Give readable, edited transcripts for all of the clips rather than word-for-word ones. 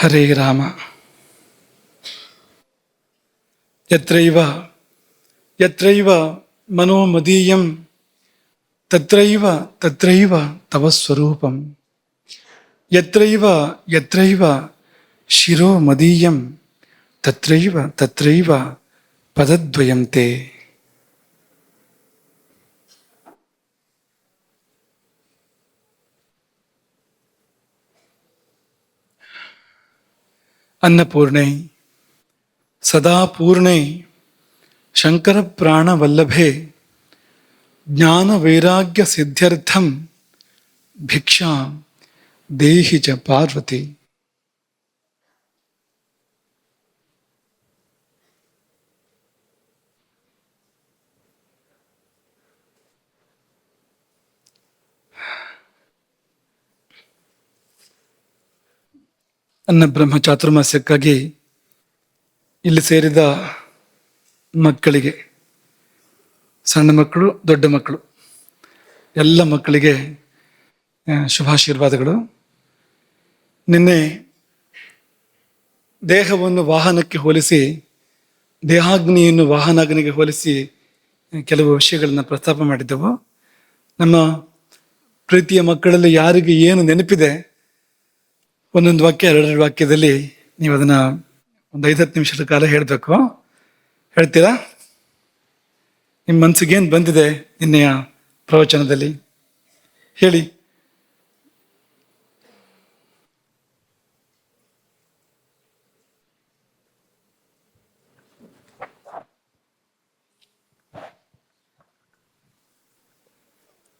ಹರೇ ರಾಮ. ಯತ್ರೈವ ಯತ್ರೈವ ಮನೋಮದೀಯಂ ತತ್ರೈವ ತತ್ರೈವ ತವ ಸ್ವರೂಪಂ. ಯತ್ರೈವ ಯತ್ರೈವ ಶಿರೋ ಮದೀಯಂ ತತ್ರೈವ ತತ್ರೈವ ಪದದ್ವಯಂ ತೇ. ಅನ್ನಪೂರ್ಣೆ ಸದಾ ಪೂರ್ಣೆ ಶಂಕರ ಪ್ರಾಣವಲ್ಲಭೆ ಜ್ಞಾನ ವೈರಾಗ್ಯ ಸಿದ್ಧ್ಯರ್ಥಂ ಭಿಕ್ಷಾಂ ದೇಹಿ ಚ ಪಾರ್ವತಿ. ಅನ್ನ ಬ್ರಹ್ಮ ಚಾತುರ್ಮಾಸ್ಯಕ್ಕಾಗಿ ಇಲ್ಲಿ ಸೇರಿದ ಮಕ್ಕಳಿಗೆ, ಸಣ್ಣ ಮಕ್ಕಳು, ದೊಡ್ಡ ಮಕ್ಕಳು, ಎಲ್ಲ ಮಕ್ಕಳಿಗೆ ಶುಭಾಶೀರ್ವಾದಗಳು. ನಿನ್ನೆ ದೇಹವನ್ನು ವಾಹನಕ್ಕೆ ಹೋಲಿಸಿ, ದೇಹಾಗ್ನಿಯನ್ನು ವಾಹನಾಗ್ನಿಗೆ ಹೋಲಿಸಿ ಕೆಲವು ವಿಷಯಗಳನ್ನ ಪ್ರಸ್ತಾಪ ಮಾಡಿದ್ದೆವು. ನಮ್ಮ ಪ್ರೀತಿಯ ಮಕ್ಕಳಲ್ಲಿ ಯಾರಿಗೆ ಏನು ನೆನಪಿದೆ, ಒಂದೊಂದು ವಾಕ್ಯ, ಎರಡೆರಡು ವಾಕ್ಯದಲ್ಲಿ ನೀವು ಅದನ್ನ ಒಂದು 5-10 ನಿಮಿಷದ ಕಾಲ ಹೇಳಬೇಕು. ಹೇಳ್ತೀರಾ? ನಿಮ್ಮ ಮನಸ್ಸಿಗೆ ಏನು ಬಂದಿದೆ ನಿನ್ನೆಯ ಪ್ರವಚನದಲ್ಲಿ ಹೇಳಿ.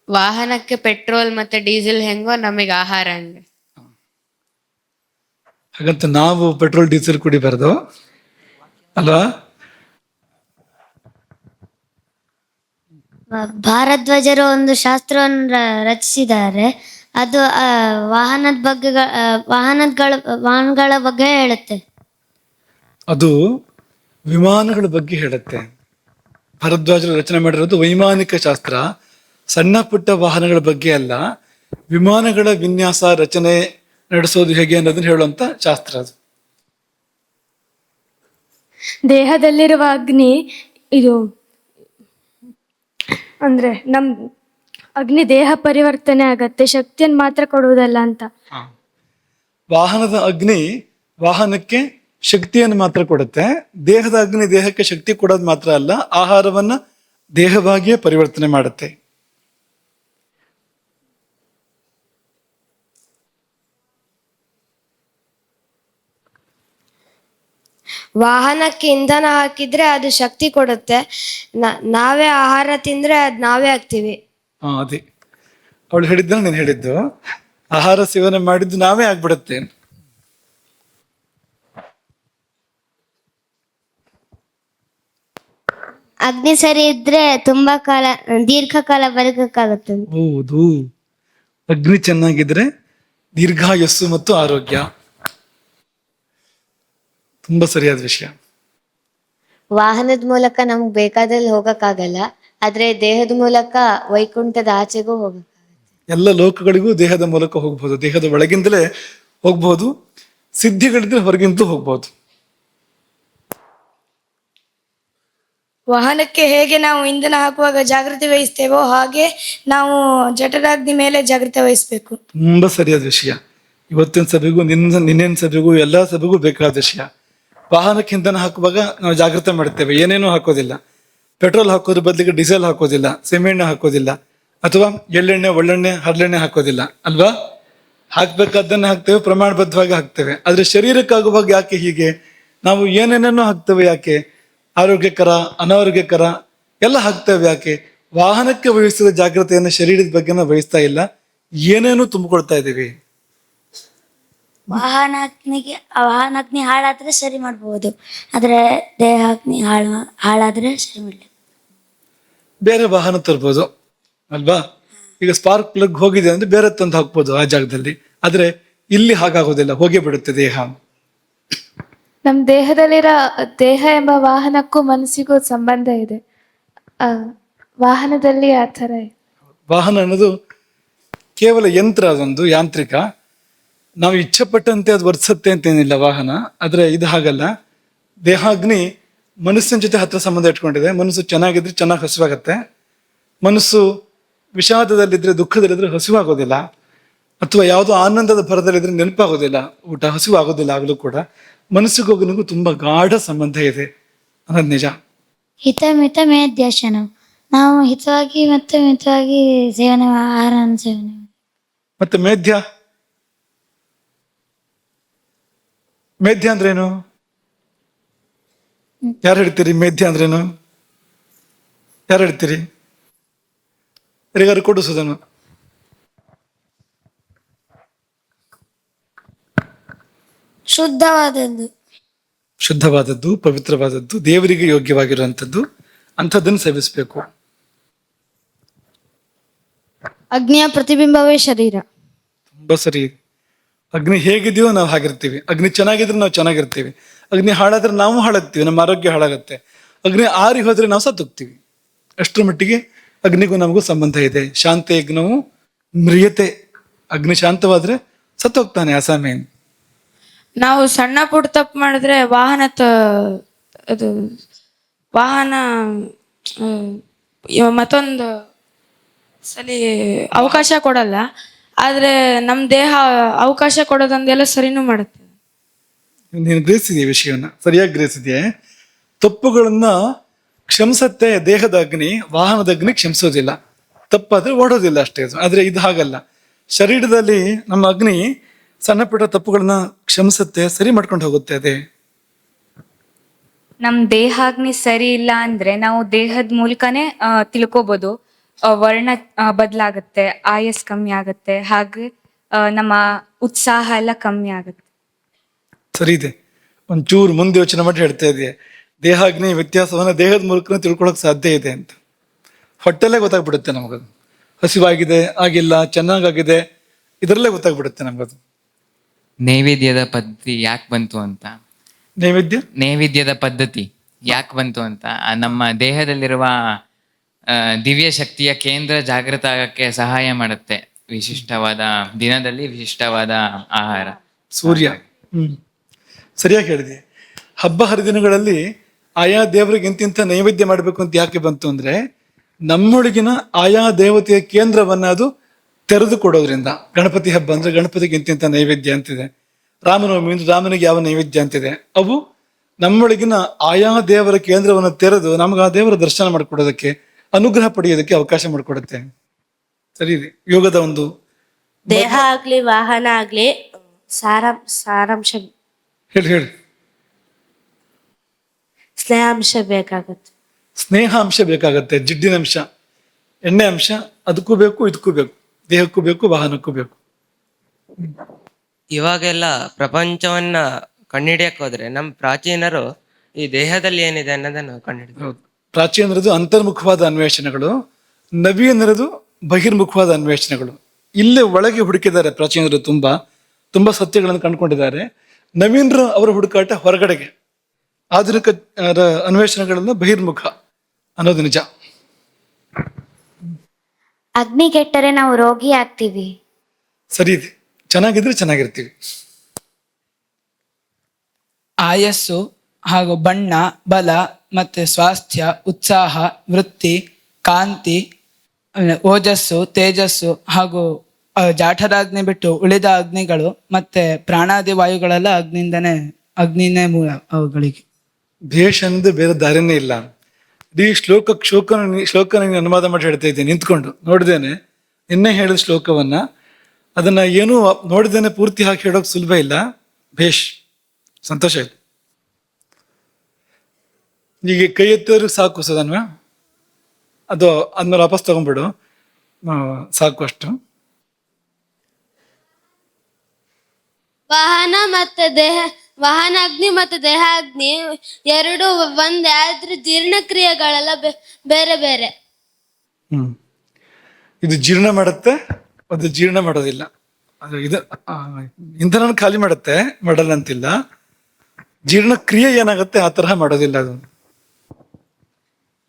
ವಾಹನಕ್ಕೆ ಪೆಟ್ರೋಲ್ ಮತ್ತೆ ಡೀಸೆಲ್ ಹೆಂಗೋ ನಮಗೆ ಆಹಾರ ಹಂಗೆ. ಹಾಗಂತ ನಾವು ಪೆಟ್ರೋಲ್ ಡೀಸೆಲ್ ಕುಡಿಬಾರ್ದು ಅಲ್ವಾ? ಭಾರದ್ವಾಜರು ಒಂದು ಶಾಸ್ತ್ರವನ್ನು ರಚಿಸಿದ್ದಾರೆ. ಅದು ವಾಹನಗಳ ಬಗ್ಗೆ ಹೇಳುತ್ತೆ. ಅದು ವಿಮಾನಗಳ ಬಗ್ಗೆ ಹೇಳುತ್ತೆ. ಭರದ್ವಾಜರು ರಚನೆ ಮಾಡಿರೋದು ವೈಮಾನಿಕ ಶಾಸ್ತ್ರ, ಸಣ್ಣ ಪುಟ್ಟ ವಾಹನಗಳ ಬಗ್ಗೆ ಅಲ್ಲ. ವಿಮಾನಗಳ ವಿನ್ಯಾಸ, ರಚನೆ ನಡೆಸೋದು ಹೇಗೆ ಅನ್ನೋದನ್ನ ಹೇಳುವಂತ ಶಾಸ್ತ್ರ ಅದು. ದೇಹದಲ್ಲಿರುವ ಅಗ್ನಿ ಇದು ಅಂದ್ರೆ ನಮ್ ಅಗ್ನಿ ದೇಹ ಪರಿವರ್ತನೆ ಆಗತ್ತೆ, ಶಕ್ತಿಯನ್ನು ಮಾತ್ರ ಕೊಡುವುದಲ್ಲ ಅಂತ. ವಾಹನದ ಅಗ್ನಿ ವಾಹನಕ್ಕೆ ಶಕ್ತಿಯನ್ನು ಮಾತ್ರ ಕೊಡುತ್ತೆ. ದೇಹದ ಅಗ್ನಿ ದೇಹಕ್ಕೆ ಶಕ್ತಿ ಕೊಡೋದು ಮಾತ್ರ ಅಲ್ಲ, ಆಹಾರವನ್ನ ದೇಹವಾಗಿಯೇ ಪರಿವರ್ತನೆ ಮಾಡುತ್ತೆ. ವಾಹನಕ್ಕೆ ಇಂಧನ ಹಾಕಿದ್ರೆ ಅದು ಶಕ್ತಿ ಕೊಡುತ್ತೆ. ನಾವೇ ಆಹಾರ ತಿಂದ್ರೆ ಅದ್ ನಾವೇ ಆಗ್ತೀವಿ. ಅದೇ ಅವಳು ಹೇಳಿದ್ದ, ನೀನು ಹೇಳಿದ್ದು ಆಹಾರ ಸೇವನೆ ಮಾಡಿದ್ದು ನಾವೇ ಆಗ್ಬಿಡತ್ತೆ. ಅಗ್ನಿ ಸರಿ ಇದ್ರೆ ತುಂಬಾ ಕಾಲ, ದೀರ್ಘಕಾಲ ಬದುಕಕ್ಕಾಗುತ್ತೆ. ಹೌದು, ಅಗ್ನಿ ಚೆನ್ನಾಗಿದ್ರೆ ದೀರ್ಘಾಯಸ್ಸು ಮತ್ತು ಆರೋಗ್ಯ. ತುಂಬಾ ಸರಿಯಾದ ವಿಷಯ. ವಾಹನದ ಮೂಲಕ ನಮ್ಗೆ ಬೇಕಾದಲ್ಲಿ ಹೋಗಕ್ಕಾಗಲ್ಲ, ಆದ್ರೆ ದೇಹದ ಮೂಲಕ ವೈಕುಂಠದ ಆಚೆಗೂ ಹೋಗಕ್ಕಾಗತ್ತೆ. ಎಲ್ಲ ಲೋಕಗಳಿಗೂ ದೇಹದ ಮೂಲಕ ಹೋಗ್ಬೋದು. ದೇಹದ ಒಳಗಿಂದಲೇ ಹೋಗ್ಬೋದು, ಸಿದ್ಧಿಗಳಿದ್ರೆ ಹೊರಗಿಂದಲೂ ಹೋಗ್ಬೋದು. ವಾಹನಕ್ಕೆ ಹೇಗೆ ನಾವು ಇಂಧನ ಹಾಕುವಾಗ ಜಾಗೃತಿ ವಹಿಸ್ತೇವೋ ಹಾಗೆ ನಾವು ಜಠರಾಗ್ನಿ ಮೇಲೆ ಜಾಗೃತಿ ವಹಿಸ್ಬೇಕು. ತುಂಬಾ ಸರಿಯಾದ ವಿಷಯ. ಇವತ್ತಿನ ಸಭೆಗೂ ನಿನ್ನೆನ ಸಭೆಗೂ ಎಲ್ಲಾ ಸಭೆಗೂ ಬೇಕಾದ ವಿಷಯ. ವಾಹನಕ್ಕೆ ಇಂಧನ ಹಾಕುವಾಗ ನಾವು ಜಾಗೃತಿ ಮಾಡ್ತೇವೆ, ಏನೇನೂ ಹಾಕೋದಿಲ್ಲ. ಪೆಟ್ರೋಲ್ ಹಾಕೋದ್ರ ಬದಲಿಗೆ ಡೀಸೆಲ್ ಹಾಕೋದಿಲ್ಲ, ಸೀಮೆಎಣ್ಣೆ ಹಾಕೋದಿಲ್ಲ, ಅಥವಾ ಎಳ್ಳೆಣ್ಣೆ, ಒಳ್ಳೆಣ್ಣೆ, ಹರಳೆಣ್ಣೆ ಹಾಕೋದಿಲ್ಲ ಅಲ್ವಾ? ಹಾಕ್ಬೇಕಾದ್ದನ್ನ ಹಾಕ್ತೇವೆ, ಪ್ರಮಾಣಬದ್ಧವಾಗಿ ಹಾಕ್ತೇವೆ. ಆದ್ರೆ ಶರೀರಕ್ಕಾಗುವಾಗ ಯಾಕೆ ಹೀಗೆ? ನಾವು ಏನೇನೋ ಹಾಕ್ತೇವೆ ಯಾಕೆ? ಆರೋಗ್ಯಕರ, ಅನಾರೋಗ್ಯಕರ ಎಲ್ಲ ಹಾಕ್ತೇವೆ ಯಾಕೆ? ವಾಹನಕ್ಕೆ ವಹಿಸಿದ ಜಾಗ್ರತೆಯನ್ನು ಶರೀರದ ಬಗ್ಗೆ ನಾವು ವಹಿಸ್ತಾ ಇಲ್ಲ, ಏನೇನೋ ತುಂಬಿಕೊಳ್ತಾ ಇದ್ದೀವಿ. ವಾಹನಾಗ್ನಿ ಹಾಳಾದ್ರೆ ಸರಿ ಮಾಡ್ಬೋದು, ಆದ್ರೆ ದೇಹಾಗ್ನಿ ಹಾಳಾದ್ರೆ ಸರಿ ಮಾಡ್ಲಿ. ಬೇರೆ ವಾಹನ ತರ್ಬೋದು ಅಲ್ವಾ? ಈಗ ಸ್ಪಾರ್ಕ್ ಪ್ಲಗ್ ಹೋಗಿದೆ ಅಂದ್ರೆ ಬೇರೆ ತಂದು ಹಾಕ್ಬೋದು ಆ ಜಾಗದಲ್ಲಿ. ಆದ್ರೆ ಇಲ್ಲಿ ಹಾಗಾಗೋದಿಲ್ಲ, ಹೋಗೇ ಬಿಡುತ್ತೆ ದೇಹ. ನಮ್ ದೇಹದಲ್ಲಿರೋ ದೇಹ ಎಂಬ ವಾಹನಕ್ಕೂ ಮನಸ್ಸಿಗೂ ಸಂಬಂಧ ಇದೆ. ವಾಹನದಲ್ಲಿ ಆ ಥರ ವಾಹನ ಅನ್ನೋದು ಕೇವಲ ಯಂತ್ರ, ಅದೊಂದು ಯಾಂತ್ರಿಕ. ನಾವು ಇಚ್ಛೆ ಪಟ್ಟಂತೆ ಅದು ವರ್ತಿಸುತ್ತೆ ಅಂತೇನಿಲ್ಲ ವಾಹನ. ಆದ್ರೆ ಇದು ಹಾಗಲ್ಲ. ದೇಹಾಗ್ನಿ ಮನಸ್ಸಿನ ಜೊತೆ ಹತ್ರ ಸಂಬಂಧ ಇಟ್ಕೊಂಡಿದೆ. ಮನಸ್ಸು ಚೆನ್ನಾಗಿದ್ರೆ ಚೆನ್ನಾಗಿ ಹಸಿವಾಗತ್ತೆ. ಮನಸ್ಸು ವಿಷಾದದಲ್ಲಿದ್ರೆ, ದುಃಖದಲ್ಲಿದ್ರೆ ಹಸಿವಾಗೋದಿಲ್ಲ. ಅಥವಾ ಯಾವುದೋ ಆನಂದದ ಭರದಲ್ಲಿದ್ರೆ ನೆನಪಾಗೋದಿಲ್ಲ, ಊಟ ಹಸಿವು ಆಗೋದಿಲ್ಲ. ಆಗಲೂ ಕೂಡ ಮನಸ್ಸಿಗೂ ತುಂಬಾ ಗಾಢ ಸಂಬಂಧ ಇದೆ ಅನ್ನೋದು ನಿಜ. ಹಿತ ಮಿತ ಮೇಧ್ಯಾಶನ, ನಾವು ಹಿತವಾಗಿ ಮತ್ತು ಮಿತವಾಗಿ ಸೇವನೆ ಆಹಾರ ಸೇವನೆ. ಮತ್ತೆ ಮೇಧ್ಯ ಅಂದ್ರೇನು? ಯಾರು ಹೇಳ್ತೀರಿ ಮೇಧ್ಯ ಅಂದ್ರೇನು? ಯಾರು ಹೇಳ್ತೀರಿ? ಯಾರಿಗಾರು ಕೊಡು ಸುಧನು. ಶುದ್ಧವಾದದ್ದು, ಪವಿತ್ರವಾದದ್ದು, ದೇವರಿಗೆ ಯೋಗ್ಯವಾಗಿರುವಂಥದ್ದು, ಅಂಥದ್ದನ್ನು ಸೇವಿಸಬೇಕು. ಅಗ್ನಿಯ ಪ್ರತಿಬಿಂಬವೇ ಶರೀರ. ತುಂಬಾ ಸರಿ. ಅಗ್ನಿ ಹೇಗಿದೆಯೋ ನಾವು ಹಾಗಿರ್ತೀವಿ. ಅಗ್ನಿ ಚೆನ್ನಾಗಿದ್ರೆ ನಾವು ಚೆನ್ನಾಗಿರ್ತೀವಿ. ಅಗ್ನಿ ಹಾಳಾದ್ರೆ ನಾವು ಹಾಳಾಗ್ತೀವಿ, ನಮ್ಮ ಆರೋಗ್ಯ ಹಾಳಾಗತ್ತೆ. ಅಗ್ನಿ ಆರಿ ಹೋದ್ರೆ ನಾವು ಸತ್ತೋಗ್ತೀವಿ. ಅಷ್ಟರ ಮಟ್ಟಿಗೆ ಅಗ್ನಿಗೂ ನಮಗೂ ಸಂಬಂಧ ಇದೆ. ಶಾಂತ ಯಜ್ಞವು ಮ್ರಿಯತೆ. ಅಗ್ನಿ ಶಾಂತವಾದ್ರೆ ಸತ್ತೋಗ್ತಾನೆ ಅಸಾಮೇನ್. ನಾವು ಸಣ್ಣ ಪುಟ್ಟ ತಪ್ಪು ಮಾಡಿದ್ರೆ ಅದು ವಾಹನ ಮತ್ತೊಂದು ಸಲಿ ಅವಕಾಶ ಕೊಡಲ್ಲ. ಆದ್ರೆ ನಮ್ ದೇಹ ಅವಕಾಶ ಕೊಡೋದೊಂದೆಲ್ಲ ಸರಿನೂ ಮಾಡುತ್ತೆ. ನೀನು ಗ್ರಹಿಸಿದೆಯಾ ವಿಷಯವನ್ನ? ಸರಿಯಾಗಿ ಗ್ರಹಿಸಿದೆಯಾ? ತಪ್ಪುಗಳನ್ನ ಕ್ಷಮಿಸತ್ತೆ ದೇಹದ ಅಗ್ನಿ, ವಾಹನದ ಅಗ್ನಿ ಕ್ಷಮಿಸೋದಿಲ್ಲ. ತಪ್ಪಾದ್ರೆ ಓಡೋದಿಲ್ಲ ಅಷ್ಟೇ. ಆದ್ರೆ ಇದು ಹಾಗಲ್ಲ. ಶರೀರದಲ್ಲಿ ನಮ್ಮ ಅಗ್ನಿ ಸಣ್ಣ ಪುಟ್ಟ ತಪ್ಪುಗಳನ್ನ ಕ್ಷಮಿಸತ್ತೆ, ಸರಿ ಮಾಡ್ಕೊಂಡು ಹೋಗುತ್ತೆ. ಅದೇ ನಮ್ ದೇಹಾಗ್ನಿ ಸರಿ ಇಲ್ಲ ಅಂದ್ರೆ ನಾವು ದೇಹದ ಮೂಲಕನೇ ತಿಳ್ಕೊಬೋದು. ವರ್ಣ ಬದಲಾಗತ್ತೆ, ಆಯಸ್ ಕಮ್ಮಿ ಆಗತ್ತೆ, ಹಾಗೆ ನಮ್ಮ ಉತ್ಸಾಹ ಎಲ್ಲ ಕಮ್ಮಿ ಆಗುತ್ತೆ. ಸರಿ ಇದೆ. ಒಂಚೂರು ಮುಂದೆ ಯೋಚನೆ ಮಾಡಿ ಹೇಳ್ತಾ ಇದೆಯಾ, ದೇಹಾಗ್ನಿ ವ್ಯತ್ಯಾಸವನ್ನ ದೇಹದ ಮೂಲಕ ತಿಳ್ಕೊಳಕ್ ಸಾಧ್ಯ ಇದೆ ಅಂತ. ಹೊಟ್ಟೆಲ್ಲೇ ಗೊತ್ತಾಗ್ಬಿಡುತ್ತೆ ನಮಗದು. ಹಸಿವಾಗಿದೆ, ಆಗಿಲ್ಲ, ಚೆನ್ನಾಗಾಗಿದೆ, ಇದರಲ್ಲೇ ಗೊತ್ತಾಗ್ಬಿಡುತ್ತೆ ನಮಗದು. ನೈವೇದ್ಯದ ಪದ್ಧತಿ ಯಾಕೆ ಬಂತು ಅಂತ. ನೈವೇದ್ಯದ ಪದ್ಧತಿ ಯಾಕೆ ಬಂತು ಅಂತ, ನಮ್ಮ ದೇಹದಲ್ಲಿರುವ ದಿವ್ಯ ಶಕ್ತಿಯ ಕೇಂದ್ರ ಜಾಗೃತ ಆಗಕ್ಕೆ ಸಹಾಯ ಮಾಡುತ್ತೆ. ವಿಶಿಷ್ಟವಾದ ದಿನದಲ್ಲಿ ವಿಶಿಷ್ಟವಾದ ಆಹಾರ. ಸೂರ್ಯ. ಸರಿಯಾಗಿ ಹೇಳಿದೆ. ಹಬ್ಬ ಹರಿದಿನಗಳಲ್ಲಿ ಆಯಾ ದೇವರಿಗೆ ಇಂತಿಂತ ನೈವೇದ್ಯ ಮಾಡಬೇಕು ಅಂತ ಯಾಕೆ ಬಂತು ಅಂದ್ರೆ, ನಮ್ಮೊಳಗಿನ ಆಯಾ ದೇವತೆಯ ಕೇಂದ್ರವನ್ನ ಅದು ತೆರೆದು ಕೊಡೋದ್ರಿಂದ. ಗಣಪತಿ ಹಬ್ಬ ಅಂದ್ರೆ ಗಣಪತಿಗೆ ಇಂತಿಂತ ನೈವೇದ್ಯ ಅಂತಿದೆ. ರಾಮನವಮಿ ಅಂದ್ರೆ ರಾಮನಿಗೆ ಯಾವ ನೈವೇದ್ಯ ಅಂತಿದೆ. ಅವು ನಮ್ಮೊಳಗಿನ ಆಯಾ ದೇವರ ಕೇಂದ್ರವನ್ನು ತೆರೆದು ನಮ್ಗೆ ಆ ದೇವರ ದರ್ಶನ ಮಾಡಿಕೊಡೋದಕ್ಕೆ, ಅನುಗ್ರಹ ಪಡೆಯೋದಕ್ಕೆ ಅವಕಾಶ ಮಾಡಿಕೊಡುತ್ತೆ. ಸರಿ ಇದೆ. ಯೋಗದ ಒಂದು ದೇಹ ಆಗ್ಲಿ ವಾಹನ ಆಗ್ಲಿ ಸಾರಾಂಶ ಹೇಳಿ ಸ್ನೇಹಾಂಶ ಬೇಕಾಗುತ್ತೆ. ಸ್ನೇಹ ಅಂಶ ಬೇಕಾಗತ್ತೆ, ಜಿಡ್ಡಿನ ಅಂಶ, ಎಣ್ಣೆ ಅಂಶ ಅದಕ್ಕೂ ಬೇಕು, ಇದಕ್ಕೂ ಬೇಕು, ದೇಹಕ್ಕೂ ಬೇಕು, ವಾಹನಕ್ಕೂ ಬೇಕು. ಇವಾಗೆಲ್ಲ ಪ್ರಪಂಚವನ್ನ ಕಂಡುಹಿಡಿಯಕ್ ಹೋದ್ರೆ ನಮ್ಮ ಪ್ರಾಚೀನರು ಈ ದೇಹದಲ್ಲಿ ಏನಿದೆ ಅನ್ನೋದನ್ನು ಕಂಡುಹಿಡಿದ್ರು. ಪ್ರಾಚೀನರದು ಅಂತರ್ಮುಖವಾದ ಅನ್ವೇಷಣೆಗಳು, ನವೀನರದು ಬಹಿರ್ಮುಖವಾದ ಅನ್ವೇಷಣೆಗಳು. ಇಲ್ಲೇ ಒಳಗೆ ಹುಡುಕಿದ್ದಾರೆ ಪ್ರಾಚೀನರು. ತುಂಬಾ ಸತ್ಯಗಳನ್ನು ಕಂಡುಕೊಂಡಿದ್ದಾರೆ. ನವೀನರು ಅವರ ಹುಡುಕಾಟ ಹೊರಗಡೆಗೆ. ಆಧುನಿಕ ಅನ್ವೇಷಣೆಗಳನ್ನು ಬಹಿರ್ಮುಖ ಅನ್ನೋದು ನಿಜ. ಅಗ್ನಿ ಕೆಟ್ಟರೆ ನಾವು ರೋಗಿ ಆಗ್ತೀವಿ. ಸರಿ ಇದೆ. ಚೆನ್ನಾಗಿದ್ರೆ ಚೆನ್ನಾಗಿರ್ತೀವಿ. ಆಯಸ್ಸು ಹಾಗೂ ಬಣ್ಣ, ಬಲ ಮತ್ತೆ ಸ್ವಾಸ್ಥ್ಯ, ಉತ್ಸಾಹ, ವೃತ್ತಿ, ಕಾಂತಿ, ಓಜಸ್ಸು, ತೇಜಸ್ಸು ಹಾಗೂ ಜಾಠರಾಗ್ನಿ ಬಿಟ್ಟು ಉಳಿದ ಅಗ್ನಿಗಳು ಮತ್ತೆ ಪ್ರಾಣಾದಿ ವಾಯುಗಳೆಲ್ಲ ಅಗ್ನಿನೇ ಮೂಲ ಅವುಗಳಿಗೆ. ಭೇಷ್ ಅನ್ನೋದು ಬೇರೆ ದಾರಿನೇ ಇಲ್ಲ. ಈ ಶ್ಲೋಕ ಅನುವಾದ ಮಾಡಿ ಹೇಳ್ತಾ ಇದ್ದೀನಿ ನಿಂತ್ಕೊಂಡು. ನೋಡಿದೇನೆ ನಿನ್ನೆ ಹೇಳಿದ ಶ್ಲೋಕವನ್ನ, ಅದನ್ನ ಏನೂ ನೋಡಿದೇನೆ ಪೂರ್ತಿ ಹಾಕಿ ಹೇಳೋಕೆ ಸುಲಭ ಇಲ್ಲ. ಭೇಷ್, ಸಂತೋಷ ಆಯ್ತು. ಈಗ ಕೈ ಎತ್ತೋರಿಗೆ ಸಾಕು ಸದನ್ವ, ಅದು ಆದ್ಮೇಲೆ ವಾಪಸ್ ತಗೊಂಡ್ಬಿಡು, ಸಾಕು ಅಷ್ಟು. ವಾಹನ ಅಗ್ನಿ ಮತ್ತು ದೇಹ ಅಗ್ನಿ ಎರಡು ಒಂದೇ, ಆದ್ರೆ ಜೀರ್ಣಕ್ರಿಯೆಗಳೆಲ್ಲ ಬೇರೆ ಬೇರೆ. ಇದು ಜೀರ್ಣ ಮಾಡುತ್ತೆ, ಅದು ಜೀರ್ಣ ಮಾಡೋದಿಲ್ಲ. ಅದು ಇದು ಇಂಧನ ಖಾಲಿ ಮಾಡುತ್ತೆ, ಮಾಡಲ್ಲ ಅಂತಿಲ್ಲ. ಜೀರ್ಣಕ್ರಿಯೆ ಏನಾಗುತ್ತೆ ಆ ತರಹ ಮಾಡೋದಿಲ್ಲ ಅದು.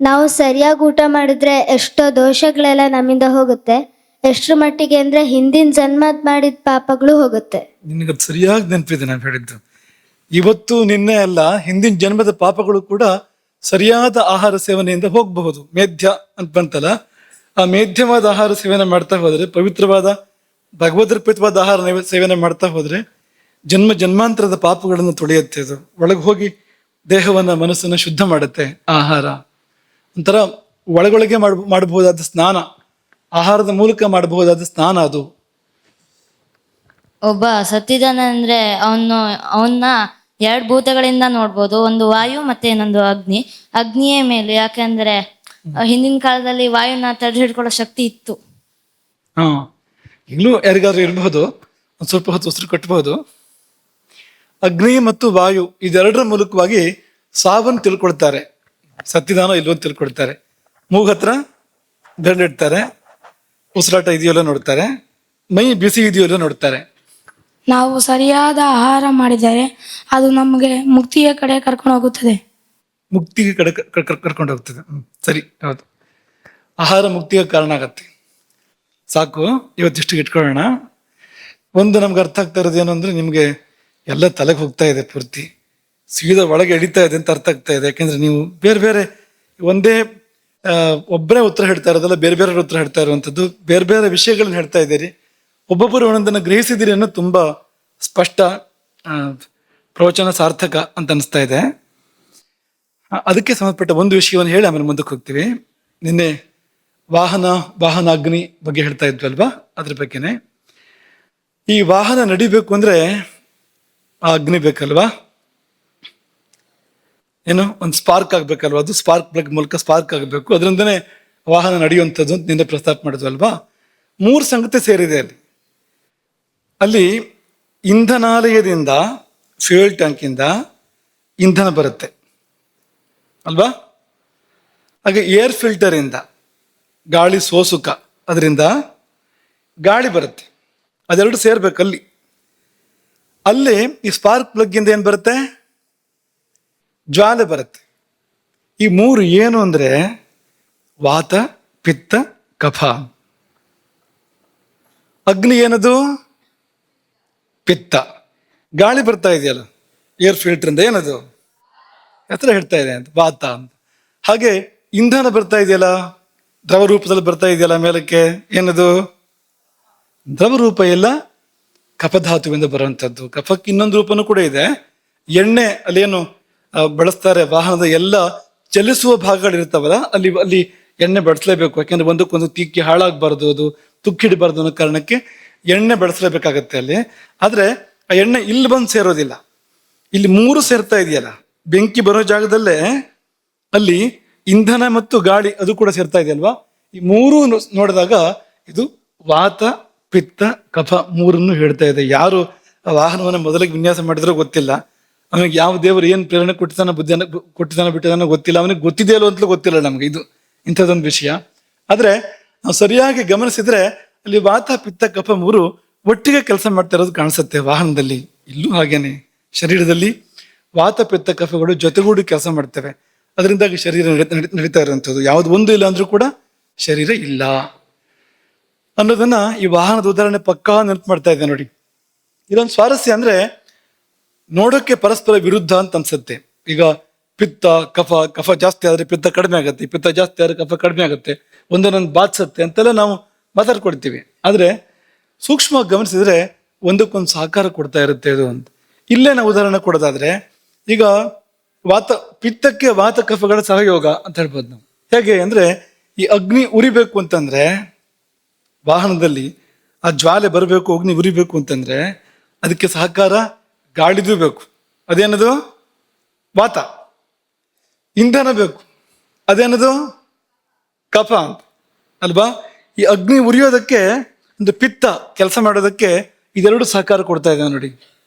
ನಾವು ಸರಿಯಾಗಿ ಊಟ ಮಾಡಿದ್ರೆ ಎಷ್ಟೋ ದೋಷಗಳೆಲ್ಲ ನಮ್ಮಿಂದ ಹೋಗುತ್ತೆ. ಎಷ್ಟರ ಮಟ್ಟಿಗೆ ಅಂದ್ರೆ ಹಿಂದಿನ ಜನ್ಮದ್ ಮಾಡಿದ ಪಾಪಗಳು ಹೋಗುತ್ತೆ. ನಿನಗೆ ಸರಿಯಾಗಿ ನೆನಪಿದೆ ನಾನು ಹೇಳಿದ್ದು. ಇವತ್ತು ನಿನ್ನೆ ಅಲ್ಲ, ಹಿಂದಿನ ಜನ್ಮದ ಪಾಪಗಳು ಕೂಡ ಸರಿಯಾದ ಆಹಾರ ಸೇವನೆಯಿಂದ ಹೋಗಬಹುದು. ಮೇಧ್ಯ ಅಂತ ಬಂತಲ್ಲ, ಆ ಮೇಧ್ಯವಾದ ಆಹಾರ ಸೇವನೆ ಮಾಡ್ತಾ ಹೋದ್ರೆ, ಪವಿತ್ರವಾದ ಭಗವದ್ರ್ಪಿತವಾದ ಆಹಾರ ಸೇವನೆ ಮಾಡ್ತಾ ಹೋದ್ರೆ ಜನ್ಮ ಜನ್ಮಾಂತರದ ಪಾಪಗಳನ್ನು ತೊಳೆಯುತ್ತೆ. ಅದು ಒಳಗೆ ಹೋಗಿ ದೇಹವನ್ನ ಮನಸ್ಸನ್ನ ಶುದ್ಧ ಮಾಡುತ್ತೆ. ಆಹಾರ ಒಂಥರ ಒಳಗೊಳಗೆ ಮಾಡಬಹುದಾದ ಸ್ನಾನ, ಆಹಾರದ ಮೂಲಕ ಮಾಡಬಹುದಾದ ಸ್ನಾನ ಅದು. ಒಬ್ಬ ಸತ್ತಿದಾನ ಅಂದ್ರೆ ಅವನ್ನ 2 ಭೂತಗಳಿಂದ ನೋಡ್ಬೋದು. ಒಂದು ವಾಯು ಮತ್ತೆ ಇನ್ನೊಂದು ಅಗ್ನಿ. ಅಗ್ನಿಯೇ ಮೇಲು, ಯಾಕಂದ್ರೆ ಹಿಂದಿನ ಕಾಲದಲ್ಲಿ ವಾಯುನ ತಡೆ ಹಿಡ್ಕೊಳ್ಳೋ ಶಕ್ತಿ ಇತ್ತು. ಹಾ, ಈಗಲೂ ಯಾರಿಗಾದ್ರೂ ಇರಬಹುದು, ಒಂದು ಸ್ವಲ್ಪ ಹೊತ್ತು ಉಸಿರು ಕಟ್ಟಬಹುದು. ಅಗ್ನಿ ಮತ್ತು ವಾಯು ಇದೆರಡರ ಮೂಲಕವಾಗಿ ಸಾವನ್ನು ತಿಳ್ಕೊಳ್ತಾರೆ. ಸತ್ತಿದಾನೋ ಇಲ್ವೋ ತಿಳ್ಕೊಳ್ತಾರೆ. ಮೂಗತ್ರ ಬೆರಳಿಡ್ತಾರೆ, ಉಸಿರಾಟ ಇದೆಯಲ್ಲ ನೋಡ್ತಾರೆ, ಮೈ ಬಿಸಿ ಇದೆಯಲ್ಲ ನೋಡ್ತಾರೆ. ನಾವು ಸರಿಯಾದ ಆಹಾರ ಮಾಡಿದರೆ ಅದು ನಮಗೆ ಮುಕ್ತಿಯ ಕಡೆ ಕರ್ಕೊಂಡು ಹೋಗುತ್ತದೆ. ಮುಕ್ತಿಗೆ ಕಡೆ ಕರ್ಕೊಂಡು ಹೋಗ್ತದೆ. ಸರಿ, ಹೌದು. ಆಹಾರ ಮುಕ್ತಿಗೆ ಕಾರಣ ಆಗತ್ತೆ. ಸಾಕು, ಇವತ್ತಿಷ್ಟು ಇಟ್ಕೊಳ್ಳೋಣ. ಒಂದು ನಮ್ಗೆ ಅರ್ಥ ಆಗ್ತಾ ಇರೋದು ಏನು ಅಂದ್ರೆ, ನಿಮ್ಗೆ ಎಲ್ಲ ತಲೆಗೆ ಹೋಗ್ತಾ ಇದೆ, ಪೂರ್ತಿ ಸೀದಾ ಒಳಗೆ ಎಳಿತಾ ಇದೆ ಅಂತ ಅರ್ಥ ಆಗ್ತಾ ಇದೆ. ಯಾಕೆಂದ್ರೆ ನೀವು ಬೇರೆ ಬೇರೆ ಒಂದೇ ಒಬ್ಬರೇ ಉತ್ತರ ಹೇಳ್ತಾ ಇರೋದಲ್ಲ, ಬೇರೆ ಬೇರೆ ಉತ್ತರ ಹೇಳ್ತಾ ಇರುವಂಥದ್ದು, ಬೇರೆ ಬೇರೆ ವಿಷಯಗಳನ್ನ ಹೇಳ್ತಾ ಇದ್ದೀರಿ. ಒಬ್ಬೊಬ್ಬರು ಒಂದೊಂದನ್ನು ಗ್ರಹಿಸಿದಿರಿ ಅನ್ನೋ ತುಂಬಾ ಸ್ಪಷ್ಟ, ಪ್ರವಚನ ಸಾರ್ಥಕ ಅಂತ ಅನಿಸ್ತಾ ಇದೆ. ಅದಕ್ಕೆ ಸಂಬಂಧಪಟ್ಟ ಒಂದು ವಿಷಯವನ್ನು ಹೇಳಿ ಆಮೇಲೆ ಮುಂದಕ್ಕೆ ಹೋಗ್ತೀವಿ. ನಿನ್ನೆ ವಾಹನ ಅಗ್ನಿ ಬಗ್ಗೆ ಹೇಳ್ತಾ ಇದ್ವಲ್ವಾ, ಅದ್ರ ಬಗ್ಗೆನೆ. ಈ ವಾಹನ ನಡಿಬೇಕು ಅಂದ್ರೆ ಆ ಅಗ್ನಿ ಬೇಕಲ್ವಾ, ಏನು ಒಂದು ಸ್ಪಾರ್ಕ್ ಆಗ್ಬೇಕಲ್ವಾ, ಅದು ಸ್ಪಾರ್ಕ್ ಪ್ಲಗ್ ಮೂಲಕ ಸ್ಪಾರ್ಕ್ ಆಗಬೇಕು, ಅದರಿಂದನೇ ವಾಹನ ನಡೆಯುವಂಥದ್ದು ಅಂತ ನಿನ್ನೆ ಪ್ರಸ್ತಾಪ ಮಾಡಿದ್ವಲ್ವಾ. 3 ಸಂಗತಿ ಸೇರಿದೆ ಅಲ್ಲಿ. ಇಂಧನಾಲಯದಿಂದ, ಫ್ಯೂಯಲ್ ಟ್ಯಾಂಕಿಂದ ಇಂಧನ ಬರುತ್ತೆ ಅಲ್ವಾ. ಹಾಗೆ ಏರ್ ಫಿಲ್ಟರ್ ಇಂದ, ಗಾಳಿ ಸೋಸುಕ, ಅದರಿಂದ ಗಾಳಿ ಬರುತ್ತೆ. ಅದೆರಡು ಸೇರ್ಬೇಕಲ್ಲಿ. ಅಲ್ಲಿ ಈ ಸ್ಪಾರ್ಕ್ ಪ್ಲಗ್ ಇಂದ ಏನ್ ಬರುತ್ತೆ, ಜ್ವಾಲೆ ಬರುತ್ತೆ. ಈ 3 ಏನು ಅಂದ್ರೆ ವಾತ, ಪಿತ್ತ, ಕಫ. ಅಗ್ನಿ ಏನದು, ಪಿತ್ತ. ಗಾಳಿ ಬರ್ತಾ ಇದೆಯಲ್ಲ ಏರ್ ಫಿಲ್ಟರ್ ಇಂದ, ಏನದು ಎತ್ತರ ಹೇಳ್ತಾ ಇದೆ ಅಂತ, ವಾತ ಅಂತ. ಹಾಗೆ ಇಂಧನ ಬರ್ತಾ ಇದೆಯಲ್ಲ, ದ್ರವ ರೂಪದಲ್ಲಿ ಬರ್ತಾ ಇದೆಯಲ್ಲ ಮೇಲಕ್ಕೆ, ಏನದು ದ್ರವ ರೂಪ ಎಲ್ಲ ಕಫಧಾತುವಿಂದ ಬರುವಂಥದ್ದು. ಕಫಕ್ಕೆ ಇನ್ನೊಂದು ರೂಪನೂ ಕೂಡ ಇದೆ, ಎಣ್ಣೆ. ಅಲ್ಲೇನು ಬಳಸ್ತಾರೆ, ವಾಹನದ ಎಲ್ಲ ಚಲಿಸುವ ಭಾಗಗಳಿರ್ತಾವಲ್ಲ, ಅಲ್ಲಿ ಎಣ್ಣೆ ಬಳಸಲೇಬೇಕು. ಯಾಕೆಂದ್ರೆ ಒಂದಕ್ಕೊಂದು ತಿಕ್ಕಿ ಹಾಳಾಗಬಾರ್ದು, ಅದು ತುಕ್ಕಿಡಬಾರ್ದು ಅನ್ನೋ ಕಾರಣಕ್ಕೆ ಎಣ್ಣೆ ಬಳಸಲೇಬೇಕಾಗತ್ತೆ ಅಲ್ಲಿ. ಆದ್ರೆ ಆ ಎಣ್ಣೆ ಇಲ್ಲಿ ಬಂದು ಸೇರೋದಿಲ್ಲ, ಇಲ್ಲಿ 3 ಸೇರ್ತಾ ಇದೆಯಲ್ಲ, ಬೆಂಕಿ ಬರೋ ಜಾಗದಲ್ಲೇ ಅಲ್ಲಿ ಇಂಧನ ಮತ್ತು ಗಾಳಿ ಅದು ಕೂಡ ಸೇರ್ತಾ ಇದೆಯಲ್ವಾ. ಈ 3 ನೋಡಿದಾಗ ಇದು ವಾತ, ಪಿತ್ತ, ಕಫ 3 ಹೇಳ್ತಾ ಇದೆ. ಯಾರು ಆ ವಾಹನವನ್ನ ಮೊದಲಿಗೆ ವಿನ್ಯಾಸ ಮಾಡಿದ್ರೋ ಗೊತ್ತಿಲ್ಲ, ಅವನಿಗೆ ಯಾವ ದೇವರು ಏನ್ ಪ್ರೇರಣೆ ಕೊಟ್ಟಿದ್ದಾನ ಬಿಟ್ಟಿದಾನೋ ಗೊತ್ತಿಲ್ಲ, ಅವನಿಗೆ ಗೊತ್ತಿದೆಯಲ್ಲೋ ಅಂತಲೂ ಗೊತ್ತಿಲ್ಲ ನಮ್ಗೆ. ಇದು ಇಂಥದ್ದೊಂದು ವಿಷಯ. ಆದ್ರೆ ನಾವು ಸರಿಯಾಗಿ ಗಮನಿಸಿದ್ರೆ ಅಲ್ಲಿ ವಾತ, ಪಿತ್ತ, ಕಫ 3 ಒಟ್ಟಿಗೆ ಕೆಲಸ ಮಾಡ್ತಾ ಇರೋದು ಕಾಣಿಸುತ್ತೆ ವಾಹನದಲ್ಲಿ. ಇಲ್ಲೂ ಹಾಗೇನೆ ಶರೀರದಲ್ಲಿ ವಾತ, ಪಿತ್ತ, ಕಫಗಳು ಜೊತೆಗೂಡಿ ಕೆಲಸ ಮಾಡ್ತೇವೆ. ಅದರಿಂದಾಗಿ ಶರೀರ ನಡೀತಾ ಇರುವಂಥದ್ದು. ಯಾವ್ದು ಒಂದು ಇಲ್ಲ ಅಂದ್ರೂ ಕೂಡ ಶರೀರ ಇಲ್ಲ ಅನ್ನೋದನ್ನ ಈ ವಾಹನದ ಉದಾಹರಣೆ ಪಕ್ಕಾ ನೆನಪು ಮಾಡ್ತಾ ಇದೆ ನೋಡಿ. ಇದೊಂದು ಸ್ವಾರಸ್ಯ ಅಂದ್ರೆ, ನೋಡೋಕೆ ಪರಸ್ಪರ ವಿರುದ್ಧ ಅಂತ ಅನ್ಸುತ್ತೆ. ಈಗ ಪಿತ್ತ, ಕಫ ಜಾಸ್ತಿ ಆದ್ರೆ ಪಿತ್ತ ಕಡಿಮೆ ಆಗುತ್ತೆ, ಪಿತ್ತ ಜಾಸ್ತಿ ಆದ್ರೆ ಕಫ ಕಡಿಮೆ ಆಗುತ್ತೆ, ಒಂದೊಂದೊಂದು ಬಾಧಿಸುತ್ತೆ ಅಂತೆಲ್ಲ ನಾವು ಮಾತಾಡ್ಕೊಡ್ತೀವಿ. ಆದ್ರೆ ಸೂಕ್ಷ್ಮವಾಗಿ ಗಮನಿಸಿದ್ರೆ ಒಂದಕ್ಕೊಂದು ಸಹಕಾರ ಕೊಡ್ತಾ ಇರುತ್ತೆ ಇದು ಅಂತ. ಇಲ್ಲೇ ನಾವು ಉದಾಹರಣೆ ಕೊಡೋದಾದ್ರೆ, ಈಗ ಪಿತ್ತಕ್ಕೆ ವಾತ ಕಫಗಳ ಸಹಯೋಗ ಅಂತ ಹೇಳ್ಬೋದು ನಾವು. ಹೇಗೆ ಅಂದ್ರೆ, ಈ ಅಗ್ನಿ ಉರಿಬೇಕು ಅಂತಂದ್ರೆ, ವಾಹನದಲ್ಲಿ ಆ ಜ್ವಾಲೆ ಬರಬೇಕು, ಅಗ್ನಿ ಉರಿಬೇಕು ಅಂತಂದ್ರೆ ಅದಕ್ಕೆ ಸಹಕಾರ ಗಾಳಿದು ಬೇಕು, ಅದೇನದು ವಾತ. ಇಂಧನ ಬೇಕು, ಅದೇನದು ಕಫ ಅಂತ ಅಲ್ವಾ. ಈ ಅಗ್ನಿ ಉರಿಯೋದಕ್ಕೆ, ಒಂದು ಪಿತ್ತ ಕೆಲಸ ಮಾಡೋದಕ್ಕೆ ಇದೆರಡು ಸಹಕಾರ ಕೊಡ್ತಾ ಇದ್ದಾವೆ ನೋಡಿ.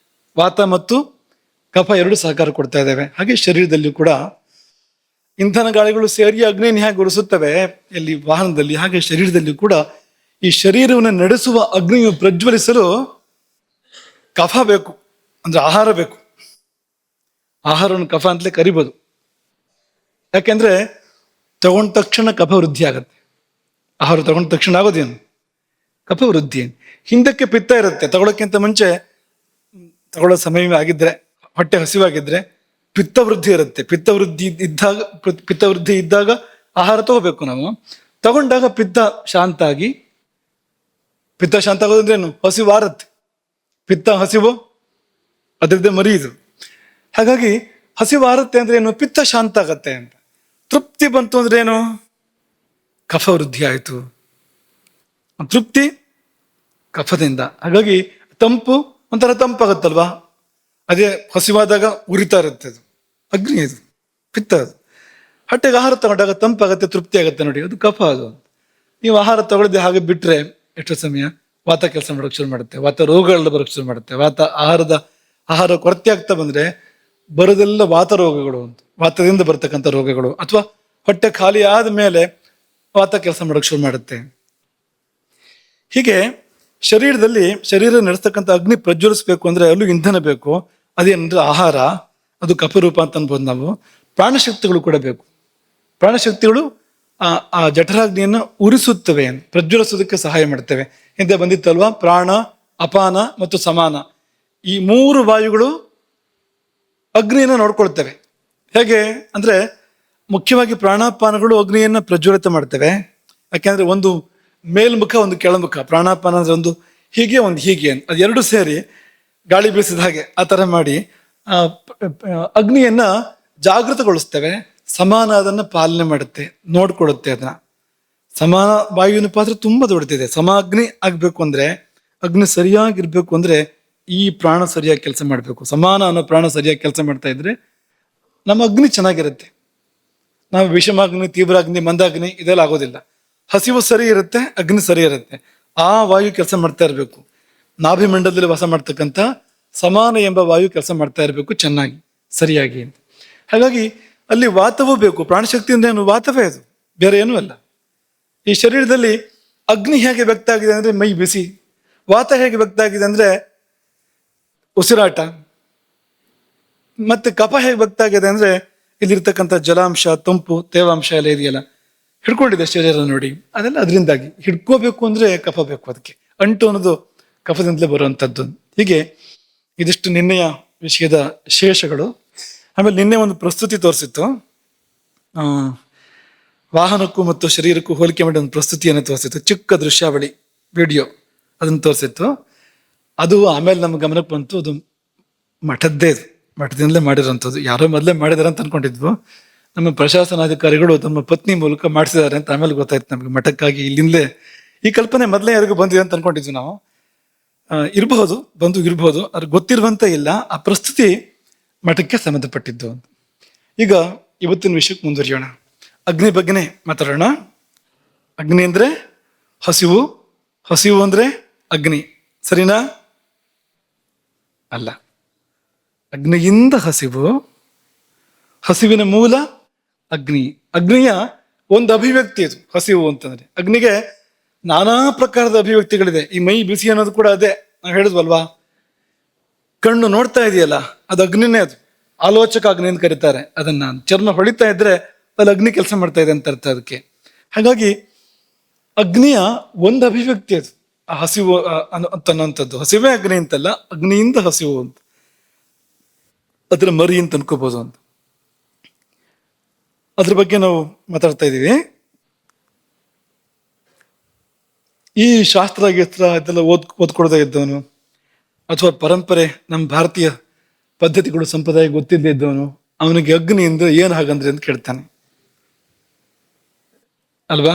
ವಾತ ಮತ್ತು ಕಫ 2 ಸಹಕಾರ ಕೊಡ್ತಾ ಇದ್ದಾವೆ. ಹಾಗೆ ಶರೀರದಲ್ಲಿ ಕೂಡ ಇಂಧನ ಗಾಳಿಗಳು ಸೇರಿ ಅಗ್ನಿಯನ್ನು ಹೇಗೆ ಉರಿಸುತ್ತವೆ ಎಲ್ಲಿ ವಾಹನದಲ್ಲಿ, ಹಾಗೆ ಶರೀರದಲ್ಲಿ ಕೂಡ ಈ ಶರೀರವನ್ನು ನಡೆಸುವ ಅಗ್ನಿಯು ಪ್ರಜ್ವಲಿಸಲು ಕಫ ಬೇಕು, ಅಂದ್ರೆ ಆಹಾರ ಬೇಕು. ಆಹಾರವನ್ನು ಕಫ ಅಂತಲೇ ಕರಿಬೋದು. ಯಾಕೆಂದ್ರೆ ತಗೊಂಡ ತಕ್ಷಣ ಕಫ ವೃದ್ಧಿ ಆಗತ್ತೆ. ಆಹಾರ ತಗೊಂಡ ತಕ್ಷಣ ಆಗೋದೇನು, ಕಫ ವೃದ್ಧಿ. ಹಿಂದಕ್ಕೆ ಪಿತ್ತ ಇರುತ್ತೆ, ತಗೊಳ್ಳೋಕ್ಕಿಂತ ಮುಂಚೆ ತಗೊಳ್ಳೋ ಸಮಯ ಆಗಿದ್ರೆ, ಹೊಟ್ಟೆ ಹಸಿವಾಗಿದ್ರೆ ಪಿತ್ತ ವೃದ್ಧಿ ಇರುತ್ತೆ. ಪಿತ್ತ ವೃದ್ಧಿ ಇದ್ದಾಗ ಆಹಾರ ತಗೋಬೇಕು ನಾವು. ತಗೊಂಡಾಗ ಪಿತ್ತ ಶಾಂತ ಆಗೋದಂದ್ರೇನು? ಹಸಿವಾರತ್ತೆ. ಪಿತ್ತ ಹಸಿವು ಅದರದ್ದೇ ಮರಿ ಇದು. ಹಾಗಾಗಿ ಹಸಿವಾರತ್ತೆ ಅಂದ್ರೆ ಏನು? ಪಿತ್ತ ಶಾಂತ ಆಗತ್ತೆ ಅಂತ. ತೃಪ್ತಿ ಬಂತು ಅಂದ್ರೆ ಏನು? ಕಫ ವೃದ್ಧಿ ಆಯಿತು. ತೃಪ್ತಿ ಕಫದಿಂದ. ಹಾಗಾಗಿ ತಂಪು ಒಂಥರ ತಂಪಾಗತ್ತಲ್ವಾ? ಅದೇ ಹಸಿವಾದಾಗ ಉರಿತಾ ಇರುತ್ತೆ, ಅದು ಅಗ್ನಿ, ಅದು ಪಿತ್ತ. ಅದು ಹೊಟ್ಟೆಗೆ ಆಹಾರ ತಗೊಂಡಾಗ ತಂಪಾಗತ್ತೆ, ತೃಪ್ತಿ ಆಗತ್ತೆ ನೋಡಿ, ಅದು ಕಫ. ಅದು ನೀವು ಆಹಾರ ತಗೊಳ್ಳದೆ ಹಾಗೆ ಬಿಟ್ರೆ ಎಷ್ಟೋ ಸಮಯ ವಾತ ಕೆಲಸ ಮಾಡೋಕೆ ಶುರು ಮಾಡುತ್ತೆ, ವಾತ ರೋಗಗಳೆಲ್ಲ ಬರೋಕ್ಕೆ ಶುರು ಮಾಡುತ್ತೆ. ಆಹಾರ ಕೊರತೆ ಆಗ್ತಾ ಬಂದ್ರೆ ಬರೋದೆಲ್ಲ ವಾತ ರೋಗಗಳು, ಅಂತ ವಾತದಿಂದ ಬರ್ತಕ್ಕಂಥ ರೋಗಗಳು. ಅಥವಾ ಹೊಟ್ಟೆ ಖಾಲಿ ಆದ ಮೇಲೆ ವಾತ ಕೆಲಸ ಮಾಡೋಕೆ ಶುರು ಮಾಡುತ್ತೆ. ಹೀಗೆ ಶರೀರ ನಡೆಸ್ತಕ್ಕಂಥ ಅಗ್ನಿ ಪ್ರಜ್ವಲಿಸ್ಬೇಕು ಅಂದ್ರೆ ಅಲ್ಲೂ ಇಂಧನ ಬೇಕು. ಅದೇನಂದ್ರೆ ಆಹಾರ, ಅದು ಕಫರೂಪ ಅಂತ ಅನ್ಬೋದು ನಾವು. ಪ್ರಾಣಶಕ್ತಿಗಳು ಕೂಡ ಬೇಕು. ಪ್ರಾಣಶಕ್ತಿಗಳು ಆ ಜಠರಾಗ್ನಿಯನ್ನು ಉರಿಸುತ್ತವೆ, ಪ್ರಜ್ವಲಿಸೋದಕ್ಕೆ ಸಹಾಯ ಮಾಡ್ತವೆ. ಹಿಂದೆ ಬಂದಿತ್ತಲ್ವಾ, ಪ್ರಾಣ, ಅಪಾನ ಮತ್ತು ಸಮಾನ, ಈ 3 ವಾಯುಗಳು ಅಗ್ನಿಯನ್ನು ನೋಡ್ಕೊಳ್ತವೆ. ಹೇಗೆ ಅಂದ್ರೆ ಮುಖ್ಯವಾಗಿ ಪ್ರಾಣಾಪಾನಗಳು ಅಗ್ನಿಯನ್ನ ಪ್ರಜ್ವಲಿತ ಮಾಡ್ತವೆ. ಯಾಕೆಂದ್ರೆ ಒಂದು ಮೇಲ್ಮುಖ, ಒಂದು ಕೆಳಮುಖ. ಪ್ರಾಣಾಪಾನ ಅಂದ್ರೆ ಒಂದು ಹೀಗೆ, ಒಂದು ಹೀಗೆ, ಅದು ಎರಡು ಸೇರಿ ಗಾಳಿ ಬೀಸಿದ ಹಾಗೆ ಆ ಥರ ಮಾಡಿ ಅಗ್ನಿಯನ್ನ ಜಾಗೃತಗೊಳಿಸ್ತೇವೆ. ಸಮಾನ ಅದನ್ನ ಪಾಲನೆ ಮಾಡುತ್ತೆ, ನೋಡ್ಕೊಡುತ್ತೆ ಅದನ್ನ. ಸಮಾನ ವಾಯುವಿನ ಪಾತ್ರ ತುಂಬಾ ದೊಡ್ಡದಿದೆ. ಅಗ್ನಿ ಆಗ್ಬೇಕು ಅಂದ್ರೆ, ಅಗ್ನಿ ಸರಿಯಾಗಿರ್ಬೇಕು ಅಂದ್ರೆ ಈ ಪ್ರಾಣ ಸರಿಯಾಗಿ ಕೆಲಸ ಮಾಡಬೇಕು. ಸಮಾನ ಅನ್ನೋ ಪ್ರಾಣ ಸರಿಯಾಗಿ ಕೆಲಸ ಮಾಡ್ತಾ ಇದ್ರೆ ನಮ್ಮ ಅಗ್ನಿ ಚೆನ್ನಾಗಿರುತ್ತೆ. ನಾವು ವಿಷಮಾಗ್ನಿ, ತೀವ್ರಾಗ್ನಿ, ಮಂದಾಗ್ನಿ ಇದೆಲ್ಲ ಆಗೋದಿಲ್ಲ. ಹಸಿವು ಸರಿ ಇರುತ್ತೆ, ಅಗ್ನಿ ಸರಿ ಇರುತ್ತೆ. ಆ ವಾಯು ಕೆಲಸ ಮಾಡ್ತಾ ಇರಬೇಕು. ನಾಭಿಮಂಡಲದಲ್ಲಿ ವಾಸ ಮಾಡ್ತಕ್ಕಂಥ ಸಮಾನ ಎಂಬ ವಾಯು ಕೆಲಸ ಮಾಡ್ತಾ ಇರಬೇಕು ಚೆನ್ನಾಗಿ, ಸರಿಯಾಗಿ ಅಂತ. ಹಾಗಾಗಿ ಅಲ್ಲಿ ವಾತವೂ ಬೇಕು. ಪ್ರಾಣಶಕ್ತಿಯಿಂದ ಏನು? ವಾತವೇ, ಅದು ಬೇರೆ ಏನೂ ಅಲ್ಲ. ಈ ಶರೀರದಲ್ಲಿ ಅಗ್ನಿ ಹೇಗೆ ವ್ಯಕ್ತ ಆಗಿದೆ ಅಂದ್ರೆ ಮೈ ಬಿಸಿ. ವಾತ ಹೇಗೆ ವ್ಯಕ್ತ ಆಗಿದೆ ಅಂದ್ರೆ ಉಸಿರಾಟ. ಮತ್ತೆ ಕಫ ಹೇಗೆ ವ್ಯಕ್ತ ಆಗಿದೆ ಅಂದ್ರೆ ಇಲ್ಲಿರ್ತಕ್ಕಂಥ ಜಲಾಂಶ, ತಂಪು, ತೇವಾಂಶ ಎಲ್ಲ ಇದೆಯಲ್ಲ, ಹಿಡ್ಕೊಂಡಿದೆ ಶರೀರ ನೋಡಿ. ಅದೆಲ್ಲ ಅದರಿಂದಾಗಿ. ಹಿಡ್ಕೋಬೇಕು ಅಂದ್ರೆ ಕಫ ಬೇಕು. ಅದಕ್ಕೆ ಅಂಟು ಅನ್ನೋದು ಕಫದಿಂದಲೇ ಬರುವಂಥದ್ದು. ಹೀಗೆ ಇದಿಷ್ಟು ನಿನ್ನೆಯ ವಿಷಯದ ಶೇಷಗಳು. ಆಮೇಲೆ ನಿನ್ನೆ ಒಂದು ಪ್ರಸ್ತುತಿ ತೋರಿಸಿತ್ತು, ವಾಹನಕ್ಕೂ ಮತ್ತು ಶರೀರಕ್ಕೂ ಹೋಲಿಕೆ ಮಾಡಿ ಒಂದು ಪ್ರಸ್ತುತಿಯನ್ನು ತೋರಿಸಿತ್ತು. ಚಿಕ್ಕ ದೃಶ್ಯಾವಳಿ, ವಿಡಿಯೋ ಅದನ್ನು ತೋರಿಸಿತ್ತು. ಅದು ಆಮೇಲೆ ನಮ್ಮ ಗಮನಕ್ಕೆ ಬಂತು, ಅದು ಮಠದ್ದೇ, ಮಠದಿಂದಲೇ ಮಾಡಿರೋಂಥದ್ದು. ಯಾರೋ ಮೊದಲೇ ಮಾಡಿದಾರೆ ಅಂತ ಅನ್ಕೊಂಡಿದ್ವು. ನಮ್ಮ ಪ್ರಶಾಸನಾಧಿಕಾರಿಗಳು ತಮ್ಮ ಪತ್ನಿ ಮೂಲಕ ಮಾಡಿಸಿದ್ದಾರೆ ಅಂತ ಆಮೇಲೆ ಗೊತ್ತಾಯ್ತು ನಮಗೆ. ಮಠಕ್ಕಾಗಿ ಇಲ್ಲಿಂದಲೇ ಈ ಕಲ್ಪನೆ ಮೊದಲೇ ಯಾರಿಗೂ ಬಂದಿದೆ ಅಂತ ಅನ್ಕೊಂಡಿದ್ವಿ ನಾವು. ಇರಬಹುದು, ಅದು ಗೊತ್ತಿರುವಂತ ಇಲ್ಲ. ಆ ಪ್ರಸ್ತುತಿ ಮಠಕ್ಕೆ ಸಂಬಂಧಪಟ್ಟಿದ್ದು ಅಂತ. ಈಗ ಇವತ್ತಿನ ವಿಷಯಕ್ಕೆ ಮುಂದುವರಿಯೋಣ. ಅಗ್ನಿ ಬಗ್ಗೆನೇ ಮಾತಾಡೋಣ. ಅಗ್ನಿ ಅಂದ್ರೆ ಹಸಿವು, ಹಸಿವು ಅಂದ್ರೆ ಅಗ್ನಿ, ಸರಿನಾ? ಅಲ್ಲ, ಅಗ್ನಿಯಿಂದ ಹಸಿವು, ಹಸಿವಿನ ಮೂಲ ಅಗ್ನಿ. ಅಗ್ನಿಯ ಒಂದು ಅಭಿವ್ಯಕ್ತಿ ಅದು ಹಸಿವು ಅಂತಂದ್ರೆ. ಅಗ್ನಿಗೆ ನಾನಾ ಪ್ರಕಾರದ ಅಭಿವ್ಯಕ್ತಿಗಳಿದೆ. ಈ ಮೈ ಬಿಸಿ ಅನ್ನೋದು ಕೂಡ ಅದೇ. ನಾವು ಹೇಳಿದ್ವಲ್ವಾ, ಕಣ್ಣು ನೋಡ್ತಾ ಇದೆಯಲ್ಲ, ಅದು ಅಗ್ನಿನೇ. ಅದು ಆಲೋಚಕ ಅಗ್ನಿ ಅಂತ ಕರೀತಾರೆ ಅದನ್ನ. ಚರ್ಮ ಹೊಳಿತಾ ಇದ್ರೆ ಅಲ್ಲಿ ಅಗ್ನಿ ಕೆಲಸ ಮಾಡ್ತಾ ಇದೆ ಅಂತ ಅರ್ಥ ಅದಕ್ಕೆ. ಹಾಗಾಗಿ ಅಗ್ನಿಯ ಒಂದು ಅಭಿವ್ಯಕ್ತಿ ಅದು, ಆ ಹಸಿವು ಅನ್ನೋಂಥದ್ದು. ಹಸಿವೇ ಅಗ್ನಿ ಅಂತಲ್ಲ, ಅಗ್ನಿಯಿಂದ ಹಸಿವು ಅಂತ, ಅದ್ರ ಮರಿ ಅಂತ ಅನ್ಕೋಬಹುದು ಅಂತ. ಅದ್ರ ಬಗ್ಗೆ ನಾವು ಮಾತಾಡ್ತಾ ಇದ್ದೀವಿ. ಈ ಶಾಸ್ತ್ರ ಗೀಸ್ತ್ರ ಇದೆಲ್ಲ ಓದ್ಕೊಡದೇ ಇದ್ದವನು, ಅಥವಾ ಪರಂಪರೆ, ನಮ್ಮ ಭಾರತೀಯ ಪದ್ಧತಿಗಳು, ಸಂಪ್ರದಾಯ ಗೊತ್ತಿಲ್ಲದೆ ಇದ್ದವನು, ಅವನಿಗೆ ಅಗ್ನಿ ಅಂದ್ರೆ ಏನ್ ಹಾಗಂದ್ರೆ ಅಂತ ಕೇಳ್ತಾನೆ ಅಲ್ವಾ?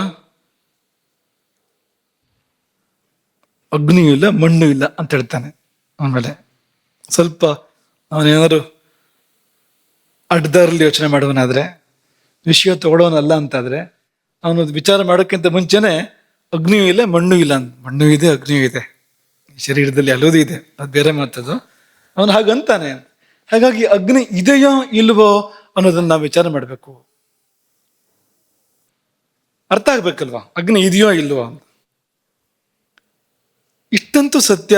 ಅಗ್ನಿಯೂ ಇಲ್ಲ, ಮಣ್ಣು ಇಲ್ಲ ಅಂತ ಹೇಳ್ತಾನೆ. ಆಮೇಲೆ ಸ್ವಲ್ಪ ಅವನೇನಾದ್ರು ಅಡ್ಡದಾರಲ್ಲಿ ಯೋಚನೆ ಮಾಡುವನಾದ್ರೆ, ವಿಷಯ ತಗೊಳ್ಳೋನಲ್ಲ ಅಂತಾದ್ರೆ, ಅವನು ವಿಚಾರ ಮಾಡೋಕ್ಕಿಂತ ಮುಂಚೆನೆ ಅಗ್ನಿಯೂ ಇಲ್ಲ, ಮಣ್ಣು ಇಲ್ಲ ಅಂತ. ಮಣ್ಣು ಇದೆ, ಅಗ್ನಿಯೂ ಇದೆ, ಶರೀರದಲ್ಲಿ ಅಲ್ಲೋದು ಇದೆ, ಅದು ಬೇರೆ ಮಾತದು. ಅವನು ಹಾಗಂತಾನೆ. ಹಾಗಾಗಿ ಅಗ್ನಿ ಇದೆಯೋ ಇಲ್ವೋ ಅನ್ನೋದನ್ನ ನಾವು ವಿಚಾರ ಮಾಡಬೇಕು. ಅರ್ಥ ಆಗ್ಬೇಕಲ್ವಾ, ಅಗ್ನಿ ಇದೆಯೋ ಇಲ್ವೋ ಅಂತ. ಇಷ್ಟಂತೂ ಸತ್ಯ,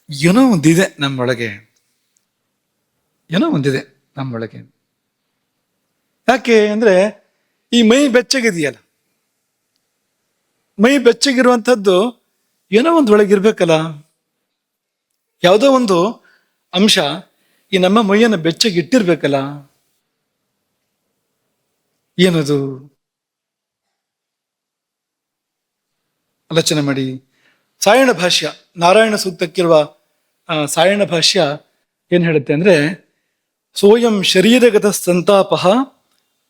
ಏನೋ ಒಂದಿದೆ ನಮ್ಮೊಳಗೆ, ಏನೋ ಒಂದಿದೆ ನಮ್ಮೊಳಗೆ. ಯಾಕೆ ಅಂದ್ರೆ ಈ ಮೈ ಬೆಚ್ಚಗಿದೆಯಲ್ಲ, ಮೈ ಬೆಚ್ಚಗಿರುವಂಥದ್ದು ಏನೋ ಒಂದು ಒಳಗಿರ್ಬೇಕಲ್ಲ, ಯಾವುದೋ ಒಂದು ಅಂಶ ಈ ನಮ್ಮ ಮೈಯನ್ನು ಬೆಚ್ಚಗಿಟ್ಟಿರ್ಬೇಕಲ್ಲ. ಏನದು ಆಲೋಚನೆ ಮಾಡಿ. ಸಾಯಣ ಭಾಷ್ಯ, ನಾರಾಯಣ ಸೂಕ್ತಕ್ಕಿರುವ ಸಾಯಣ ಭಾಷ್ಯ ಏನ್ ಹೇಳುತ್ತೆ ಅಂದ್ರೆ, ಸೋಯಂ ಶರೀರಗತ ಸಂತಾಪ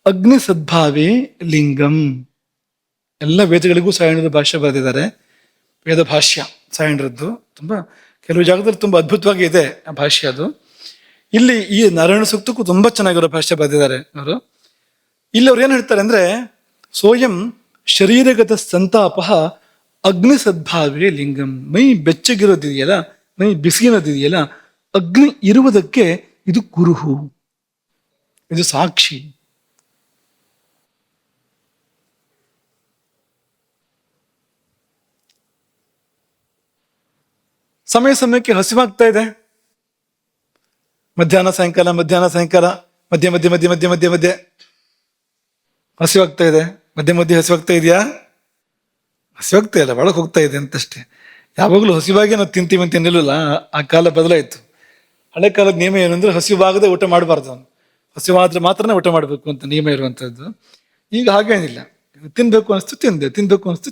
ಅಗ್ನಿ ಸದ್ಭಾವೇ ಲಿಂಗಂ. ಎಲ್ಲ ವೇದಗಳಿಗೂ ಸಾಯಣದ ಭಾಷ್ಯ ಬರೆದಿದ್ದಾರೆ. ವೇದ ಭಾಷ್ಯ ಸಾಯಣರದ್ದು ತುಂಬಾ ಕೆಲವು ಜಾಗದಲ್ಲಿ ತುಂಬಾ ಅದ್ಭುತವಾಗಿ ಇದೆ ಆ ಭಾಷ್ಯ. ಅದು ಇಲ್ಲಿ ಈ ನಾರಾಯಣ ಸೂಕ್ತಕ್ಕೂ ತುಂಬಾ ಚೆನ್ನಾಗಿರೋ ಭಾಷ್ಯ ಬರೆದಿದ್ದಾರೆ ಅವರು. ಇಲ್ಲಿ ಅವ್ರು ಏನ್ ಹೇಳ್ತಾರೆ ಅಂದ್ರೆ, ಸೋಯಂ ಶರೀರಗತ ಸಂತಾಪ ಅಗ್ನಿ ಸದ್ಭಾವೇ ಲಿಂಗಂ. ಮೈ ಬೆಚ್ಚಗಿರೋದಿದೆಯಲ್ಲ, ಮೈ ಬಿಸಿ ಅನ್ನೋದಿದೆಯಲ್ಲ, ಅಗ್ನಿ ಇರುವುದಕ್ಕೆ ಇದು ಕುರುಹು, ಇದು ಸಾಕ್ಷಿ. ಸಮಯ ಸಮಯಕ್ಕೆ ಹಸಿವಾಗ್ತಾ ಇದೆ. ಮಧ್ಯಾಹ್ನ ಸಾಯಂಕಾಲ ಮಧ್ಯೆ ಮಧ್ಯೆ ಹಸಿವಾಗ್ತಾ ಇದೆ. ಮಧ್ಯೆ ಹಸಿವಾಗ್ತಾ ಇದೆಯಾ? ಹಸಿವಾಗ್ತಾ ಇಲ್ಲ, ಒಳಗೆ ಹೋಗ್ತಾ ಇದೆ ಅಂತಷ್ಟೇ. ಯಾವಾಗಲೂ ಹಸಿವಾಗಿ ನಾವು ತಿಂತೀವಿ ಅಂತ ನಿಲ್ಲಲ್ಲ. ಆ ಕಾಲ ಬದಲಾಯಿತು. ಹಳೆ ಕಾಲದ ನಿಯಮ ಏನಂದ್ರೆ ಹಸಿವಾಗದೆ ಊಟ ಮಾಡಬಾರ್ದು, ಅವನು ಹಸಿವಾದ್ರೆ ಮಾತ್ರನೇ ಊಟ ಮಾಡಬೇಕು ಅಂತ ನಿಯಮ ಇರುವಂಥದ್ದು. ಈಗ ಹಾಗೇನಿಲ್ಲ. ತಿನ್ಬೇಕು ಅನಿಸ್ತು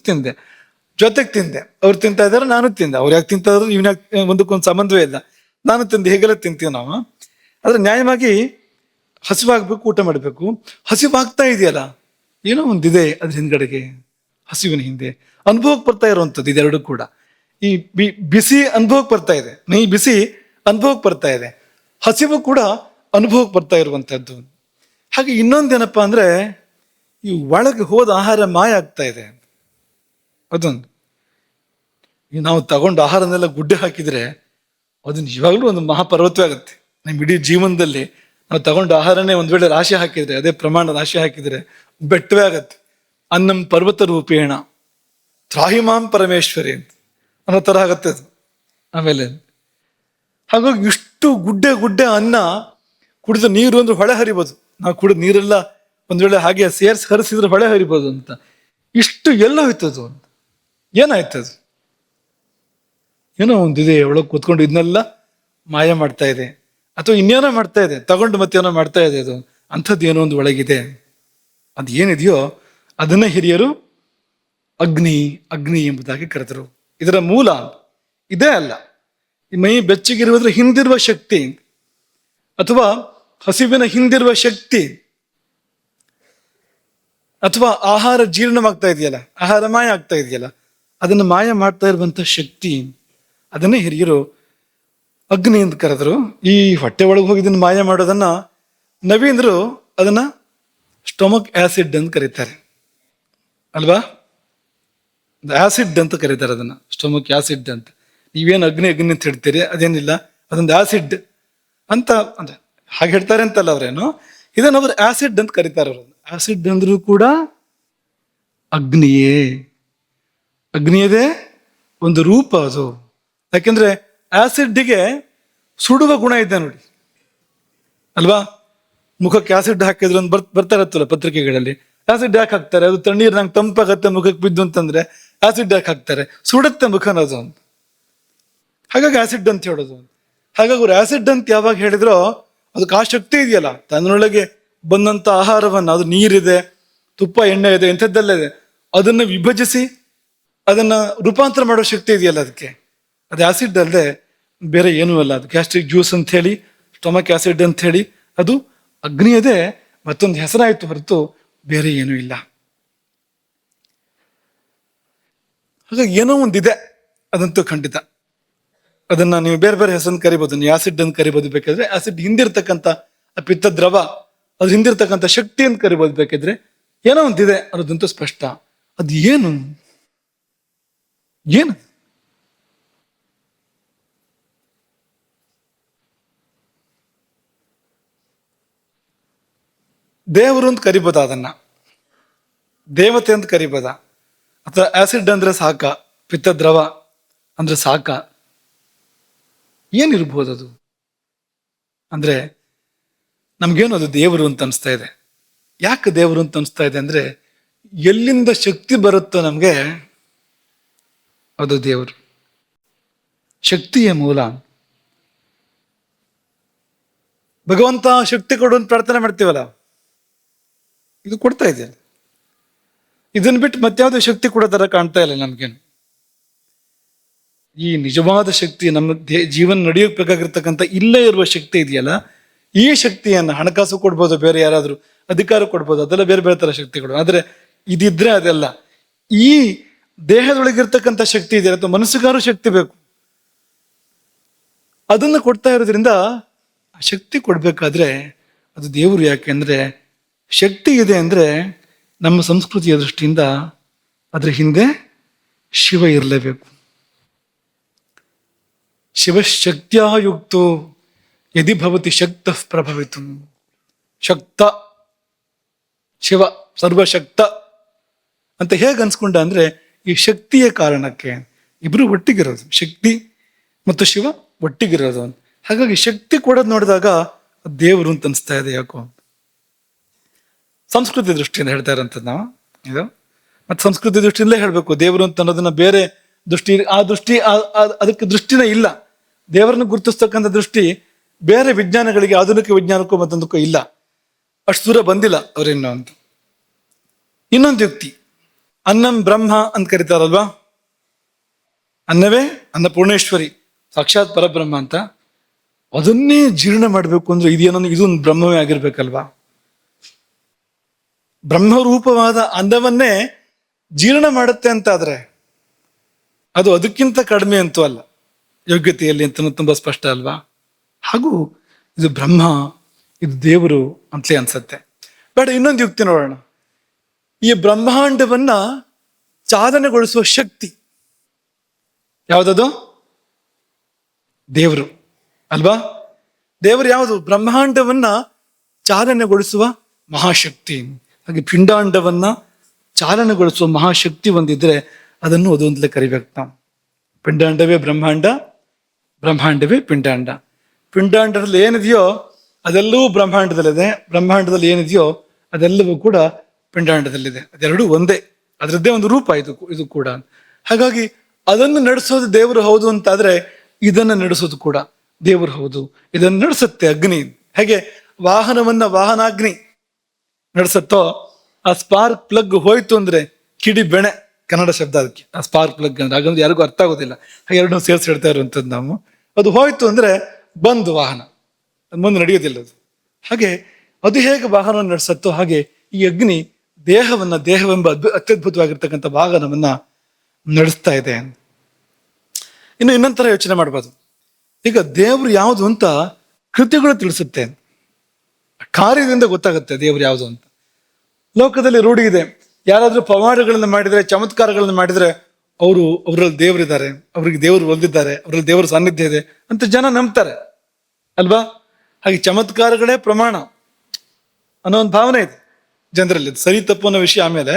ತಿಂದೆ, ಜೊತೆಗೆ ತಿಂದೆ. ಅವ್ರು ತಿಂತಾ ಇದ್ದಾರೆ, ನಾನು ತಿಂದೆ. ಅವ್ರು ಯಾಕೆ ತಿಂತಾ ಇದ್ರು, ಇವ್ನ ಯಾಕೆ, ಒಂದಕ್ಕೊಂದು ಸಂಬಂಧವೇ ಇಲ್ಲ. ನಾನು ತಿಂದೆ, ಹೇಗೆಲ್ಲ ತಿಂತೀವಿ ನಾವು. ಆದ್ರೆ ನ್ಯಾಯವಾಗಿ ಹಸಿವಾಗ್ಬೇಕು, ಊಟ ಮಾಡಬೇಕು. ಹಸಿವಾಗ್ತಾ ಇದೆಯಲ್ಲ, ಏನೋ ಒಂದಿದೆ ಅದ್ರ ಹಿಂದ್ಗಡೆಗೆ, ಹಸಿವಿನ ಹಿಂದೆ ಅನುಭವಕ್ಕೆ ಬರ್ತಾ ಇರುವಂಥದ್ದು ಇದೆರಡು ಕೂಡ. ಈ ಬಿಸಿ ಅನುಭವಕ್ಕೆ ಬರ್ತಾ ಇದೆ, ಮೈ ಬಿಸಿ ಅನುಭವಕ್ಕೆ ಬರ್ತಾ ಇದೆ, ಹಸಿವು ಕೂಡ ಅನುಭವಕ್ಕೆ ಬರ್ತಾ ಇರುವಂಥದ್ದು. ಹಾಗೆ ಇನ್ನೊಂದೇನಪ್ಪಾ ಅಂದ್ರೆ, ಈ ಒಳಗೆ ಹೋದ ಆಹಾರ ಮಾಯ ಆಗ್ತಾ ಇದೆ. ಅದೊಂದು, ಈ ನಾವು ತಗೊಂಡು ಆಹಾರನೆಲ್ಲ ಗುಡ್ಡೆ ಹಾಕಿದ್ರೆ ಅದು ನಿಜವಾಗ್ಲೂ ಒಂದು ಮಹಾಪರ್ವತವೇ ಆಗುತ್ತೆ. ನಮ್ಮ ಇಡೀ ಜೀವನದಲ್ಲಿ ನಾವು ತಗೊಂಡು ಆಹಾರನೇ ಒಂದ್ ವೇಳೆ ರಾಶಿ ಹಾಕಿದ್ರೆ, ಅದೇ ಪ್ರಮಾಣ ರಾಶಿ ಹಾಕಿದ್ರೆ ಬೆಟ್ಟವೇ ಆಗತ್ತೆ. ಅನ್ನಂ ಪರ್ವತ ರೂಪೇಣ ತ್ರಾಹಿಮಾಂ ಪರಮೇಶ್ವರಿ ಅಂತ ಅನ್ನೋ ತರ ಆಗತ್ತೆ ಅದು. ಆಮೇಲೆ ಹಾಗಾಗಿ ಇಷ್ಟು ಗುಡ್ಡೆ ಅನ್ನ ಕುಡಿದ ನೀರು ಅಂದ್ರೆ ಹೊಳೆ ಹರಿಬೋದು. ನಾವು ಕುಡಿದ ನೀರೆಲ್ಲ ಒಂದ್ ವೇಳೆ ಹಾಗೆ ಸೇರ್ಸಿ ಹರಿಸಿದ್ರೆ ಹೊಳೆ ಹರಿಬೋದು ಅಂತ. ಇಷ್ಟು ಎಲ್ಲ ಹೋಯ್ತದು ಅಂತ. ಏನಾಯ್ತದು? ಏನೋ ಒಂದಿದೆ ಒಳಗೆ ಕೂತ್ಕೊಂಡು ಇದನ್ನೆಲ್ಲ ಮಾಯ ಮಾಡ್ತಾ ಇದೆ, ಅಥವಾ ಇನ್ನೇನೋ ಮಾಡ್ತಾ ಇದೆ, ತಗೊಂಡು ಮತ್ತೇನೋ ಮಾಡ್ತಾ ಇದೆ. ಅದು ಅಂಥದ್ದು ಏನೋ ಒಂದು ಒಳಗಿದೆ. ಅದು ಏನಿದೆಯೋ ಅದನ್ನ ಹಿರಿಯರು ಅಗ್ನಿ ಎಂಬುದಾಗಿ ಕರೆದರು. ಇದರ ಮೂಲ ಇದೇ ಅಲ್ಲ. ಈ ಮೈ ಬೆಚ್ಚಗಿರುವುದ್ರ ಹಿಂದಿರುವ ಶಕ್ತಿ, ಅಥವಾ ಹಸಿವಿನ ಹಿಂದಿರುವ ಶಕ್ತಿ, ಅಥವಾ ಆಹಾರ ಜೀರ್ಣವಾಗ್ತಾ ಇದೆಯಲ್ಲ, ಆಹಾರ ಮಾಯ ಆಗ್ತಾ ಇದೆಯಲ್ಲ, ಅದನ್ನು ಮಾಯ ಮಾಡ್ತಾ ಇರುವಂತ ಶಕ್ತಿ, ಅದನ್ನೇ ಹಿರಿಯರು ಅಗ್ನಿ ಅಂತ ಕರೆದ್ರು. ಈ ಹೊಟ್ಟೆ ಒಳಗೆ ಹೋಗಿ ಇದನ್ನು ಮಾಯ ಮಾಡೋದನ್ನ ನವೀನರು ಅದನ್ನ ಸ್ಟೊಮಕ್ ಆಸಿಡ್ ಅಂತ ಕರೀತಾರೆ ಅಲ್ವಾ? ಆಸಿಡ್ ಅಂತ ಕರೀತಾರೆ ಅದನ್ನ, ಸ್ಟೊಮಕ್ ಆಸಿಡ್ ಅಂತ. ನೀವೇನು ಅಗ್ನಿ ಅಂತ ಹೇಳ್ತೀರಿ, ಅದೇನಿಲ್ಲ, ಅದೊಂದು ಆಸಿಡ್ ಅಂತ ಅಂದ್ರೆ ಹಾಗೆ ಹೇಳ್ತಾರೆ ಅಂತಲ್ಲ ಅವ್ರೇನು. ಇದನ್ನ ಅವ್ರು ಆಸಿಡ್ ಅಂತ ಕರೀತಾರೆ. ಅವರು ಆಸಿಡ್ ಅಂದ್ರೂ ಕೂಡ ಅಗ್ನಿಯದೇ ಒಂದು ರೂಪ ಅದು. ಯಾಕೆಂದ್ರೆ ಆಸಿಡ್ಗೆ ಸುಡುವ ಗುಣ ಇದೆ ನೋಡಿ ಅಲ್ವಾ? ಮುಖಕ್ಕೆ ಆಸಿಡ್ ಹಾಕಿದ್ರೆ ಒಂದು ಬರ್ತಾ ಇರತ್ತಲ್ಲ ಪತ್ರಿಕೆಗಳಲ್ಲಿ, ಆಸಿಡ್ ಯಾಕೆ ಹಾಕ್ತಾರೆ? ಅದು ತಣ್ಣೀರ್ ನಂಗೆ ತಂಪಾಗತ್ತೆ ಮುಖಕ್ಕೆ ಬಿದ್ದು ಅಂತಂದ್ರೆ ಆಸಿಡ್ ಯಾಕೆ ಹಾಕ್ತಾರೆ? ಸುಡುತ್ತೆ ಮುಖನ ಅದು. ಹಾಗಾಗಿ ಆಸಿಡ್ ಅಂತ ಹೇಳೋದು. ಹಾಗಾಗಿ ಅವ್ರು ಆಸಿಡ್ ಅಂತ ಯಾವಾಗ ಹೇಳಿದ್ರೋ ಅದಕ್ಕೆ ಆ ಶಕ್ತಿ ಇದೆಯಲ್ಲ, ತನ್ನೊಳಗೆ ಬಂದಂತ ಆಹಾರವನ್ನ, ಅದು ನೀರಿದೆ, ತುಪ್ಪ, ಎಣ್ಣೆ ಇದೆ, ಇಂಥದ್ದೆಲ್ಲ ಇದೆ, ಅದನ್ನ ವಿಭಜಿಸಿ ಅದನ್ನ ರೂಪಾಂತರ ಮಾಡೋ ಶಕ್ತಿ ಇದೆಯಲ್ಲ ಅದಕ್ಕೆ. ಅದು ಆಸಿಡ್ ಅಲ್ಲದೆ ಬೇರೆ ಏನೂ ಅಲ್ಲ. ಅದು ಗ್ಯಾಸ್ಟ್ರಿಕ್ ಜ್ಯೂಸ್ ಅಂತ ಹೇಳಿ, ಸ್ಟೊಮಕ್ ಆಸಿಡ್ ಅಂತ ಹೇಳಿ, ಅದು ಅಗ್ನಿಯದೇ ಮತ್ತೊಂದು ಹೆಸರಾಯಿತು ಹೊರತು ಬೇರೆ ಏನೂ ಇಲ್ಲ. ಹಾಗಾಗಿ ಏನೋ ಒಂದಿದೆ, ಅದಂತೂ ಖಂಡಿತ. ಅದನ್ನ ನೀವು ಬೇರೆ ಬೇರೆ ಹೆಸರನ್ನು ಕರಿಬೋದು, ನೀವು ಆಸಿಡ್ ಅಂತ ಕರಿಬೋದು ಬೇಕಾದ್ರೆ, ಆಸಿಡ್ ಹಿಂದಿರ್ತಕ್ಕಂಥ ಪಿತ್ತ ದ್ರವ, ಅದ್ರ ಹಿಂದಿರ್ತಕ್ಕಂಥ ಶಕ್ತಿ ಅಂತ ಕರಿಬೋದು ಬೇಕಾದ್ರೆ. ಏನೋ ಒಂದಿದೆ ಅನ್ನೋದಂತೂ ಸ್ಪಷ್ಟ. ಅದು ಏನು? ದೇವರು ಅಂತ ಕರಿಬೋದ, ಅದನ್ನ ದೇವತೆ ಅಂತ ಕರಿಬೋದ, ಅಥವಾ ಆಸಿಡ್ ಅಂದ್ರೆ ಸಾಕ, ಪಿತ್ತ ದ್ರವ ಅಂದ್ರೆ ಸಾಕ, ಏನಿರ್ಬೋದು ಅದು? ಅಂದ್ರೆ ನಮ್ಗೇನು ಅದು ದೇವರು ಅಂತ ಅನಿಸ್ತಾ ಇದೆ. ಯಾಕೆ ದೇವರು ಅಂತ ಅನಿಸ್ತಾ ಇದೆ ಅಂದ್ರೆ, ಎಲ್ಲಿಂದ ಶಕ್ತಿ ಬರುತ್ತೋ ನಮ್ಗೆ ಅದು ದೇವರು, ಶಕ್ತಿಯ ಮೂಲ. ಭಗವಂತ ಶಕ್ತಿ ಕೊಡು ಅಂತ ಪ್ರಾರ್ಥನೆ ಮಾಡ್ತೀವಲ್ಲ, ಇದು ಕೊಡ್ತಾ ಇದೆಯಲ್ಲ. ಇದನ್ನ ಬಿಟ್ಟು ಮತ್ಯಾವುದೋ ಶಕ್ತಿ ಕೊಡೋ ತರ ಕಾಣ್ತಾ ಇಲ್ಲ ನಮ್ಗೇನು. ಈ ನಿಜವಾದ ಶಕ್ತಿ, ನಮ್ಮ ಜೀವನ ನಡೆಯೋಕ್ ಬೇಕಾಗಿರ್ತಕ್ಕಂಥ ಇಲ್ಲೇ ಇರುವ ಶಕ್ತಿ ಇದೆಯಲ್ಲ, ಈ ಶಕ್ತಿಯನ್ನ ಹಣಕಾಸು ಕೊಡ್ಬೋದು, ಬೇರೆ ಯಾರಾದ್ರೂ ಅಧಿಕಾರ ಕೊಡ್ಬೋದು, ಅದೆಲ್ಲ ಬೇರೆ ಬೇರೆ ತರ ಶಕ್ತಿಗಳು. ಆದ್ರೆ ಇದಿದ್ರೆ ಅದೆಲ್ಲ, ಈ ದೇಹದೊಳಗಿರ್ತಕ್ಕಂಥ ಶಕ್ತಿ ಇದೆಯಲ್ಲ, ಅಥವಾ ಮನಸ್ಸಿಗಾರು ಶಕ್ತಿ ಬೇಕು. ಅದನ್ನು ಕೊಡ್ತಾ ಇರೋದ್ರಿಂದ ಆ ಶಕ್ತಿ ಕೊಡ್ಬೇಕಾದ್ರೆ ಅದು ದೇವರು. ಯಾಕೆಂದ್ರೆ ಶಕ್ತಿ ಇದೆ ಅಂದ್ರೆ ನಮ್ಮ ಸಂಸ್ಕೃತಿಯ ದೃಷ್ಟಿಯಿಂದ ಅದ್ರ ಹಿಂದೆ ಶಿವ ಇರಲೇಬೇಕು. ಶಿವಶಕ್ತ್ಯಾಯುಕ್ತೋ ಯದಿ ಭವತಿ ಶಕ್ತ ಪ್ರಭವಿತು. ಶಕ್ತ ಶಿವ ಸರ್ವಶಕ್ತ ಅಂತ ಹೇಗೆ ಅನ್ಸ್ಕೊಂಡ ಅಂದ್ರೆ ಈ ಶಕ್ತಿಯ ಕಾರಣಕ್ಕೆ ಇಬ್ರು ಒಟ್ಟಿಗಿರೋದು, ಶಕ್ತಿ ಮತ್ತು ಶಿವ ಒಟ್ಟಿಗಿರೋದು. ಹಾಗಾಗಿ ಶಕ್ತಿ ಕೊಡೋದು ನೋಡಿದಾಗ ದೇವರು ಅಂತ ಅನಿಸ್ತಾ ಇದೆ ಯಾಕೋ. ಸಂಸ್ಕೃತಿ ದೃಷ್ಟಿಯಿಂದ ಹೇಳ್ತಾ ಇರೋಂಥದ್ದು ನಾವು ಇದು. ಮತ್ತೆ ಸಂಸ್ಕೃತಿ ದೃಷ್ಟಿಯಿಂದಲೇ ಹೇಳ್ಬೇಕು ದೇವರು ಅಂತ ಅನ್ನೋದನ್ನ. ಬೇರೆ ದೃಷ್ಟಿ, ಆ ದೃಷ್ಟಿ ಅದಕ್ಕೆ ದೃಷ್ಟಿನೇ ಇಲ್ಲ. ದೇವರನ್ನು ಗುರುತಿಸ್ತಕ್ಕಂಥ ದೃಷ್ಟಿ ಬೇರೆ ವಿಜ್ಞಾನಗಳಿಗೆ, ಆಧುನಿಕ ವಿಜ್ಞಾನಕ್ಕೂ ಮತ್ತೊಂದಕ್ಕೂ ಇಲ್ಲ. ಅಷ್ಟು ದೂರ ಬಂದಿಲ್ಲ ಅವರಿನ್ನೂ ಅಂತ. ಇನ್ನೊಂದು ಯುಕ್ತಿ, ಅನ್ನಂ ಬ್ರಹ್ಮ ಅಂತ ಕರೀತಾರಲ್ವಾ, ಅನ್ನವೇ ಅನ್ನಪೂರ್ಣೇಶ್ವರಿ, ಸಾಕ್ಷಾತ್ ಪರಬ್ರಹ್ಮ ಅಂತ. ಅದನ್ನೇ ಜೀರ್ಣ ಮಾಡಬೇಕು ಅಂದ್ರೆ ಇದೇನೋ ಇದೊಂದು ಬ್ರಹ್ಮವೇ ಆಗಿರ್ಬೇಕಲ್ವಾ. ಬ್ರಹ್ಮರೂಪವಾದ ಅನ್ನವನ್ನೇ ಜೀರ್ಣ ಮಾಡುತ್ತೆ ಅಂತ ಆದ್ರೆ ಅದು ಅದಕ್ಕಿಂತ ಕಡಿಮೆ ಅಂತೂ ಅಲ್ಲ ಯೋಗ್ಯತೆಯಲ್ಲಿ ಅಂತ ತುಂಬಾ ಸ್ಪಷ್ಟ ಅಲ್ವಾ. ಹಾಗೂ ಇದು ಬ್ರಹ್ಮ, ಇದು ದೇವರು ಅಂತಲೇ ಅನ್ಸತ್ತೆ. ಬೇಡ, ಇನ್ನೊಂದು ಯುಕ್ತಿ ನೋಡೋಣ. ಈ ಬ್ರಹ್ಮಾಂಡವನ್ನ ಚಾಲನೆಗೊಳಿಸುವ ಶಕ್ತಿ ಯಾವುದದು? ದೇವರು ಅಲ್ವಾ. ದೇವರು ಯಾವುದು? ಬ್ರಹ್ಮಾಂಡವನ್ನ ಚಾಲನೆಗೊಳಿಸುವ ಮಹಾಶಕ್ತಿ. ಹಾಗೆ ಪಿಂಡಾಂಡವನ್ನ ಚಾಲನೆಗೊಳಿಸುವ ಮಹಾಶಕ್ತಿ ಒಂದಿದ್ರೆ ಅದನ್ನು ಅದೊಂದಲೇ ಕರಿಬೇಕು ನಾವು. ಪಿಂಡಾಂಡವೇ ಬ್ರಹ್ಮಾಂಡ, ಬ್ರಹ್ಮಾಂಡವೇ ಪಿಂಡಾಂಡ. ಪಿಂಡಾಂಡದಲ್ಲಿ ಏನಿದೆಯೋ ಅದೆಲ್ಲವೂ ಬ್ರಹ್ಮಾಂಡದಲ್ಲಿದೆ, ಬ್ರಹ್ಮಾಂಡದಲ್ಲಿ ಏನಿದೆಯೋ ಅದೆಲ್ಲವೂ ಕೂಡ ಪಿಂಡಾಂಡದಲ್ಲಿದೆ. ಅದೆರಡೂ ಒಂದೇ, ಅದರದ್ದೇ ಒಂದು ರೂಪ ಇದು ಕೂಡ. ಹಾಗಾಗಿ ಅದನ್ನು ನಡೆಸೋದು ದೇವರು ಹೌದು ಅಂತಾದ್ರೆ ಇದನ್ನ ನಡೆಸೋದು ಕೂಡ ದೇವರು ಹೌದು. ಇದನ್ನು ನಡೆಸುತ್ತೆ ಅಗ್ನಿ. ಹೇಗೆ ವಾಹನವನ್ನ ವಾಹನಾಗ್ನಿ ನಡೆಸತ್ತೋ, ಆ ಸ್ಪಾರ್ಕ್ ಪ್ಲಗ್ ಹೋಯ್ತು ಅಂದ್ರೆ ಕಿಡಿ ಬೆಣೆ, ಕನ್ನಡ ಶಬ್ದ ಅದಕ್ಕೆ. ಆ ಸ್ಪಾರ್ಕ್ ಪ್ಲಗ್ ಅಂದ್ರೆ ಹಾಗಂದ್ರೆ ಯಾರಿಗೂ ಅರ್ಥ ಆಗೋದಿಲ್ಲ, ಹಾಗೆ ಎರಡನ್ನೂ ಸೇರಿಸಿ ಹೇಳ್ತಾ ಇರುವಂಥದ್ದು ನಾವು. ಅದು ಹೋಯ್ತು ಅಂದ್ರೆ ಬಂದು ವಾಹನ ಮುಂದೆ ನಡೆಯೋದಿಲ್ಲ ಅದು. ಹಾಗೆ ಅದು ಹೇಗೆ ವಾಹನವನ್ನು ನಡೆಸತ್ತೋ ಹಾಗೆ ಈ ಅಗ್ನಿ ದೇಹವೆಂಬ ಅತ್ಯದ್ಭುತವಾಗಿರ್ತಕ್ಕಂಥ ವಾಹನವನ್ನ ನಡೆಸ್ತಾ ಇದೆ. ಇನ್ನು ಇನ್ನೊಂಥರ ಯೋಚನೆ ಮಾಡ್ಬೋದು. ಈಗ ದೇವ್ರು ಯಾವುದು ಅಂತ ಕೃತಿಗಳು ತಿಳಿಸುತ್ತೆ, ಕಾರ್ಯದಿಂದ ಗೊತ್ತಾಗುತ್ತೆ ದೇವ್ರು ಯಾವುದು ಅಂತ. ಲೋಕದಲ್ಲಿ ರೂಢಿ ಇದೆ, ಯಾರಾದ್ರೂ ಪವಾಡಗಳನ್ನ ಮಾಡಿದ್ರೆ, ಚಮತ್ಕಾರಗಳನ್ನ ಮಾಡಿದ್ರೆ ಅವರಲ್ಲಿ ದೇವರಿದ್ದಾರೆ, ಅವ್ರಿಗೆ ದೇವರು ಒಲ್ದಿದ್ದಾರೆ, ಅವರಲ್ಲಿ ದೇವರ ಸಾನ್ನಿಧ್ಯ ಇದೆ ಅಂತ ಜನ ನಂಬ್ತಾರೆ ಅಲ್ವಾ. ಹಾಗೆ ಚಮತ್ಕಾರಗಳೇ ಪ್ರಮಾಣ ಅನ್ನೋ ಒಂದು ಭಾವನೆ ಇದೆ ಜನರಲ್ಲಿ. ಸರಿ ತಪ್ಪು ಅನ್ನೋ ವಿಷಯ ಆಮೇಲೆ,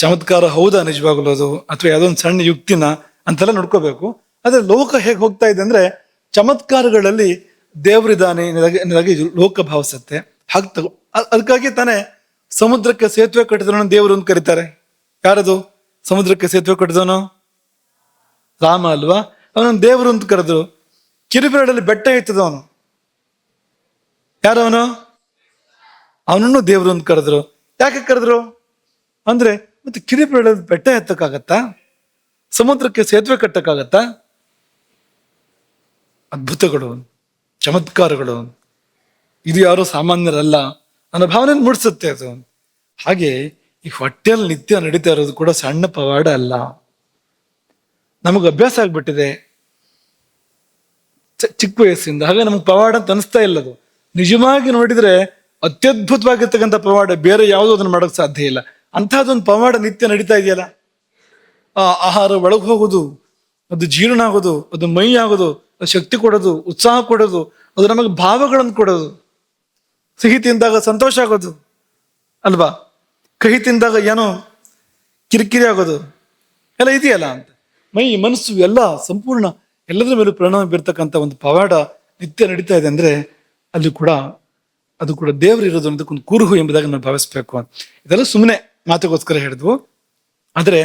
ಚಮತ್ಕಾರ ಹೌದಾ ನಿಜವಾಗ್ಲೂ ಅದು, ಅಥವಾ ಯಾವುದೋ ಒಂದು ಸಣ್ಣ ಯುಕ್ತಿನ ಅಂತೆಲ್ಲ ನೋಡ್ಕೋಬೇಕು. ಆದ್ರೆ ಲೋಕ ಹೇಗೆ ಹೋಗ್ತಾ ಇದೆ ಅಂದ್ರೆ ಚಮತ್ಕಾರಗಳಲ್ಲಿ ದೇವರಿದ್ದಾನೆ ಅನ್ನೋದಾಗಿ ಲೋಕ ಭಾವಿಸುತ್ತೆ. ಹಾಗೆ ಅದಕ್ಕಾಗಿ ತಾನೇ ಸಮುದ್ರಕ್ಕೆ ಸೇತುವೆ ಕಟ್ಟಿದವನು ದೇವರು ಅಂತ ಕರೀತಾರೆ. ಯಾರದು ಸಮುದ್ರಕ್ಕೆ ಸೇತುವೆ ಕಟ್ಟಿದವನು? ರಾಮ ಅಲ್ವಾ. ಅವನನ್ನು ದೇವರು ಅಂತ ಕರೆದ್ರು. ಕಿರುಬೆರಳಲ್ಲಿ ಬೆಟ್ಟ ಎತ್ತದವನು ಯಾರವನು? ಅವನನ್ನು ದೇವರು ಅಂತ ಕರೆದ್ರು. ಯಾಕೆ ಕರೆದ್ರು ಅಂದ್ರೆ ಮತ್ತೆ ಕಿರುಬೆರಳಲ್ಲಿ ಬೆಟ್ಟ ಎತ್ತಕ್ಕಾಗತ್ತಾ? ಸಮುದ್ರಕ್ಕೆ ಸೇತುವೆ ಕಟ್ಟಕ್ಕಾಗತ್ತಾ? ಅದ್ಭುತಗಳು, ಚಮತ್ಕಾರಗಳು, ಇದು ಯಾರೋ ಸಾಮಾನ್ಯರಲ್ಲ ಅನ್ನೋ ಭಾವನೆ ಮೂಡಿಸುತ್ತೆ ಅದು. ಹಾಗೆ ಈ ಹೊಟ್ಟೆಯಲ್ಲಿ ನಿತ್ಯ ನಡೀತಾ ಇರೋದು ಕೂಡ ಸಣ್ಣ ಪವಾಡ ಅಲ್ಲ. ನಮಗೆ ಅಭ್ಯಾಸ ಆಗ್ಬಿಟ್ಟಿದೆ ಚಿಕ್ಕ ವಯಸ್ಸಿಂದ. ಹಾಗೆ ನಮ್ಗೆ ಪವಾಡ ಅಂತ ಅನಿಸ್ತಾ ಇಲ್ಲ. ಅದು ನಿಜವಾಗಿ ನೋಡಿದ್ರೆ ಅತ್ಯದ್ಭುತವಾಗಿರ್ತಕ್ಕಂಥ ಪವಾಡ, ಬೇರೆ ಯಾವುದೋ ಅದನ್ನ ಮಾಡೋಕೆ ಸಾಧ್ಯ ಇಲ್ಲ. ಅಂತಹದೊಂದು ಪವಾಡ ನಿತ್ಯ ನಡೀತಾ ಇದೆಯಲ್ಲ. ಆ ಆಹಾರ ಒಳಗೆ ಹೋಗೋದು, ಅದು ಜೀರ್ಣ ಆಗೋದು, ಅದು ಮೈ ಆಗೋದು, ಅದು ಶಕ್ತಿ ಕೊಡೋದು, ಉತ್ಸಾಹ ಕೊಡೋದು, ಅದು ನಮಗೆ ಭಾವಗಳನ್ನು ಕೊಡೋದು. ಸಿಹಿ ತಿಂದಾಗ ಸಂತೋಷ ಆಗೋದು ಅಲ್ವಾ, ಕಹಿ ತಿಂದಾಗ ಏನೋ ಕಿರಿಕಿರಿ ಆಗೋದು ಎಲ್ಲ ಇದೆಯಲ್ಲ ಅಂತ. ಮೈ ಮನಸ್ಸು ಎಲ್ಲ ಸಂಪೂರ್ಣ ಎಲ್ಲದರ ಮೇಲೂ ಪರಿಣಾಮ ಬೀರ್ತಕ್ಕಂಥ ಒಂದು ಪವಾಡ ನಿತ್ಯ ನಡೀತಾ ಇದೆ ಅಂದ್ರೆ ಅಲ್ಲಿ ಕೂಡ ಅದು ಕೂಡ ದೇವರು ಇರೋದು ಅನ್ನೋದಕ್ಕೊಂದು ಕುರುಹು ಎಂಬುದಾಗಿ ನಾವು ಭಾವಿಸ್ಬೇಕು ಅಂತ. ಇದೆಲ್ಲ ಸುಮ್ಮನೆ ಮಾತಿಗೋಸ್ಕರ ಹೇಳಿದ್ವು. ಆದ್ರೆ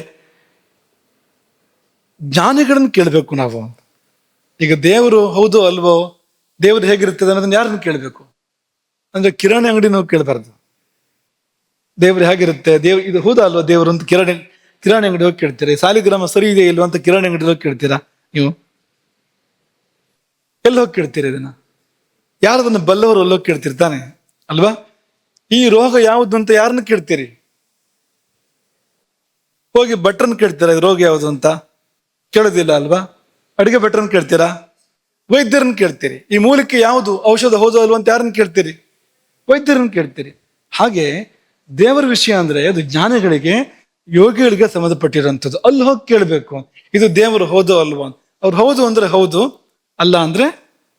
ಜ್ಞಾನಿಗಳನ್ನ ಕೇಳಬೇಕು ನಾವು. ಈಗ ದೇವರು ಹೌದು ಅಲ್ವೋ, ದೇವರು ಹೇಗಿರ್ತದೆ ಅನ್ನೋದನ್ನ ಯಾರನ್ನ ಕೇಳಬೇಕು ಅಂದ್ರೆ ಕಿರಾಣಿ ಅಂಗಡಿ ನಾವು ಕೇಳಬಾರ್ದು. ದೇವ್ರು ಹೇಗಿರುತ್ತೆ, ಇದು ಹೌದಾ ಅಲ್ವಾ ದೇವರು ಅಂತ ಕಿರಾಣಿ ಅಂಗಡಿ ಹೋಗಿ ಕೇಳ್ತೀರಾ? ಸಾಲಿಗ್ರಾಮ ಸರಿ ಇದೆ ಇಲ್ವಾ ಅಂತ ಕಿರಾಣಿ ಅಂಗಡಿ ಹೋಗಿ ಕೇಳ್ತೀರಾ? ನೀವು ಎಲ್ಲಿ ಹೋಗಿ ಕೇಳ್ತೀರಾ ಇದನ್ನ? ಯಾರದನ್ನ ಬಲ್ಲವರು ಅಲ್ಲೋಗಿ ಕೇಳ್ತಿರ್ತಾನೆ ಅಲ್ವಾ? ಈ ರೋಗ ಯಾವುದು ಅಂತ ಯಾರನ್ನ ಕೇಳ್ತೀರಿ? ಹೋಗಿ ಭಟ್ರನ್ನ ಕೇಳ್ತೀರಾ ಇದು ರೋಗ ಯಾವುದು ಅಂತ? ಕೇಳೋದಿಲ್ಲ ಅಲ್ವಾ? ಅಡಿಗೆ ಭಟ್ರನ್ನ ಕೇಳ್ತೀರಾ? ವೈದ್ಯರನ್ನ ಕೇಳ್ತೀರಿ. ಈ ಮೂಲಿಕೆ ಯಾವುದು, ಔಷಧ ಹೌದು ಅಲ್ವಾ ಅಂತ ಯಾರನ್ನ ಕೇಳ್ತೀರಿ? ವೈದ್ಯರನ್ನ ಕೇಳ್ತೀರಿ. ಹಾಗೆ ದೇವರ ವಿಷಯ ಅಂದ್ರೆ ಅದು ಜ್ಞಾನಿಗಳಿಗೆ, ಯೋಗಿಗಳಿಗೆ ಸಂಬಂಧಪಟ್ಟಿರುವಂಥದ್ದು. ಅಲ್ಲಿ ಹೋಗಿ ಕೇಳಬೇಕು, ಇದು ದೇವರು ಹೌದು ಅಲ್ವಾ? ಅವ್ರು ಹೌದು ಅಂದ್ರೆ ಹೌದು, ಅಲ್ಲ ಅಂದ್ರೆ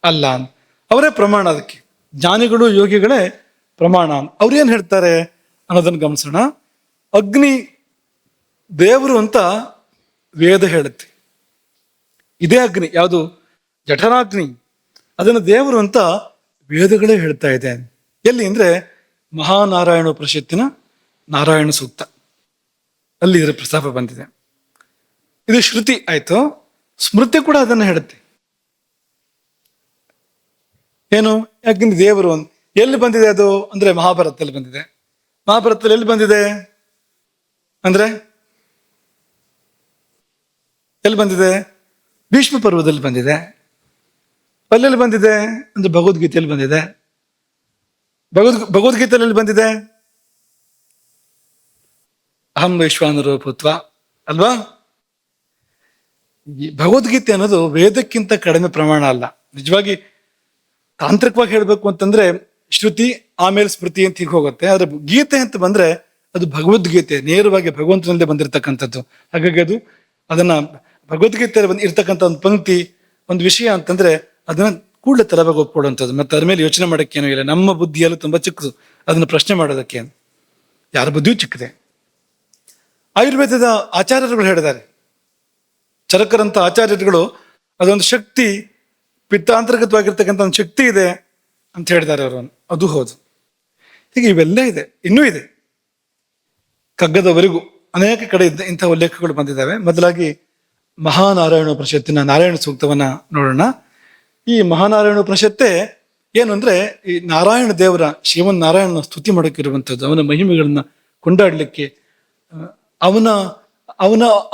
ಅಲ್ಲ. ಅವರೇ ಪ್ರಮಾಣ. ಅದಕ್ಕೆ ಜ್ಞಾನಿಗಳು ಯೋಗಿಗಳೇ ಪ್ರಮಾಣ. ಅವ್ರೇನ್ ಹೇಳ್ತಾರೆ ಅನ್ನೋದನ್ನ ಗಮನಿಸೋಣ. ಅಗ್ನಿ ದೇವರು ಅಂತ ವೇದ ಹೇಳುತ್ತೆ. ಇದೇ ಅಗ್ನಿ ಯಾವುದು, ಜಠರಾಗ್ನಿ, ಅದನ್ನು ದೇವರು ಅಂತ ವೇದಗಳೇ ಹೇಳ್ತಾ ಇದೆ. ಎಲ್ಲಿ ಅಂದ್ರೆ ಮಹಾನಾರಾಯಣ ಉಪನಿಷತ್ತಿನ ನಾರಾಯಣ ಸೂಕ್ತ, ಅಲ್ಲಿ ಇದರ ಪ್ರಸ್ತಾಪ ಬಂದಿದೆ. ಇದು ಶ್ರುತಿ ಆಯ್ತು. ಸ್ಮೃತಿ ಕೂಡ ಅದನ್ನು ಹೇಳುತ್ತೆ. ಏನು ಅಗ್ನಿ ದೇವರು ಎಲ್ಲಿ ಬಂದಿದೆ ಅದು ಅಂದ್ರೆ ಮಹಾಭಾರತದಲ್ಲಿ ಬಂದಿದೆ. ಮಹಾಭಾರತದಲ್ಲಿ ಎಲ್ಲಿ ಬಂದಿದೆ ಅಂದ್ರೆ ಎಲ್ಲಿ ಬಂದಿದೆ? ಭೀಷ್ಮ ಪರ್ವದಲ್ಲಿ ಬಂದಿದೆ. ಅಲ್ಲೆಲ್ಲಿ ಬಂದಿದೆ ಅಂದ್ರೆ ಭಗವದ್ಗೀತೆಯಲ್ಲಿ ಬಂದಿದೆ. ಭಗವದ್ಗೀತೆಯಲ್ಲಿ ಎಲ್ಲಿ ಬಂದಿದೆ? ಅಹಂ ವೈಶ್ವಾನರೋ ಭೂತ್ವ ಅಲ್ವಾ? ಭಗವದ್ಗೀತೆ ಅನ್ನೋದು ವೇದಕ್ಕಿಂತ ಕಡಿಮೆ ಪ್ರಮಾಣ ಅಲ್ಲ. ನಿಜವಾಗಿ ತಾಂತ್ರಿಕವಾಗಿ ಹೇಳ್ಬೇಕು ಅಂತಂದ್ರೆ ಶ್ರುತಿ ಆಮೇಲೆ ಸ್ಮೃತಿ ಅಂತ ಹೀಗೆ ಹೋಗುತ್ತೆ. ಆದ್ರೆ ಗೀತೆ ಅಂತ ಬಂದ್ರೆ ಅದು ಭಗವದ್ಗೀತೆ, ನೇರವಾಗಿ ಭಗವಂತನಲ್ಲೇ ಬಂದಿರತಕ್ಕಂಥದ್ದು. ಹಾಗಾಗಿ ಅದನ್ನ ಭಗವದ್ಗೀತೆಯಲ್ಲಿ ಇರ್ತಕ್ಕಂಥ ಒಂದು ಪಂಕ್ತಿ, ಒಂದು ವಿಷಯ ಅಂತಂದ್ರೆ ಅದನ್ನ ಕೂಡಲೇ ತರವಾಗಿ ಒಪ್ಕೊಳ್ಳುವಂಥದ್ದು. ಮತ್ತೆ ಅದ್ರ ಮೇಲೆ ಯೋಚನೆ ಮಾಡೋಕ್ಕೇನೂ ಇಲ್ಲ. ನಮ್ಮ ಬುದ್ಧಿಯಲ್ಲೂ ತುಂಬಾ ಚಿಕ್ಕದು, ಅದನ್ನ ಪ್ರಶ್ನೆ ಮಾಡೋದಕ್ಕೆ ಯಾರ ಬುದ್ಧಿಯೂ ಚಿಕ್ಕದೆ. ಆಯುರ್ವೇದದ ಆಚಾರ್ಯರುಗಳು ಹೇಳಿದ್ದಾರೆ, ಚರಕರಂತ ಆಚಾರ್ಯರುಗಳು ಅದೊಂದು ಶಕ್ತಿ, ಪಿತ್ತಾಂತರ್ಗತವಾಗಿರ್ತಕ್ಕಂಥ ಒಂದು ಶಕ್ತಿ ಇದೆ ಅಂತ ಹೇಳಿದ್ದಾರೆ ಅವರು. ಅದು ಹೌದು. ಹೀಗೆ ಇವೆಲ್ಲ ಇದೆ, ಇನ್ನೂ ಇದೆ. ಕಗ್ಗದವರೆಗೂ ಅನೇಕ ಕಡೆ ಇಂಥ ಉಲ್ಲೇಖಗಳು ಬಂದಿದ್ದಾವೆ. ಮೊದಲಾಗಿ ಮಹಾನಾರಾಯಣ ಉಪನಿಷತ್ತಿನ ನಾರಾಯಣ ಸೂಕ್ತವನ್ನ ನೋಡೋಣ. ಈ ಮಹಾನಾರಾಯಣ ಉಪನಿಷತ್ತೇ ಏನು ಅಂದ್ರೆ ಈ ನಾರಾಯಣ ದೇವರ, ಶಿವನ್ ನಾರಾಯಣನ ಸ್ತುತಿ ಮಾಡೋಕ್ಕಿರುವಂಥದ್ದು, ಅವನ ಮಹಿಮೆಗಳನ್ನ ಕೊಂಡಾಡ್ಲಿಕ್ಕೆ,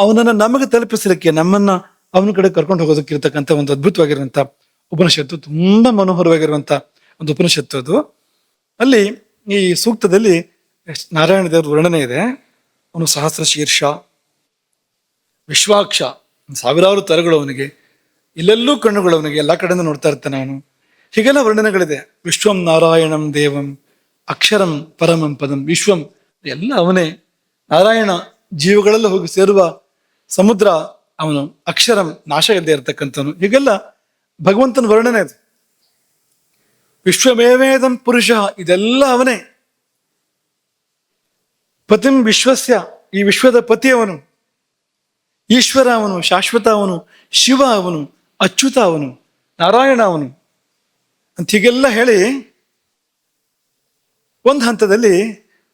ಅವನನ್ನ ನಮಗೆ ತಲುಪಿಸಲಿಕ್ಕೆ, ನಮ್ಮನ್ನ ಅವನ ಕಡೆ ಕರ್ಕೊಂಡು ಹೋಗೋದಕ್ಕಿರ್ತಕ್ಕಂಥ ಒಂದು ಅದ್ಭುತವಾಗಿರುವಂತ ಉಪನಿಷತ್ತು, ತುಂಬಾ ಮನೋಹರವಾಗಿರುವಂತ ಒಂದು ಉಪನಿಷತ್ತು ಅದು. ಅಲ್ಲಿ ಈ ಸೂಕ್ತದಲ್ಲಿ ನಾರಾಯಣ ದೇವರ ವರ್ಣನೆ ಇದೆ. ಅವನು ಸಹಸ್ರ ಶೀರ್ಷ, ವಿಶ್ವಾಕ್ಷ, ಸಾವಿರಾರು ತರಗಳು ಅವನಿಗೆ, ಇಲ್ಲೆಲ್ಲೂ ಕಣ್ಣುಗಳು ಅವನಿಗೆ, ಎಲ್ಲಾ ಕಡೆಯಿಂದ ನೋಡ್ತಾ ಇರ್ತಾನೆ ಅವನು. ಹೀಗೆಲ್ಲ ವರ್ಣನೆಗಳಿದೆ. ವಿಶ್ವಂ ನಾರಾಯಣಂ ದೇವಂ ಅಕ್ಷರಂ ಪರಮಂ ಪದಂ. ವಿಶ್ವಂ ಎಲ್ಲ ಅವನೇ, ನಾರಾಯಣ ಜೀವಗಳೆಲ್ಲ ಹೋಗಿ ಸೇರುವ ಸಮುದ್ರ ಅವನು, ಅಕ್ಷರಂ ನಾಶ ಇಲ್ಲದೆ ಇರತಕ್ಕಂಥವನು. ಹೀಗೆಲ್ಲ ಭಗವಂತನ ವರ್ಣನೆ ಇದೆ. ವಿಶ್ವಮೇವೇದಂ ಪುರುಷ, ಇದೆಲ್ಲ ಅವನೇ. ಪತಿಂ ವಿಶ್ವಸ್ಯ, ಈ ವಿಶ್ವದ ಪತಿ ಅವನು, ಈಶ್ವರ ಅವನು, ಶಾಶ್ವತ ಅವನು, ಶಿವ ಅವನು, ಅಚ್ಯುತ ಅವನು, ನಾರಾಯಣ ಅವನು ಅಂತ ಹೀಗೆಲ್ಲ ಹೇಳಿ ಒಂದು ಹಂತದಲ್ಲಿ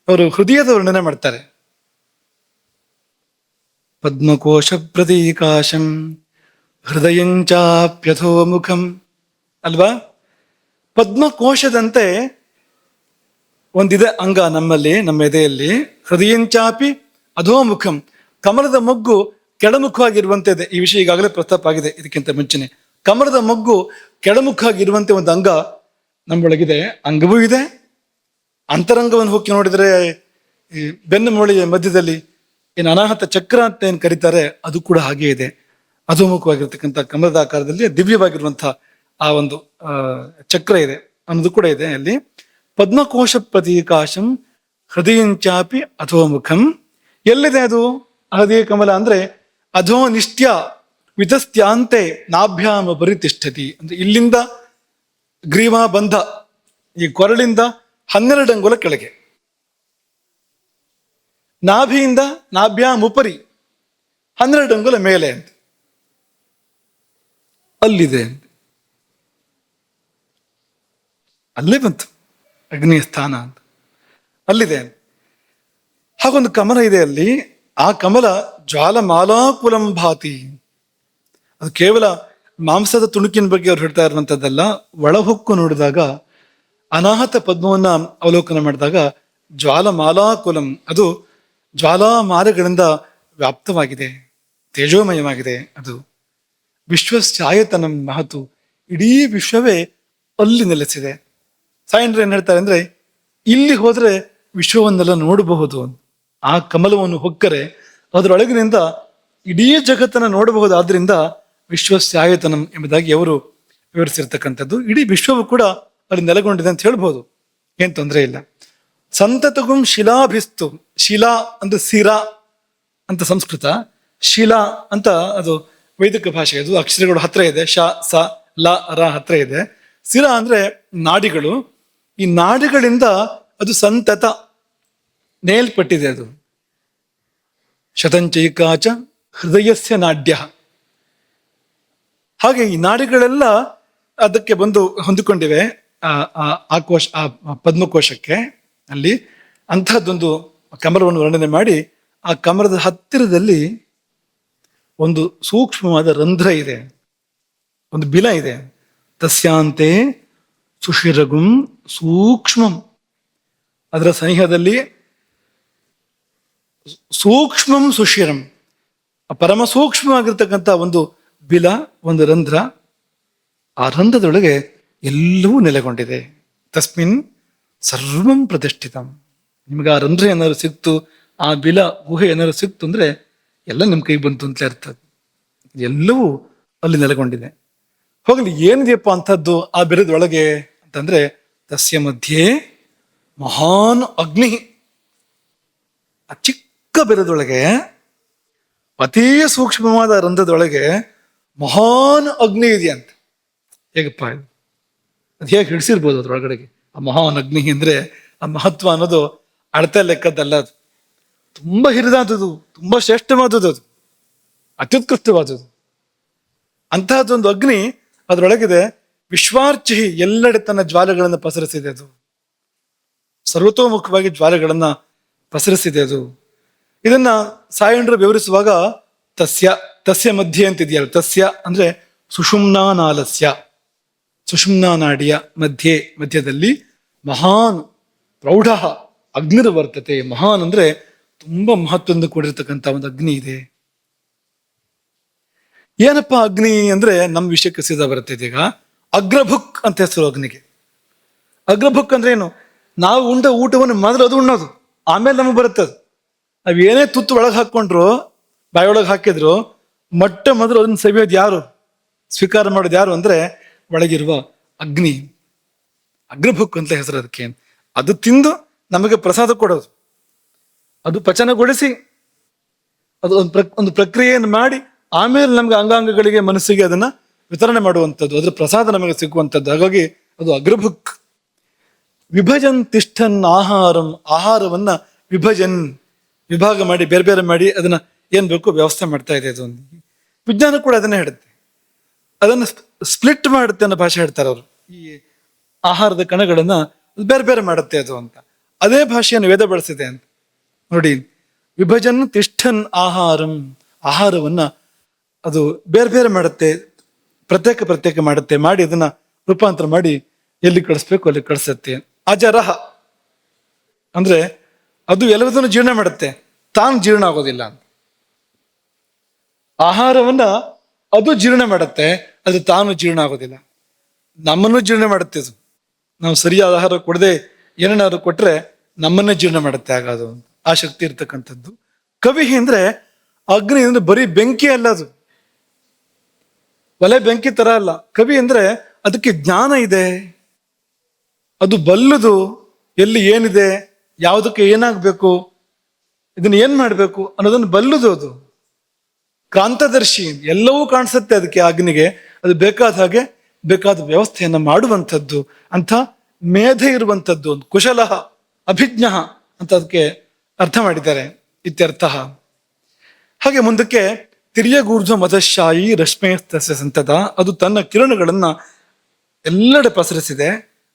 ಅವರು ಹೃದಯದ ವರ್ಣನೆ ಮಾಡ್ತಾರೆ. ಪದ್ಮಕೋಶ ಪ್ರತೀಕಾಶಂ ಹೃದಯಂಚಾಪ್ಯಥೋಮುಖಂ ಅಲ್ವಾ? ಪದ್ಮಕೋಶದಂತೆ ಒಂದಿದೆ ಅಂಗ ನಮ್ಮಲ್ಲಿ, ನಮ್ಮ ಎದೆಯಲ್ಲಿ. ಹೃದಯಂಚಾಪಿ ಅಧೋಮುಖಂ, ಕಮಲದ ಮೊಗ್ಗು ಕೆಳಮುಖವಾಗಿರುವಂತೆ ಇದೆ. ಈ ವಿಷಯ ಈಗಾಗಲೇ ಪ್ರಸ್ತಾಪ ಆಗಿದೆ ಇದಕ್ಕಿಂತ ಮುಂಚೆನೆ. ಕಮಲದ ಮೊಗ್ಗು ಕೆಳಮುಖವಾಗಿರುವಂತೆ ಒಂದು ಅಂಗ ನಮ್ಮೊಳಗಿದೆ. ಅಂಗವೂ ಇದೆ. ಅಂತರಂಗವನ್ನು ಹೋಗಿ ನೋಡಿದರೆ ಈ ಬೆನ್ನು ಮೂಳೆಯ ಮಧ್ಯದಲ್ಲಿ ಏನು ಅನಾಹತ ಚಕ್ರ ಅಂತ ಏನು ಕರೀತಾರೆ, ಅದು ಕೂಡ ಹಾಗೆ ಇದೆ. ಅಧೋಮುಖವಾಗಿರ್ತಕ್ಕಂಥ ಕಮಲದ ಆಕಾರದಲ್ಲಿ ದಿವ್ಯವಾಗಿರುವಂತಹ ಆ ಒಂದು ಚಕ್ರ ಇದೆ ಅನ್ನೋದು ಕೂಡ ಇದೆ ಅಲ್ಲಿ. ಪದ್ಮಕೋಶ ಪ್ರತೀಕಾಶಂ ಹೃದಯಂಚಾಪಿ ಅಧೋಮುಖಂ. ಎಲ್ಲಿದೆ ಅದು ಹೃದಯ ಕಮಲ ಅಂದ್ರೆ ಅಧೋನಿಷ್ಟ್ಯ ವಿತಸ್ತ್ಯಾಂತೆ ನಾಭ್ಯಾಮ ಪರಿತಿಷ್ಠತಿ. ಅಂದ್ರೆ ಇಲ್ಲಿಂದ ಗ್ರೀವಾ ಬಂಧ, ಈ ಕೊರಳಿಂದ 12 ಅಂಗುಲ ಕೆಳಗೆ, ನಾಭಿಯಿಂದ ನಾಭ್ಯಾಮುಪರಿ 12 ಅಂಗುಲ ಮೇಲೆ ಅಂತ ಅಲ್ಲಿದೆ. ಅಲ್ಲೇ ಬಂತು ಅಗ್ನಿಯ ಸ್ಥಾನ ಅಂತ, ಅಲ್ಲಿದೆ. ಹಾಗೊಂದು ಕಮಲ ಇದೆ ಅಲ್ಲಿ. ಆ ಕಮಲ ಜ್ವಾಲಮಾಲಾಕುಲಂ ಭಾತಿ, ಅದು ಕೇವಲ ಮಾಂಸದ ತುಣುಕಿನ ಬಗ್ಗೆ ಅವ್ರು ಹೇಳ್ತಾ ಇರುವಂತದ್ದಲ್ಲ. ಒಳಹೊಕ್ಕು ನೋಡಿದಾಗ, ಅನಾಹತ ಪದ್ಮವನ್ನ ಅವಲೋಕನ ಮಾಡಿದಾಗ, ಜ್ವಾಲಮಾಲಾಕುಲಂ, ಅದು ಜ್ವಾಲಾಮಾಲೆಗಳಿಂದ ವ್ಯಾಪ್ತವಾಗಿದೆ, ತೇಜೋಮಯವಾಗಿದೆ. ಅದು ವಿಶ್ವಸ್ಯಾಯತನಂ ಮಹತು, ಇಡೀ ವಿಶ್ವವೇ ಅಲ್ಲಿ ನೆಲೆಸಿದೆ. ಸಾಯಂದ್ರ ಏನ್ ಹೇಳ್ತಾರೆ ಅಂದ್ರೆ, ಇಲ್ಲಿ ಹೋದ್ರೆ ವಿಶ್ವವನ್ನೆಲ್ಲ ನೋಡಬಹುದು. ಆ ಕಮಲವನ್ನು ಹೊಕ್ಕರೆ ಅದರೊಳಗಿನಿಂದ ಇಡೀ ಜಗತ್ತನ್ನ ನೋಡಬಹುದಾದ್ರಿಂದ ವಿಶ್ವಸ್ಯಾಯತನಂ ಎಂಬುದಾಗಿ ಅವರು ವಿವರಿಸಿರ್ತಕ್ಕಂಥದ್ದು. ಇಡೀ ವಿಶ್ವವು ಕೂಡ ಅಲ್ಲಿ ನೆಲೆಗೊಂಡಿದೆ ಅಂತ ಹೇಳ್ಬೋದು, ಏನ್ ತೊಂದರೆ ಇಲ್ಲ. ಸಂತತಗುಂ ಶಿಲಾಭಿಸ್ತು, ಶಿಲಾ ಅಂದ್ರೆ ಸಿರಾ ಅಂತ ಸಂಸ್ಕೃತ, ಶಿಲಾ ಅಂತ ಅದು ವೈದಿಕ ಭಾಷೆ. ಅದು ಅಕ್ಷರಗಳು ಹತ್ರ ಇದೆ, ಶ ಸ ಲ ರ ಹತ್ರ ಇದೆ. ಸಿರಾ ಅಂದ್ರೆ ನಾಡಿಗಳು. ಈ ನಾಡಿಗಳಿಂದ ಅದು ಸಂತತ ನೇಲ್ಪಟ್ಟಿದೆ. ಅದು ಶತಂಚೈಕಾಚ ಹೃದಯಸ್ಯ ನಾಡ್ಯ. ಹಾಗೆ ಈ ನಾಡಿಗಳೆಲ್ಲ ಅದಕ್ಕೆ ಬಂದು ಹೊಂದಿಕೊಂಡಿವೆ, ಆ ಕೋಶ, ಆ ಪದ್ಮಕೋಶಕ್ಕೆ. ಅಲ್ಲಿ ಅಂಥದ್ದೊಂದು ಕಮಲವನ್ನು ವರ್ಣನೆ ಮಾಡಿ, ಆ ಕಮಲದ ಹತ್ತಿರದಲ್ಲಿ ಒಂದು ಸೂಕ್ಷ್ಮವಾದ ರಂಧ್ರ ಇದೆ, ಒಂದು ಬಿಲ ಇದೆ. ತಸ್ಯಾಂತೆ ಸುಷಿರಗುಂ ಸೂಕ್ಷ್ಮಂ, ಅದರ ಸನಿಹದಲ್ಲಿ ಸೂಕ್ಷ್ಮಂ ಸುಷಿರಂ, ಪರಮ ಸೂಕ್ಷ್ಮವಾಗಿರ್ತಕ್ಕಂಥ ಒಂದು ಬಿಲ, ಒಂದು ರಂಧ್ರ. ಆ ರಂಧ್ರದೊಳಗೆ ಎಲ್ಲವೂ ನೆಲೆಗೊಂಡಿದೆ. ತಸ್ಮಿನ್ ಸರ್ವಂ ಪ್ರತಿಷ್ಠಿತಂ. ನಿಮ್ಗೆ ಆ ರಂಧ್ರ ಏನಾದ್ರು ಸಿಕ್ತು, ಆ ಬಿಲ ಗುಹೆ ಏನಾದ್ರು ಸಿಕ್ತು ಅಂದ್ರೆ ಎಲ್ಲ ನಿಮ್ ಕೈಗೆ ಬಂತು ಅಂತಲೇ ಅರ್ಥ. ಎಲ್ಲವೂ ಅಲ್ಲಿ ನೆಲೆಗೊಂಡಿದೆ. ಹೋಗಲಿ, ಏನಿದೆಯಪ್ಪ ಅಂಥದ್ದು ಆ ಬಿಲದೊಳಗೆ ಅಂತಂದ್ರೆ, ತಸ್ಯ ಮಧ್ಯೆ ಮಹಾನ್ ಅಗ್ನಿ. ಆ ಚಿಕ್ಕ ಬಿಲದೊಳಗೆ, ಅತೀ ಸೂಕ್ಷ್ಮವಾದ ರಂಧ್ರದೊಳಗೆ ಮಹಾನ್ ಅಗ್ನಿ ಇದೆಯಂತ. ಹೇಗಪ್ಪ ಇದು? ಅದು ಹೇಗೆ ಹಿಡಿಸಿರ್ಬೋದು ಅದ್ರೊಳಗಡೆಗೆ? ಆ ಮಹಾನ್ ಅಗ್ನಿ ಅಂದ್ರೆ ಆ ಮಹತ್ವ ಅನ್ನೋದು ಅಳತೆ ಲೆಕ್ಕದ್ದಲ್ಲ. ಅದು ತುಂಬಾ ಹಿರಿದಾದದು, ತುಂಬಾ ಶ್ರೇಷ್ಠವಾದದ್ದು, ಅದು ಅತ್ಯುತ್ಕೃಷ್ಟವಾದದ್ದು. ಅಂತಹದ್ದೊಂದು ಅಗ್ನಿ ಅದರೊಳಗಿದೆ. ವಿಶ್ವಾರ್ಚಿ, ಎಲ್ಲೆಡೆ ತನ್ನ ಜ್ವಾಲೆಗಳನ್ನು ಪಸರಿಸಿದೆ. ಅದು ಸರ್ವತೋಮುಖವಾಗಿ ಜ್ವಾಲೆಗಳನ್ನ ಪಸರಿಸಿದೆ. ಅದು ಇದನ್ನ ಸಾಯಂಡ್ರು ವಿವರಿಸುವಾಗ ತಸ್ಯ ಮಧ್ಯೆ ಅಂತಿದೆಯಲ್ಲ, ತಸ್ಯ ಅಂದ್ರೆ ಸುಷುಮ್ನಾ ನಾಲಸ್ಯ, ಸುಷುಮ್ನಾ ನಾಡಿಯ ಮಧ್ಯದಲ್ಲಿ ಮಹಾನ್ ಪ್ರೌಢ ಅಗ್ನಿರ್ವರ್ತತೆ. ಮಹಾನ್ ಅಂದ್ರೆ ತುಂಬಾ ಮಹತ್ವದಿಂದ ಕೂಡಿರ್ತಕ್ಕಂಥ ಒಂದು ಅಗ್ನಿ ಇದೆ. ಏನಪ್ಪ ಅಗ್ನಿ ಅಂದ್ರೆ ನಮ್ಮ ವಿಷಯಕ್ಕೆ ಸೀದಾ ಬರುತ್ತೆ ಇದೀಗ. ಅಗ್ರಭುಕ್ ಅಂತ ಹೆಸರು ಅಗ್ನಿಗೆ. ಅಗ್ರಭುಕ್ ಅಂದ್ರೆ ಏನು? ನಾವು ಉಂಡ ಊಟವನ್ನು ಮೊದಲು ಅದು ಉಣ್ಣೋದು, ಆಮೇಲೆ ನಮಗೆ ಬರುತ್ತೆ ಅದು. ನಾವ್ ಏನೇ ತುತ್ತು ಒಳಗೆ ಹಾಕೊಂಡ್ರು, ಬಾಯೊಳಗೆ ಹಾಕಿದ್ರು, ಮೊದಲು ಅದನ್ನ ಸವಿಯೋದು ಯಾರು, ಸ್ವೀಕಾರ ಮಾಡೋದು ಯಾರು ಅಂದ್ರೆ ಒಳಗಿರುವ ಅಗ್ನಿ. ಅಗ್ರಭುಕ್ ಅಂತ ಹೆಸರು ಅದಕ್ಕೆ. ಅದು ತಿಂದು ನಮಗೆ ಪ್ರಸಾದ ಕೊಡೋದು, ಅದು ಪಚನಗೊಳಿಸಿ ಅದು ಒಂದು ಪ್ರಕ್ರಿಯೆಯನ್ನು ಮಾಡಿ ಆಮೇಲೆ ನಮ್ಗೆ ಅಂಗಾಂಗಗಳಿಗೆ, ಮನಸ್ಸಿಗೆ ಅದನ್ನ ವಿತರಣೆ ಮಾಡುವಂಥದ್ದು, ಅದ್ರ ಪ್ರಸಾದ ನಮಗೆ ಸಿಗುವಂಥದ್ದು. ಹಾಗಾಗಿ ಅದು ಅಗ್ರಭುಕ್. ವಿಭಜನ್ ತಿಷ್ಠನ್ ಆಹಾರಂ, ಆಹಾರವನ್ನ ವಿಭಾಗ ಮಾಡಿ, ಬೇರೆ ಬೇರೆ ಮಾಡಿ ಅದನ್ನ ಏನ್ ಬೇಕು ವ್ಯವಸ್ಥೆ ಮಾಡ್ತಾ ಇದೆ. ಅದು ಒಂದು ವಿಜ್ಞಾನ ಕೂಡ ಅದನ್ನೇ ಹೇಳುತ್ತೆ. ಅದನ್ನ ಸ್ಪ್ಲಿಟ್ ಮಾಡುತ್ತೆ ಅನ್ನೋ ಭಾಷೆ ಹೇಳ್ತಾರೆ ಅವರು. ಈ ಆಹಾರದ ಕಣಗಳನ್ನ ಬೇರೆ ಬೇರೆ ಮಾಡುತ್ತೆ ಅದು ಅಂತ. ಅದೇ ಭಾಷೆಯನ್ನು ವೇದ ಬಳಸಿದೆ ಅಂತ ನೋಡಿ. ವಿಭಜನ್ ತಿಷ್ಠನ್ ಆಹಾರಂ, ಆಹಾರವನ್ನ ಅದು ಬೇರೆ ಬೇರೆ ಮಾಡುತ್ತೆ, ಪ್ರತ್ಯೇಕ ಮಾಡುತ್ತೆ, ಮಾಡಿ ಅದನ್ನ ರೂಪಾಂತರ ಮಾಡಿ ಎಲ್ಲಿ ಕಳಿಸ್ಬೇಕು ಅಲ್ಲಿ ಕಳಿಸುತ್ತೆ. ಅಜರಹ ಅಂದ್ರೆ ಅದು ಎಲ್ಲದನ್ನು ಜೀರ್ಣ ಮಾಡುತ್ತೆ, ತಾನು ಜೀರ್ಣ ಆಗೋದಿಲ್ಲ ಅಂತ. ಆಹಾರವನ್ನ ಅದು ಜೀರ್ಣ ಮಾಡುತ್ತೆ, ಅದು ತಾನು ಜೀರ್ಣ ಆಗೋದಿಲ್ಲ. ನಮ್ಮನ್ನು ಜೀರ್ಣ ಮಾಡುತ್ತೆ ಅದು. ನಾವು ಸರಿಯಾದ ಆಹಾರ ಕೊಡದೆ ಏನೇನಾದ್ರು ಕೊಟ್ರೆ ನಮ್ಮನ್ನೇ ಜೀರ್ಣ ಮಾಡುತ್ತೆ. ಆಗೋದು ಆ ಶಕ್ತಿ ಇರ್ತಕ್ಕಂಥದ್ದು. ಕವಿ ಅಂದ್ರೆ ಅಗ್ನಿ ಅಂದ್ರೆ ಬರೀ ಬೆಂಕಿ ಅಲ್ಲ, ಅದು ಒಲೆ ಬೆಂಕಿ ತರ ಅಲ್ಲ. ಕವಿ ಅಂದ್ರೆ ಅದಕ್ಕೆ ಜ್ಞಾನ ಇದೆ, ಅದು ಬಲ್ಲದು, ಎಲ್ಲಿ ಏನಿದೆ, ಯಾವುದಕ್ಕೆ ಏನಾಗ್ಬೇಕು, ಇದನ್ನ ಏನ್ ಮಾಡ್ಬೇಕು ಅನ್ನೋದನ್ನು ಬಲ್ಲುದು. ಅದು ಕ್ರಾಂತದರ್ಶಿ, ಎಲ್ಲವೂ ಕಾಣಿಸುತ್ತೆ ಅದಕ್ಕೆ, ಅಗ್ನಿಗೆ. ಅದು ಬೇಕಾದ ಹಾಗೆ ಬೇಕಾದ ವ್ಯವಸ್ಥೆಯನ್ನ ಮಾಡುವಂಥದ್ದು. ಅಂಥ ಮೇಧೆ ಇರುವಂಥದ್ದು, ಒಂದು ಕುಶಲ ಅಭಿಜ್ಞ ಅಂತ ಅದಕ್ಕೆ ಅರ್ಥ ಮಾಡಿದ್ದಾರೆ. ಇತ್ಯರ್ಥ. ಹಾಗೆ ಮುಂದಕ್ಕೆ ತಿರ್ಯಗೂರ್ಧ್ವ ಮದಶಾಯಿ ರಶ್ಮೇಸ್ತಸ್ಯ ಸಂತತ, ಅದು ತನ್ನ ಕಿರಣಗಳನ್ನ ಎಲ್ಲೆಡೆ ಪಸರಿಸಿದೆ,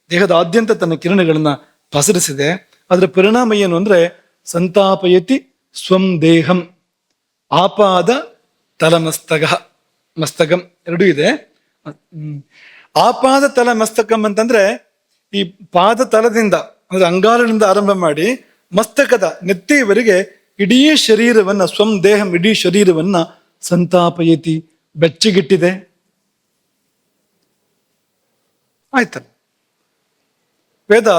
ದೇಹದಾದ್ಯಂತ ತನ್ನ ಕಿರಣಗಳನ್ನ ಪಸರಿಸಿದೆ. ಅದರ ಪರಿಣಾಮ ಏನು ಅಂದ್ರೆ, ಸಂತಾಪಯತಿ ಸ್ವಂ ದೇಹಂ ಆಪಾದ ತಲಮಸ್ತಗ. ಮಸ್ತಕಂ ಎರಡೂ ಇದೆ. ಆಪಾದ ತಲ ಮಸ್ತಕಂ ಅಂತಂದ್ರೆ ಈ ಪಾದ ತಲದಿಂದ ಅಂದ್ರೆ ಅಂಗಾರದಿಂದ ಆರಂಭ ಮಾಡಿ ಮಸ್ತಕದ ನೆತ್ತಿಯವರೆಗೆ ಇಡೀ ಶರೀರವನ್ನ ಸ್ವಂ ದೇಹಂ ಇಡೀ ಶರೀರವನ್ನ ಸಂತಾಪಯತಿ ಬೆಚ್ಚಗಿಟ್ಟಿದೆ. ಆಯ್ತಲ್ಲ, ವೇದ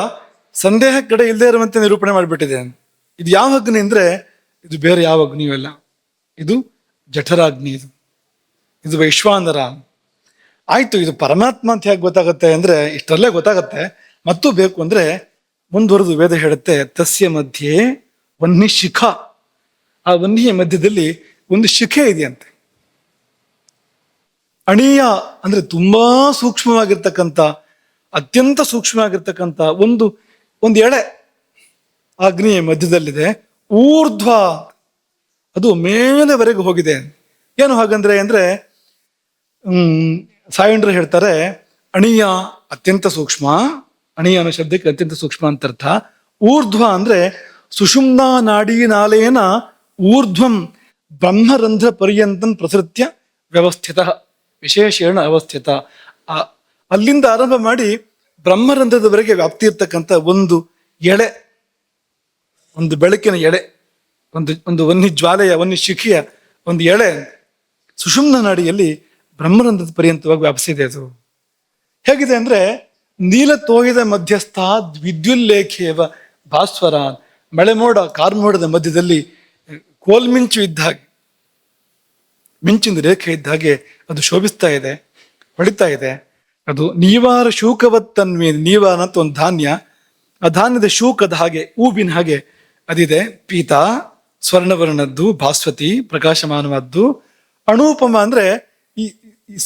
ಸಂದೇಹ ಕಡೆ ಇಲ್ಲದೆ ಇರುವಂತೆ ನಿರೂಪಣೆ ಮಾಡಿಬಿಟ್ಟಿದೆ. ಇದು ಯಾವ ಅಗ್ನಿ ಅಂದ್ರೆ ಇದು ಬೇರೆ ಯಾವ ಅಗ್ನಿಯೂ ಅಲ್ಲ, ಇದು ಜಠರಾಗ್ನಿ, ಇದು ವೈಶ್ವಾನರ. ಆಯ್ತು, ಇದು ಪರಮಾತ್ಮ ಅಂತ ಹೇಗೆ ಗೊತ್ತಾಗತ್ತೆ ಅಂದ್ರೆ ಇಷ್ಟರಲ್ಲೇ ಗೊತ್ತಾಗತ್ತೆ. ಮತ್ತೂ ಬೇಕು ಅಂದ್ರೆ ಮುಂದುವರೆದು ವೇದ ಹೇಳುತ್ತೆ, ತಸ್ಯ ಮಧ್ಯೆ ವನ್ನಿ ಶಿಖ, ಆ ವನ್ನಿಯ ಮಧ್ಯದಲ್ಲಿ ಒಂದು ಶಿಖೆ ಇದೆಯಂತೆ. ಅಣೀಯ ಅಂದ್ರೆ ತುಂಬಾ ಸೂಕ್ಷ್ಮವಾಗಿರ್ತಕ್ಕಂಥ, ಅತ್ಯಂತ ಸೂಕ್ಷ್ಮವಾಗಿರ್ತಕ್ಕಂಥ ಒಂದು ಎಳೆ ಅಗ್ನಿಯ ಮಧ್ಯದಲ್ಲಿದೆ. ಊರ್ಧ್ವ, ಅದು ಮೇಲೆವರೆಗೆ ಹೋಗಿದೆ. ಏನು ಹಾಗಂದ್ರೆ ಅಂದ್ರೆ ಸಾಯಂಡ್ರು ಹೇಳ್ತಾರೆ, ಅಣೀಯ ಅತ್ಯಂತ ಸೂಕ್ಷ್ಮ, ಅಣೀಯ ಅನ್ನೋ ಶಬ್ದಕ್ಕೆ ಅತ್ಯಂತ ಸೂಕ್ಷ್ಮ ಅಂತ ಅರ್ಥ. ಊರ್ಧ್ವ ಅಂದ್ರೆ ಸುಷುಮ್ನಾ ನಾಡಿ ನಾಲೇನ ಊರ್ಧ್ವಂ ಬ್ರಹ್ಮರಂಧ್ರ ಪರ್ಯಂತಂ ಪ್ರಸೃತ್ಯ ವ್ಯವಸ್ಥಿತ ವಿಶೇಷೇಣ ಅವಸ್ಥಿತ. ಅಲ್ಲಿಂದ ಆರಂಭ ಮಾಡಿ ಬ್ರಹ್ಮರಂಧ್ರದವರೆಗೆ ವ್ಯಾಪ್ತಿ ಇರ್ತಕ್ಕಂಥ ಒಂದು ಎಳೆ, ಒಂದು ಬೆಳಕಿನ ಎಳೆ, ಒಂದು ವನ್ನಿ ಜ್ವಾಲೆಯ ವನ್ನಿ ಶಿಖೆಯ ಒಂದು ಎಳೆ ಸುಷುಮ್ನ ನಾಡಿಯಲ್ಲಿ ಬ್ರಹ್ಮರಂಧ್ರದ ಪರ್ಯಂತವಾಗಿ ವ್ಯಾಪಿಸಿದೆ. ಅದು ಹೇಗಿದೆ ಅಂದ್ರೆ ನೀಲ ತೋಯದ ಮಧ್ಯಸ್ಥ ವಿದ್ಯುಲ್ಲೇಖೇವ ಭಾಸ್ವರ, ಮಳೆಮೋಡ ಕಾರ್ಮೋಡದ ಮಧ್ಯದಲ್ಲಿ ಕೋಲ್ಮಿಂಚು ಇದ್ದ ಹಾಗೆ, ಮಿಂಚಿನ ರೇಖೆ ಇದ್ದ ಹಾಗೆ ಅದು ಶೋಭಿಸ್ತಾ ಇದೆ, ಹೊಳಿತಾ ಇದೆ. ಅದು ನೀವಾರ ಶೂಕವತ್ತನ್ವೇ, ನೀವಾರ ಅಂತ ಒಂದು ಧಾನ್ಯ, ಆ ಧಾನ್ಯದ ಶೂಕದ ಹಾಗೆ, ಹೂವಿನ ಹಾಗೆ ಅದಿದೆ. ಪೀತ ಸ್ವರ್ಣವರ್ಣದ್ದು, ಭಾಸ್ವತಿ ಪ್ರಕಾಶಮಾನವಾದ್ದು. ಅಣೂಪಮ ಅಂದ್ರೆ ಈ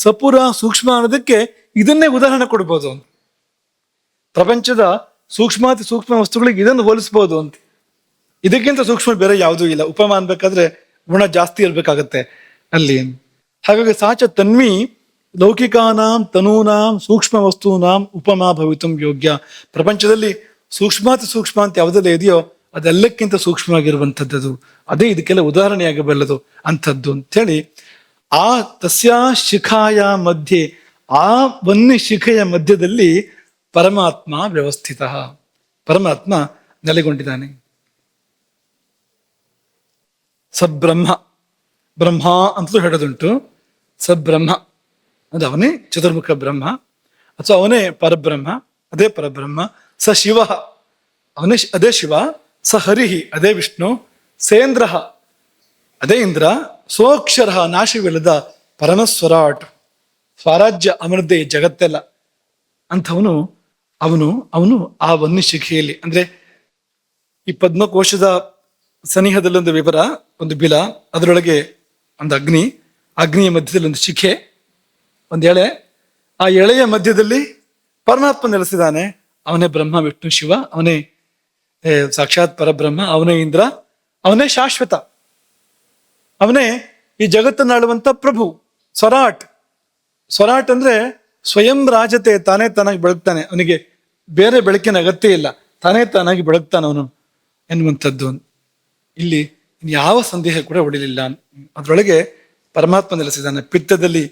ಸಪುರ ಸೂಕ್ಷ್ಮ ಅನ್ನೋದಕ್ಕೆ ಇದನ್ನೇ ಉದಾಹರಣೆ ಕೊಡ್ಬೋದು. ಪ್ರಪಂಚದ ಸೂಕ್ಷ್ಮಾತಿ ಸೂಕ್ಷ್ಮ ವಸ್ತುಗಳಿಗೆ ಇದನ್ನು ಹೋಲಿಸ್ಬೋದು ಅಂತ. ಇದಕ್ಕಿಂತ ಸೂಕ್ಷ್ಮ ಬೇರೆ ಯಾವುದೂ ಇಲ್ಲ. ಉಪಮ ಅನ್ಬೇಕಾದ್ರೆ ಗುಣ ಜಾಸ್ತಿ ಇರ್ಬೇಕಾಗತ್ತೆ ಅಲ್ಲಿ. ಹಾಗಾಗಿ ಸಾಚ ತನ್ವಿ ಲೌಕಿಕಾನಾಂ ತನೂನಾಂ ಸೂಕ್ಷ್ಮ ವಸ್ತೂನಾಂ ಉಪಮಾ ಭವಿತುಂ ಯೋಗ್ಯ. ಪ್ರಪಂಚದಲ್ಲಿ ಸೂಕ್ಷ್ಮಾತಿ ಸೂಕ್ಷ್ಮ ಅಂತ ಯಾವುದೆಲ್ಲ ಇದೆಯೋ ಅದೆಲ್ಲಕ್ಕಿಂತ ಸೂಕ್ಷ್ಮವಾಗಿರುವಂಥದ್ದು, ಅದೇ ಇದಕ್ಕೆಲ್ಲ ಉದಾಹರಣೆಯಾಗಬಲ್ಲದು ಅಂಥದ್ದು ಅಂಥೇಳಿ ಆ ತಸ್ಯಾ ಶಿಖಾಯ ಮಧ್ಯೆ, ಆ ವನ್ನಿ ಶಿಖೆಯ ಮಧ್ಯದಲ್ಲಿ ಪರಮಾತ್ಮ ವ್ಯವಸ್ಥಿತ, ಪರಮಾತ್ಮ ನೆಲೆಗೊಂಡಿದ್ದಾನೆ. ಸಬ್ರಹ್ಮ, ಬ್ರಹ್ಮ ಅಂತಲೂ ಹೇಳೋದುಂಟು. ಸಬ್ರಹ್ಮ ಅದು ಅವನೇ ಚತುರ್ಮುಖ ಬ್ರಹ್ಮ, ಅಥವಾ ಅವನೇ ಪರಬ್ರಹ್ಮ, ಅದೇ ಪರಬ್ರಹ್ಮ. ಸ ಶಿವ, ಅವನೇ ಅದೇ ಶಿವ. ಸ ಹರಿಹಿ, ಅದೇ ವಿಷ್ಣು. ಸೇಂದ್ರ, ಅದೇ ಇಂದ್ರ. ಸೋಕ್ಷರ, ನಾಶವಿಲ್ಲದ ಪರಮಸ್ವರಾಟ್, ಸ್ವರಾಜ್ಯ ಅವನದ್ದೇ ಜಗತ್ತೆಲ್ಲ ಅಂಥವನು. ಅವನು ಆ ವನ್ನಿ ಶಿಖೆಯಲ್ಲಿ ಅಂದ್ರೆ ಈ ಪದ್ಮಕೋಶದ ಸನಿಹದಲ್ಲೊಂದು ವಿವರ, ಒಂದು ಬಿಲ, ಅದರೊಳಗೆ ಒಂದು ಅಗ್ನಿ, ಅಗ್ನಿಯ ಮಧ್ಯದಲ್ಲಿ ಒಂದು ಶಿಖೆ, ಒಂದು ಎಳೆ, ಆ ಎಳೆಯ ಮಧ್ಯದಲ್ಲಿ ಪರಮಾತ್ಮ ನೆಲೆಸಿದ್ದಾನೆ. ಅವನೇ ಬ್ರಹ್ಮ ವಿಷ್ಣು ಶಿವ, ಅವನೇ ಸಾಕ್ಷಾತ್ ಪರಬ್ರಹ್ಮ, ಅವನೇ ಇಂದ್ರ, ಅವನೇ ಶಾಶ್ವತ, ಅವನೇ ಈ ಜಗತ್ತನ್ನಾಳುವಂತ ಪ್ರಭು. ಸ್ವರಾಟ್, ಸ್ವರಾಟ್ ಅಂದ್ರೆ ಸ್ವಯಂ ರಾಜತೆ, ತಾನೇ ತಾನಾಗಿ ಬೆಳಗ್ತಾನೆ, ಅವನಿಗೆ ಬೇರೆ ಬೆಳಕಿನ ಅಗತ್ಯ ಇಲ್ಲ, ತಾನೇ ತಾನಾಗಿ ಬೆಳಗ್ತಾನೆ ಅವನು ಎನ್ನುವಂಥದ್ದು. ಇಲ್ಲಿ ಯಾವ ಸಂದೇಹ ಕೂಡ ಉಳಿಲಿಲ್ಲ. ಅದರೊಳಗೆ ಪರಮಾತ್ಮ ನೆಲೆಸಿದ್ದಾನೆ. ಪಿತ್ತದಲ್ಲಿ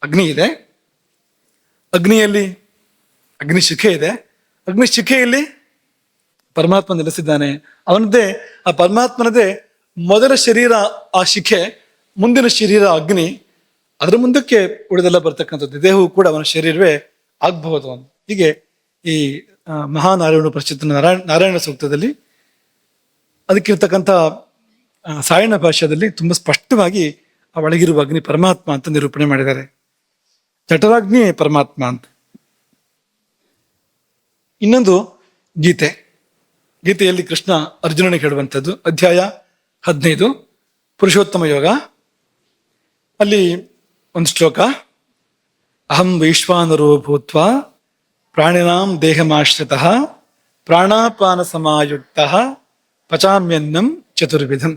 ಅಗ್ನಿ ಇದೆ, ಅಗ್ನಿಯಲ್ಲಿ ಅಗ್ನಿ ಶಿಖೆ ಇದೆ, ಅಗ್ನಿ ಶಿಖೆಯಲ್ಲಿ ಪರಮಾತ್ಮ ನೆಲೆಸಿದ್ದಾನೆ. ಅವನದ್ದೇ, ಆ ಪರಮಾತ್ಮನದೇ ಮೊದಲ ಶರೀರ ಆ ಶಿಖೆ, ಮುಂದಿನ ಶರೀರ ಅಗ್ನಿ, ಅದರ ಮುಂದಕ್ಕೆ ಉಳಿದೆಲ್ಲ ಬರ್ತಕ್ಕಂಥದ್ದು. ದೇಹವು ಕೂಡ ಅವನ ಶರೀರವೇ ಆಗ್ಬಹುದು. ಹೀಗೆ ಈ ಮಹಾನಾರಾಯಣ ಪ್ರಶ್ಚಿತ ನಾರಾಯಣ ಸೂಕ್ತದಲ್ಲಿ ಅದಕ್ಕಿರ್ತಕ್ಕಂಥ ಸಾಯಣ ಭಾಷ್ಯದಲ್ಲಿ ತುಂಬಾ ಸ್ಪಷ್ಟವಾಗಿ ಆ ಒಳಗಿರುವ ಅಗ್ನಿ ಪರಮಾತ್ಮ ಅಂತ ನಿರೂಪಣೆ ಮಾಡಿದ್ದಾರೆ. ಜಠರಾಗ್ನಿ ಪರಮಾತ್ಮ ಅಂತ. ಇನ್ನೊಂದು ಗೀತೆ, ಗೀತೆಯಲ್ಲಿ ಕೃಷ್ಣ ಅರ್ಜುನನಿಗೆ ಹೇಳುವಂಥದ್ದು, ಅಧ್ಯಾಯ 15 ಪುರುಷೋತ್ತಮ ಯೋಗ. ಅಲ್ಲಿ ಒಂದು ಶ್ಲೋಕ, ಅಹಂ ವೈಶ್ವಾನರೋ ಭೂತ್ವ ಪ್ರಾಣಿನಾಂ ದೇಹಮಾಶ್ರಿತಃ ಪ್ರಾಣಾಪಾನ ಸಮಾಯುಕ್ತಃ ಪಚಾಮ್ಯನ್ನಂ ಚತುರ್ವಿಧಂ.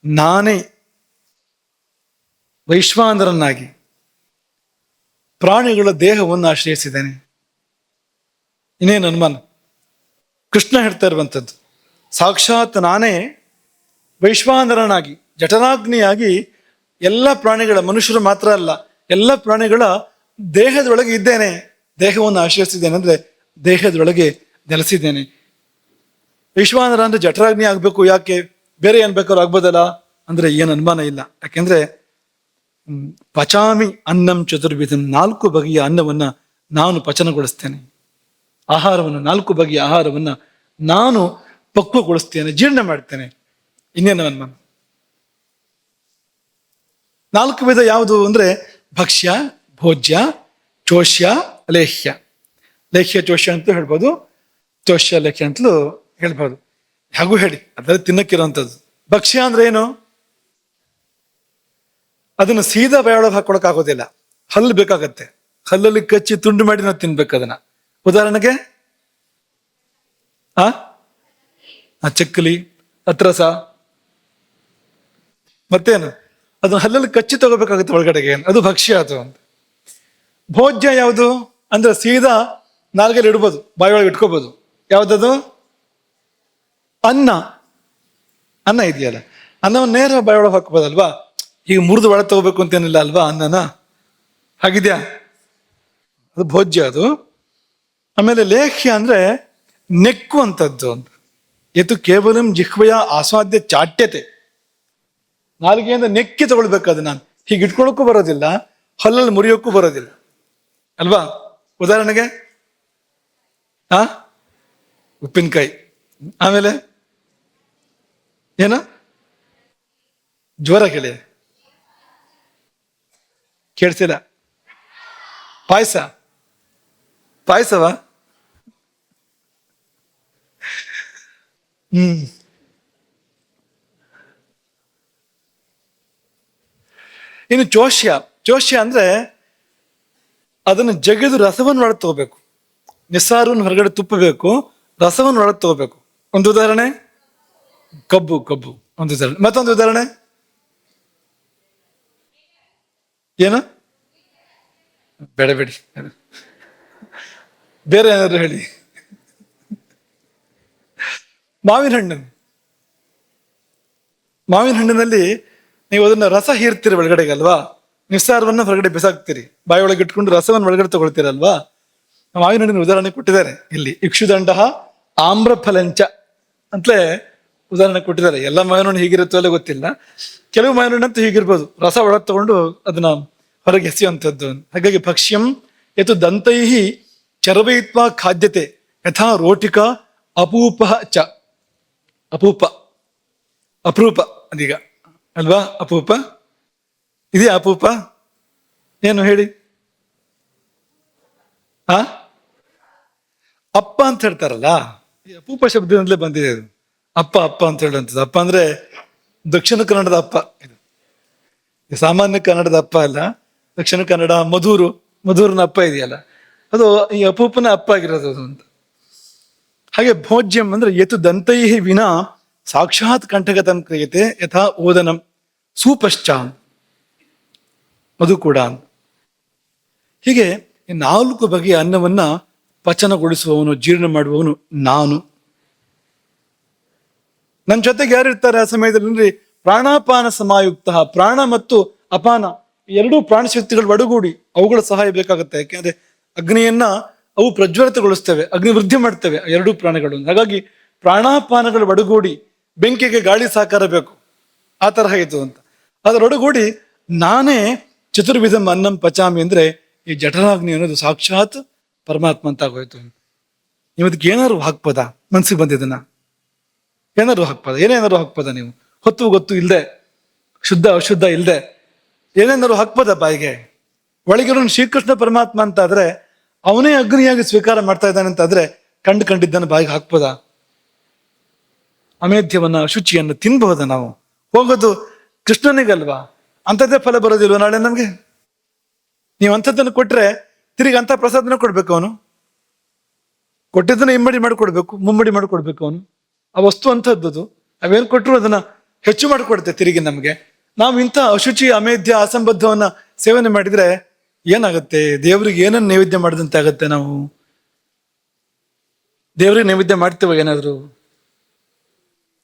ನಾನೇ ವೈಶ್ವಾನರನ್ನಾಗಿ ಪ್ರಾಣಿಗಳ ದೇಹವನ್ನು ಆಶ್ರಯಿಸಿದ್ದೇನೆ. ಇನ್ನೇನು ಅನುಮಾನ? ಕೃಷ್ಣ ಹೇಳ್ತಾ ಇರುವಂಥದ್ದು ಸಾಕ್ಷಾತ್ ನಾನೇ ವೈಶ್ವಾನರನಾಗಿ ಜಠರಾಗ್ನಿಯಾಗಿ ಎಲ್ಲ ಪ್ರಾಣಿಗಳ, ಮನುಷ್ಯರು ಮಾತ್ರ ಅಲ್ಲ, ಎಲ್ಲ ಪ್ರಾಣಿಗಳ ದೇಹದೊಳಗೆ ಇದ್ದೇನೆ, ದೇಹವನ್ನು ಆಶ್ರಯಿಸಿದ್ದೇನೆ ಅಂದ್ರೆ ದೇಹದೊಳಗೆ ನೆಲೆಸಿದ್ದೇನೆ. ವಿಶ್ವಾನರ ಅಂದ್ರೆ ಜಠರಾಗ್ನಿ ಆಗ್ಬೇಕು, ಯಾಕೆ? ಬೇರೆ ಏನ್ ಬೇಕಾದ್ರೂ ಆಗ್ಬೋದಲ್ಲ ಅಂದ್ರೆ ಏನು ಅನುಮಾನ ಇಲ್ಲ. ಯಾಕೆಂದ್ರೆ ಪಚಾಮಿ ಅನ್ನಂ ಚತುರ್ವಿಧ, 4 ಬಗೆಯ ಅನ್ನವನ್ನ ನಾನು ಪಚನಗೊಳಿಸ್ತೇನೆ. ಆಹಾರವನ್ನು 4 ಬಗೆಯ ಆಹಾರವನ್ನ ನಾನು ಪಕ್ವಗೊಳಿಸ್ತೇನೆ, ಜೀರ್ಣ ಮಾಡ್ತೇನೆ. ಇನ್ನೇನು ಅನುಮಾನ? 4 ವಿಧ ಯಾವುದು ಅಂದ್ರೆ ಭಕ್ಷ್ಯ, ಭೋಜ್ಯ, ಚೋಷ್ಯ, ಲೇಹ್ಯ. ಲೇಹ್ಯ ಚೋಷ್ಯ ಅಂತಲೂ ಹೇಳ್ಬೋದು, ಚೋಷ್ಯ ಲೇಹ್ಯ ಅಂತಲೂ ಹೇಳ್ಬೋದು. ಹಾಗೂ ಹೇಳಿ, ಅದರಲ್ಲಿ ತಿನ್ನಕ್ಕಿರೋಂಥದ್ದು. ಭಕ್ಷ್ಯ ಅಂದ್ರೆ ಏನು? ಅದನ್ನು ಸೀದಾ ಬಾಯೊಳಗೆ ಹಾಕೊಳಕ್ ಆಗೋದಿಲ್ಲ, ಹಲ್ಲು ಬೇಕಾಗತ್ತೆ. ಹಲ್ಲಲ್ಲಿ ಕಚ್ಚಿ ತುಂಡು ಮಾಡಿ ನಾವು ತಿನ್ಬೇಕು ಅದನ್ನ. ಉದಾಹರಣೆಗೆ ಚಕ್ಕಲಿ, ಅತ್ರಸ, ಮತ್ತೇನು ಅದನ್ನ ಹಲ್ಲಲ್ಲಿ ಕಚ್ಚಿ ತಗೋಬೇಕಾಗುತ್ತೆ ಒಳಗಡೆಗೆ, ಅದು ಭಕ್ಷ್ಯ ಅದು ಅಂತ. ಭೋಜ್ಯ ಯಾವುದು ಅಂದ್ರೆ ಸೀದಾ ನಾಲ್ಗೆಲ್ಲಿ ಇಡ್ಬೋದು, ಬಾಯೊಳಗೆ ಇಟ್ಕೋಬಹುದು. ಯಾವ್ದದು? ಅನ್ನ. ಅನ್ನ ಇದೆಯಲ್ಲ, ಅನ್ನವನ್ನು ನೇರ ಬಾಯೊಳಗೆ ಹಾಕ್ಬೋದಲ್ವಾ? ಈಗ ಮುರಿದು ಒಳಗೆ ತಗೋಬೇಕು ಅಂತೇನಿಲ್ಲ ಅಲ್ವಾ ಅನ್ನನ, ಹಾಗಿದ್ಯಾ? ಅದು ಭೋಜ್ಯ ಅದು. ಆಮೇಲೆ ಲೇಹ್ಯ ಅಂದ್ರೆ ನೆಕ್ಕುವಂಥದ್ದು. ಎತ್ತು ಕೇವಲಂ ಜಿಹ್ವೆಯ ಆಸ್ವಾದ್ಯ ಚಾಟ್ಯತೆ, ನಾಲಿಗೆಯಿಂದ ನೆಕ್ಕಿ ತಗೊಳ್ಬೇಕು ಅದು. ನಾನು ಹೀಗೆ ಇಟ್ಕೊಳಕ್ಕೂ ಬರೋದಿಲ್ಲ, ಹಲ್ಲಲ್ಲಿ ಮುರಿಯೋಕ್ಕೂ ಬರೋದಿಲ್ಲ ಅಲ್ವಾ? ಉದಾಹರಣೆಗೆ ಉಪ್ಪಿನಕಾಯಿ, ಆಮೇಲೆ ಏನ ಜ್ವರ ಕೇಳಿ ಕೇಳಿಸಿಲ್ಲ. ಪಾಯಸವ ಇನ್ನು ಚೋಷ್ಯ ಅಂದ್ರೆ ಅದನ್ನು ಜಗಿದು ರಸವನ್ನು ಒಳಗೆ ತಗೋಬೇಕು. ನಿಸ್ಸಾರವನ್ನು ಹೊರಗಡೆ ತುಪ್ಪಬೇಕು, ರಸವನ್ನು ಒಳಗೆ ತಗೋಬೇಕು. ಒಂದು ಉದಾಹರಣೆ ಕಬ್ಬು ಒಂದು ಉದಾಹರಣೆ. ಮತ್ತೊಂದು ಉದಾಹರಣೆ ಏನು? ಬೇಡಿ ಬೇರೆ ಏನಾದ್ರು ಹೇಳಿ. ಮಾವಿನ ಹಣ್ಣಿನಲ್ಲಿ ನೀವು ಅದನ್ನ ರಸ ಹೀರ್ತೀರಿ ಒಳಗಡೆಗೆ ಅಲ್ವಾ? ನಿಸ್ಸಾರವನ್ನು ಹೊರಗಡೆ ಬಿಸಾಕ್ತೀರಿ, ಬಾಯಿ ಒಳಗೆ ಇಟ್ಕೊಂಡು ರಸವನ್ನು ಒಳಗಡೆ ತಗೊಳ್ತೀರಲ್ವಾ? ಮಾವಿನ ಹಣ್ಣಿನ ಉದಾಹರಣೆ ಕೊಟ್ಟಿದ್ದಾರೆ ಇಲ್ಲಿ. ಇಕ್ಷುದಂಡ ಆಮ್ರಫಲಂಚ ಅಂತಲೇ ಉದಾಹರಣೆ ಕೊಟ್ಟಿದ್ದಾರೆ. ಎಲ್ಲ ಮಾವಿನ ಹಣ್ಣು ಹೀಗಿರುತ್ತೋ ಅಲ್ಲ ಗೊತ್ತಿಲ್ಲ, ಕೆಲವು ಮಾವಿನ ಹಣ್ಣಂತೂ ಹೀಗಿರ್ಬೋದು, ರಸ ಒಳಗೆ ತಗೊಂಡು ಅದನ್ನ ಹೊರಗೆ ಎಸೆಯುವಂಥದ್ದು. ಹಾಗಾಗಿ ಭಕ್ಷ್ಯಂ ಯತು ದಂತೈಹಿ ಚರ್ವಯಿತ್ವಾ ಖಾದ್ಯತೆ ಯಥಾ ರೋಟಿಕ ಅಪೂಪ ಚ. ಅಪರೂಪ ಅದೀಗ ಅಲ್ವಾ? ಅಪೂಪ ಇದೆಯಾ? ಅಪೂಪ ಏನು ಹೇಳಿ? ಅಪ್ಪ ಅಂತ ಹೇಳ್ತಾರಲ್ಲ, ಈ ಅಪೂಪ ಶಬ್ದದಿಂದಲೇ ಬಂದಿದೆ ಅದು. ಅಪ್ಪ ಅಂತ ಹೇಳುವಂಥದ್ದು. ಅಪ್ಪ ಅಂದ್ರೆ ದಕ್ಷಿಣ ಕನ್ನಡದ ಅಪ್ಪ, ಇದು ಸಾಮಾನ್ಯ ಕನ್ನಡದ ಅಪ್ಪ ಅಲ್ಲ. ದಕ್ಷಿಣ ಕನ್ನಡ ಮಧುರನ ಅಪ್ಪ ಇದೆಯಲ್ಲ, ಅದು ಈ ಅಪೂಪನ ಅಪ್ಪ ಆಗಿರೋದು ಅದು ಅಂತ. ಹಾಗೆ ಭೋಜ್ಯಂ ಅಂದ್ರೆ ಯತು ದಂತೈಹಿ ವಿನಾ ಸಾಕ್ಷಾತ್ ಕಂಠಗತಂ ಕ್ರಿಯತೆ ಯಥಾ ಓದನಂ ಸೂಪಶ್ಚಾಂ, ಅದು ಕೂಡ. ಹೀಗೆ 4 ಬಗೆಯ ಅನ್ನವನ್ನ ಪಚನಗೊಳಿಸುವವನು, ಜೀರ್ಣ ಮಾಡುವವನು ನಾನು. ನನ್ನ ಜೊತೆಗೆ ಯಾರು ಇರ್ತಾರೆ ಆ ಸಮಯದಲ್ಲಿ? ಪ್ರಾಣಾಪಾನ ಸಮಾಯುಕ್ತ. ಪ್ರಾಣ ಮತ್ತು ಅಪಾನ ಎರಡೂ ಪ್ರಾಣಶಕ್ತಿಗಳು ಒಡಗೂಡಿ ಅವುಗಳ ಸಹಾಯ ಬೇಕಾಗುತ್ತೆ. ಯಾಕೆಂದ್ರೆ ಅಗ್ನಿಯನ್ನ ಅವು ಪ್ರಜ್ವಲಿತಗೊಳಿಸ್ತೇವೆ, ಅಗ್ನಿ ವೃದ್ಧಿ ಮಾಡ್ತೇವೆ ಎರಡೂ ಪ್ರಾಣಿಗಳು. ಹಾಗಾಗಿ ಪ್ರಾಣಾಪಾನಗಳು ಒಡಗೂಡಿ ಬೆಂಕಿಗೆ ಗಾಳಿ ಸಹಕಾರ ಬೇಕು, ಆ ತರಹ ಇದು ಅಂತ. ಅದರೊಡಗೂಡಿ ನಾನೇ ಚತುರ್ವಿಧಂ ಅನ್ನಂ ಪಚಾಮಿ ಅಂದ್ರೆ ಈ ಜಠರಾಗ್ನಿ ಅನ್ನೋದು ಸಾಕ್ಷಾತ್ ಪರಮಾತ್ಮ ಅಂತ ಆಗೋಯ್ತು. ಇವತ್ತಿಗೆ ಏನಾದ್ರು ಹಾಕ್ಬೋದಾ? ಮನ್ಸಿಗೆ ಬಂದಿದ್ದನ್ನ ಏನಾದ್ರು ಹಾಕ್ಬೋದ? ಏನೇನಾದ್ರು ಹಾಕ್ಬೋದ? ನೀವು ಹೊತ್ತು ಗೊತ್ತು ಇಲ್ದೆ, ಶುದ್ಧ ಅಶುದ್ಧ ಇಲ್ದೆ ಏನೇನಾದ್ರು ಹಾಕ್ಬೋದ ಬಾಯಿಗೆ? ಒಳಗಿರೋ ಶ್ರೀಕೃಷ್ಣ ಪರಮಾತ್ಮ ಅಂತ ಆದ್ರೆ ಅವನೇ ಅಗ್ನಿಯಾಗಿ ಸ್ವೀಕಾರ ಮಾಡ್ತಾ ಇದ್ದಾನೆ ಅಂತ ಆದ್ರೆ ಕಂಡಿದ್ದನ್ನು ಬಾಯಿಗೆ ಹಾಕ್ಬೋದ? ಅಮೇಧ್ಯವನ್ನ, ಅಶುಚಿಯನ್ನು ತಿನ್ಬಹುದ? ನಾವು ಹೋಗೋದು ಕೃಷ್ಣನಿಗಲ್ವಾ? ಅಂಥದ್ದೇ ಫಲ ಬರೋದಿಲ್ವ ನಾಳೆ ನಮ್ಗೆ? ನೀವು ಅಂಥದ್ದನ್ನು ಕೊಟ್ರೆ ತಿರುಗಿ ಅಂಥ ಪ್ರಸಾದನ ಕೊಡ್ಬೇಕು. ಅವನು ಕೊಟ್ಟಿದ್ದನ್ನ ಇಮ್ಮಡಿ ಮಾಡಿಕೊಡ್ಬೇಕು, ಮುಮ್ಮಡಿ ಮಾಡಿಕೊಡ್ಬೇಕು ಅವನು. ಆ ವಸ್ತು ಅಂಥದ್ದು, ಅವೇನು ಕೊಟ್ಟರು ಅದನ್ನ ಹೆಚ್ಚು ಮಾಡಿಕೊಡುತ್ತೆ ತಿರುಗಿ ನಮ್ಗೆ. ನಾವು ಇಂಥ ಅಶುಚಿ, ಅಮೇಧ್ಯ, ಅಸಂಬದ್ಧವನ್ನ ಸೇವನೆ ಮಾಡಿದ್ರೆ ಏನಾಗುತ್ತೆ? ದೇವ್ರಿಗೆ ಏನನ್ನ ನೈವೇದ್ಯ ಮಾಡಿದಂತೆ ಆಗತ್ತೆ. ನಾವು ದೇವ್ರಿಗೆ ನೈವೇದ್ಯ ಮಾಡ್ತೀವ? ಏನಾದ್ರು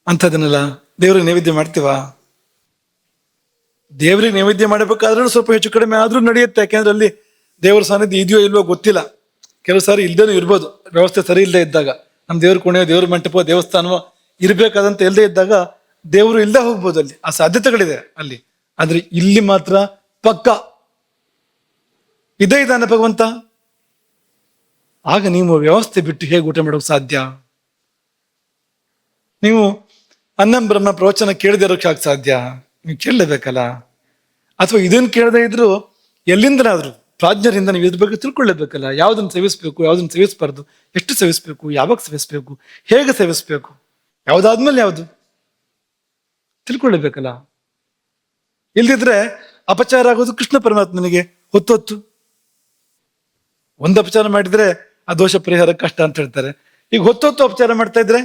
ಅಂಥದನ್ನೆಲ್ಲ ದೇವ್ರಿಗೆ ನೈವೇದ್ಯ ಮಾಡ್ತೀವ? ದೇವರಿಗೆ ನೈವೇದ್ಯ ಮಾಡಬೇಕಾದ್ರೂ ಸ್ವಲ್ಪ ಹೆಚ್ಚು ಕಡಿಮೆ ಆದ್ರೂ ನಡೆಯುತ್ತೆ. ಯಾಕೆಂದ್ರೆ ಅಲ್ಲಿ ದೇವರ ಸಾನ್ನಿಧ್ಯ ಇದೆಯೋ ಇಲ್ವೋ ಗೊತ್ತಿಲ್ಲ. ಕೆಲವು ಸಾರಿ ಇಲ್ದೇನೂ ಇರ್ಬೋದು, ವ್ಯವಸ್ಥೆ ಸರಿ ಇಲ್ಲದೆ ಇದ್ದಾಗ. ನಮ್ಮ ದೇವ್ರ ಕೋಣೆಯೋ ದೇವ್ರ ಮಂಟಪೋ ದೇವಸ್ಥಾನವೋ ಇರ್ಬೇಕಾದಂತ ಇಲ್ಲದೆ ಇದ್ದಾಗ ದೇವರು ಇಲ್ಲದೆ ಹೋಗ್ಬೋದು. ಅಲ್ಲಿ ಆ ಸಾಧ್ಯತೆಗಳಿದೆ ಅಲ್ಲಿ. ಆದ್ರೆ ಇಲ್ಲಿ ಮಾತ್ರ ಪಕ್ಕ ಇದೇ ಇದ್ದಾನೆ ಭಗವಂತ. ಆಗ ನೀವು ವ್ಯವಸ್ಥೆ ಬಿಟ್ಟು ಹೇಗೆ ಊಟ ಮಾಡೋಕೆ ಸಾಧ್ಯ? ನೀವು ಅನ್ನಂ ಬ್ರಹ್ಮ ಪ್ರವಚನ ಕೇಳದೆ ಇರೋಕೆ ಯಾಕೆ ಸಾಧ್ಯ? ನೀವು ಕೇಳಲೇಬೇಕಲ್ಲ. ಅಥವಾ ಇದನ್ನು ಕೇಳದೇ ಇದ್ರು ಎಲ್ಲಿಂದನಾದ್ರು ಪ್ರಾಜ್ಞರಿಂದ ನೀವು ಇದ್ರ ಬಗ್ಗೆ ತಿಳ್ಕೊಳ್ಳೇಬೇಕಲ್ಲ. ಯಾವ್ದನ್ನು ಸೇವಿಸ್ಬೇಕು, ಯಾವ್ದನ್ನು ಸೇವಿಸ್ಬಾರ್ದು, ಎಷ್ಟು ಸೇವಿಸ್ಬೇಕು, ಯಾವಾಗ ಸೇವಿಸ್ಬೇಕು, ಹೇಗೆ ಸೇವಿಸ್ಬೇಕು, ಯಾವ್ದಾದ್ಮೇಲೆ ಯಾವುದು ತಿಳ್ಕೊಳ್ಳೇಬೇಕಲ್ಲ. ಇಲ್ದಿದ್ರೆ ಅಪಚಾರ ಆಗೋದು ಕೃಷ್ಣ ಪರಮಾತ್ಮನಿಗೆ ಹೊತ್ತು. ಒಂದು ಅಪಚಾರ ಮಾಡಿದ್ರೆ ಆ ದೋಷ ಪರಿಹಾರ ಕಷ್ಟ ಅಂತ ಹೇಳ್ತಾರೆ. ಈಗ ಹೊತ್ತು ಅಪಚಾರ ಮಾಡ್ತಾ ಇದ್ರೆ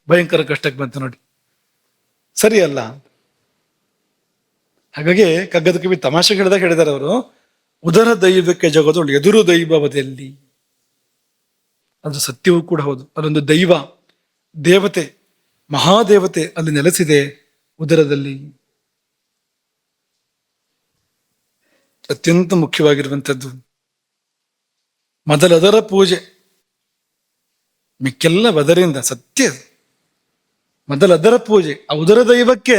ಭಯಂಕರ ಕಷ್ಟಕ್ಕೆ ಬಂತು ನೋಡಿ, ಸರಿಯಲ್ಲ. ಹಾಗಾಗಿ ಕಗ್ಗದ ಕವಿ ತಮಾಷೆ ಹೇಳಿದಾರೆ ಅವರು, ಉದರ ದೈವಕ್ಕೆ ಜಗದೊಳು ಎದುರು ದೈವವದಲ್ಲಿ. ಅದು ಸತ್ಯವೂ ಕೂಡ ಹೌದು. ಅದೊಂದು ದೈವ, ದೇವತೆ, ಮಹಾದೇವತೆ ಅಲ್ಲಿ ನೆಲೆಸಿದೆ ಉದರದಲ್ಲಿ. ಅತ್ಯಂತ ಮುಖ್ಯವಾಗಿರುವಂಥದ್ದು ಮೊದಲದರ ಪೂಜೆ, ಮಿಕ್ಕೆಲ್ಲ ಬದರಿಂದ. ಸತ್ಯ, ಮೊದಲದರ ಪೂಜೆ. ಆ ಉದರ ದೈವಕ್ಕೆ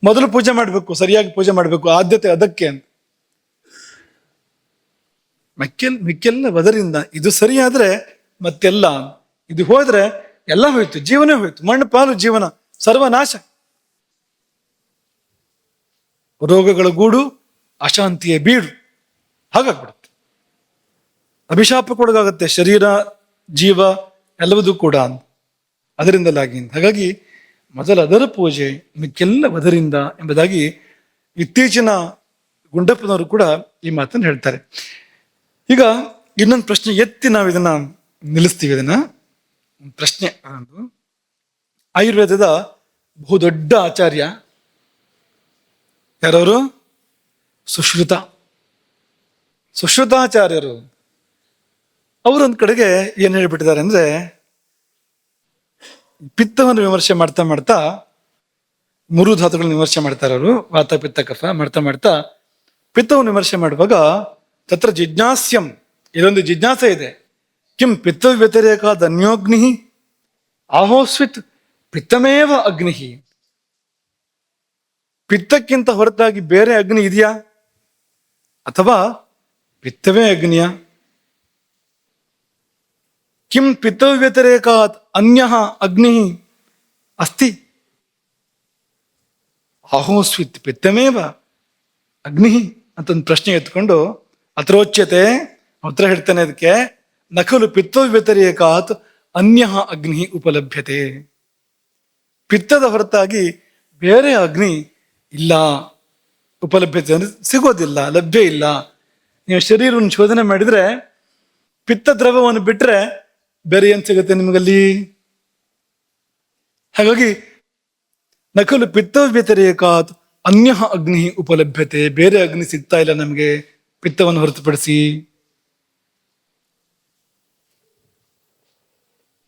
ಮೊದಲು ಪೂಜೆ ಮಾಡಬೇಕು, ಸರಿಯಾಗಿ ಪೂಜೆ ಮಾಡಬೇಕು, ಆದ್ಯತೆ ಅದಕ್ಕೆ ಅಂತ. ಮಿಕ್ಕೆಲ್ಲ ಬದರಿಂದ. ಇದು ಸರಿಯಾದ್ರೆ ಮತ್ತೆಲ್ಲ, ಇದು ಹೋದ್ರೆ ಎಲ್ಲ ಹೋಯ್ತು, ಜೀವನ ಹೋಯ್ತು, ಮಣ್ಣು ಪಾಲು ಜೀವನ, ಸರ್ವನಾಶ. ರೋಗಗಳ ಗೂಡು, ಅಶಾಂತಿಯ ಬೀಡು, ಹಾಗಾಗ್ಬಿಡುತ್ತೆ. ಅಭಿಶಾಪಕ್ಕೊಳಗಾಗತ್ತೆ ಶರೀರ, ಜೀವ ಎಲ್ಲವೂ ಕೂಡ ಅದರಿಂದಲಾಗಿ. ಹಾಗಾಗಿ ಮೊದಲ ಅದರ ಪೂಜೆ, ಮಿಕ್ಕೆಲ್ಲ ಅದರಿಂದ ಎಂಬುದಾಗಿ ಇತ್ತೀಚಿನ ಗುಂಡಪ್ಪನವರು ಕೂಡ ಈ ಮಾತನ್ನು ಹೇಳ್ತಾರೆ. ಈಗ ಇನ್ನೊಂದು ಪ್ರಶ್ನೆ ಎತ್ತಿ ನಾವು ಇದನ್ನ ನಿಲ್ಲಿಸ್ತೀವಿ. ಇದನ್ನ ಪ್ರಶ್ನೆ, ಆಯುರ್ವೇದದ ಬಹುದೊಡ್ಡ ಆಚಾರ್ಯ ಯಾರವರು? ಸುಶ್ರುತಾಚಾರ್ಯರು. ಅವರೊಂದ್ ಕಡೆಗೆ ಏನ್ ಹೇಳ್ಬಿಟ್ಟಿದ್ದಾರೆ ಅಂದ್ರೆ, ಪಿತ್ತವನ್ನು ವಿಮರ್ಶೆ ಮಾಡ್ತಾ ಮಾಡ್ತಾ, ಮೂರು ಧಾತುಗಳನ್ನ ವಿಮರ್ಶೆ ಮಾಡ್ತಾರೆ ಅವರು, ವಾತ ಪಿತ್ತ ಕಫ ಮಾಡ್ತಾ ಪಿತ್ತವನ್ನು ವಿಮರ್ಶೆ ಮಾಡುವಾಗ ತತ್ರ ಜಿಜ್ಞಾಸ್ಯಂ, ಇದೊಂದು ಜಿಜ್ಞಾಸೆ ಇದೆ. ಕಿಂ ಪಿತ್ತ ವ್ಯತಿರೇಕಾದ ಅನ್ಯೋಗ್ನಿ ಆಹೋಸ್ವಿತ್ ಪಿತ್ತಮೇವ ಅಗ್ನಿ. ಪಿತ್ತಕ್ಕಿಂತ ಹೊರತಾಗಿ ಬೇರೆ ಅಗ್ನಿ ಇದೆಯಾ, ಅಥವಾ ಪಿತ್ತವೇ ಅಗ್ನಿಯ? ಕಿಂ ಪಿತ್ತ ವ್ಯತಿರೇಕಾತ್ ಅನ್ಯ ಅಗ್ನಿ ಅಸ್ತಿ ಆಹೋಸ್ವಿತ್ ಪಿತ್ತಮೇವ ಅಗ್ನಿ ಅಂತ ಒಂದು ಪ್ರಶ್ನೆ ಎತ್ಕೊಂಡು ಅತ್ರೋಚ್ಯತೆ ಉತ್ತರ ಹೇಳ್ತಾನೆ ಅದಕ್ಕೆ. ನಕಲು ಪಿತ್ತ ವ್ಯತಿರೇಕಾತ್ ಅನ್ಯ ಅಗ್ನಿ ಉಪಲಭ್ಯತೆ. ಪಿತ್ತದ ಹೊರತಾಗಿ ಬೇರೆ ಅಗ್ನಿ ಇಲ್ಲ, ಉಪಲಭ್ಯತೆ ಅಂದ್ರೆ ಸಿಗೋದಿಲ್ಲ, ಲಭ್ಯ ಇಲ್ಲ. ನೀವು ಶರೀರವನ್ನು ಶೋಧನೆ ಮಾಡಿದ್ರೆ ಪಿತ್ತ ದ್ರವವನ್ನು ಬಿಟ್ರೆ ಬೇರೆ ಏನ್ ಸಿಗುತ್ತೆ ನಿಮಗಲ್ಲಿ? ಹಾಗಾಗಿ ನಕಲು ಪಿತ್ತ ವ್ಯತಿರೇಕಾತ್ ಅನ್ಯ ಅಗ್ನಿ ಉಪಲಭ್ಯತೆ, ಬೇರೆ ಅಗ್ನಿ ಸಿಗ್ತಾ ಇಲ್ಲ ನಮಗೆ ಪಿತ್ತವನ್ನು ಹೊರತುಪಡಿಸಿ.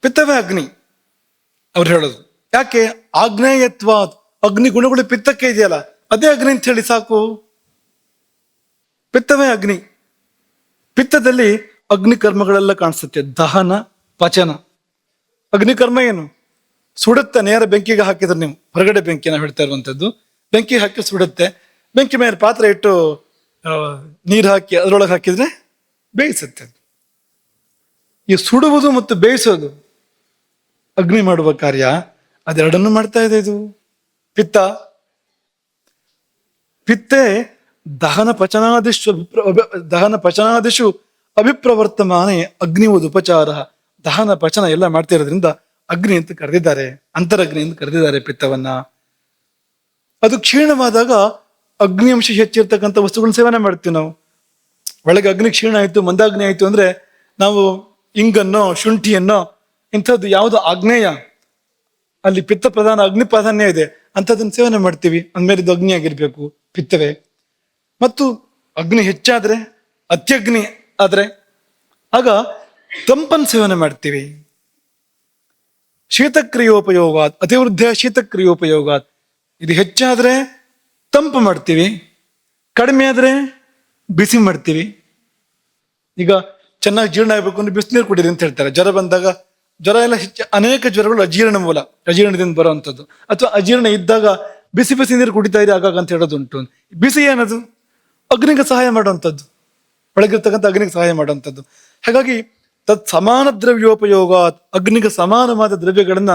ಪಿತ್ತವೇ ಅಗ್ನಿ ಅವ್ರು ಹೇಳೋದು. ಯಾಕೆ? ಆಗ್ನೇಯತ್ವಾತ್, ಅಗ್ನಿ ಗುಣಗಳು ಪಿತ್ತಕ್ಕೆ ಇದೆಯಲ್ಲ, ಅದೇ ಅಗ್ನಿ ಅಂತ ಹೇಳಿ ಸಾಕು. ಪಿತ್ತವೇ ಅಗ್ನಿ. ಪಿತ್ತದಲ್ಲಿ ಅಗ್ನಿ ಕರ್ಮಗಳೆಲ್ಲ ಕಾಣಿಸುತ್ತೆ. ದಹನ, ಪಚನ. ಅಗ್ನಿಕರ್ಮ ಏನು? ಸುಡುತ್ತೆ. ನೇರ ಬೆಂಕಿಗೆ ಹಾಕಿದ್ರೆ, ನೀವು ಹೊರಗಡೆ ಬೆಂಕಿ ನಾವು ಹೇಳ್ತಾ ಇರುವಂತದ್ದು, ಬೆಂಕಿ ಹಾಕಿ ಸುಡುತ್ತೆ. ಬೆಂಕಿ ಮೇಲೆ ಪಾತ್ರೆ ಇಟ್ಟು ನೀರು ಹಾಕಿ ಅದರೊಳಗೆ ಹಾಕಿದ್ರೆ ಬೇಯಿಸುತ್ತೆ. ಈ ಸುಡುವುದು ಮತ್ತು ಬೇಯಿಸೋದು ಅಗ್ನಿ ಮಾಡುವ ಕಾರ್ಯ, ಅದೆರಡನ್ನು ಮಾಡ್ತಾ ಇದೆ ಇದು ಪಿತ್ತ. ಪಿತ್ತೆ ದಹನ ಪಚನಾದಿಶು ಅಭಿಪ್ರವರ್ತಮಾನೆ ಅಗ್ನಿ ಉಪಚಾರ. ದಹನ ಪಚನ ಎಲ್ಲ ಮಾಡ್ತಾ ಇರೋದ್ರಿಂದ ಅಗ್ನಿ ಅಂತ ಕರೆದಿದ್ದಾರೆ, ಅಂತರಗ್ನಿ ಅಂತ ಕರೆದಿದ್ದಾರೆ ಪಿತ್ತವನ್ನ. ಅದು ಕ್ಷೀಣವಾದಾಗ ಅಗ್ನಿ ಅಂಶ ಹೆಚ್ಚಿರ್ತಕ್ಕಂಥ ವಸ್ತುಗಳನ್ನ ಸೇವನೆ ಮಾಡ್ತೀವಿ ನಾವು. ಒಳಗೆ ಅಗ್ನಿ ಕ್ಷೀಣ ಆಯ್ತು, ಮಂದಾಗ್ನಿ ಆಯ್ತು ಅಂದ್ರೆ ನಾವು ಇಂಗನ್ನೋ ಶುಂಠಿಯನ್ನೋ ಇಂಥದ್ದು ಯಾವುದು ಆಗ್ನೇಯ, ಅಲ್ಲಿ ಪಿತ್ತ ಪ್ರಧಾನ ಅಗ್ನಿ ಪ್ರಾಧಾನ್ಯ ಇದೆ, ಅಂಥದ್ದನ್ನು ಸೇವನೆ ಮಾಡ್ತೀವಿ. ಅಂದ್ಮೇಲೆ ಇದು ಅಗ್ನಿ ಆಗಿರ್ಬೇಕು, ಪಿತ್ತವೇ. ಮತ್ತು ಅಗ್ನಿ ಹೆಚ್ಚಾದ್ರೆ, ಅತ್ಯಗ್ನಿ ಆದ್ರೆ ಆಗ ತಂಪನ್ನು ಸೇವನೆ ಮಾಡ್ತೀವಿ. ಶೀತಕ್ರಿಯೋಪಯೋಗಾತ್, ಅತಿವೃದ್ಧಿಯ ಶೀತಕ್ರಿಯೋಪಯೋಗಾತ್. ಇದು ಹೆಚ್ಚಾದ್ರೆ ತಂಪು ಮಾಡ್ತೀವಿ, ಕಡಿಮೆ ಆದ್ರೆ ಬಿಸಿ ಮಾಡ್ತೀವಿ. ಈಗ ಚೆನ್ನಾಗಿ ಜೀರ್ಣ ಆಗ್ಬೇಕು ಅಂದ್ರೆ ಬಿಸಿನೀರು ಕುಡೀರಿ ಅಂತ ಹೇಳ್ತಾರೆ. ಜ್ವರ ಬಂದಾಗ, ಜ್ವರ ಎಲ್ಲ ಅನೇಕ ಜ್ವರಗಳು ಅಜೀರ್ಣ ಮೂಲ, ಅಜೀರ್ಣದಿಂದ ಬರುವಂಥದ್ದು. ಅಥವಾ ಅಜೀರ್ಣ ಇದ್ದಾಗ ಬಿಸಿ ಬಿಸಿ ನೀರು ಕುಡಿತಾ ಇರಿ ಆಗಾಗ ಅಂತ ಹೇಳೋದುಂಟು. ಬಿಸಿ ಏನದು? ಅಗ್ನಿಗೆ ಸಹಾಯ ಮಾಡುವಂಥದ್ದು, ಒಳಗಿರ್ತಕ್ಕಂಥ ಅಗ್ನಿಗೆ ಸಹಾಯ ಮಾಡುವಂಥದ್ದು. ಹಾಗಾಗಿ ತತ್ ಸಮಾನ ದ್ರವ್ಯೋಪಯೋಗ, ಅಗ್ನಿಗೆ ಸಮಾನವಾದ ದ್ರವ್ಯಗಳನ್ನ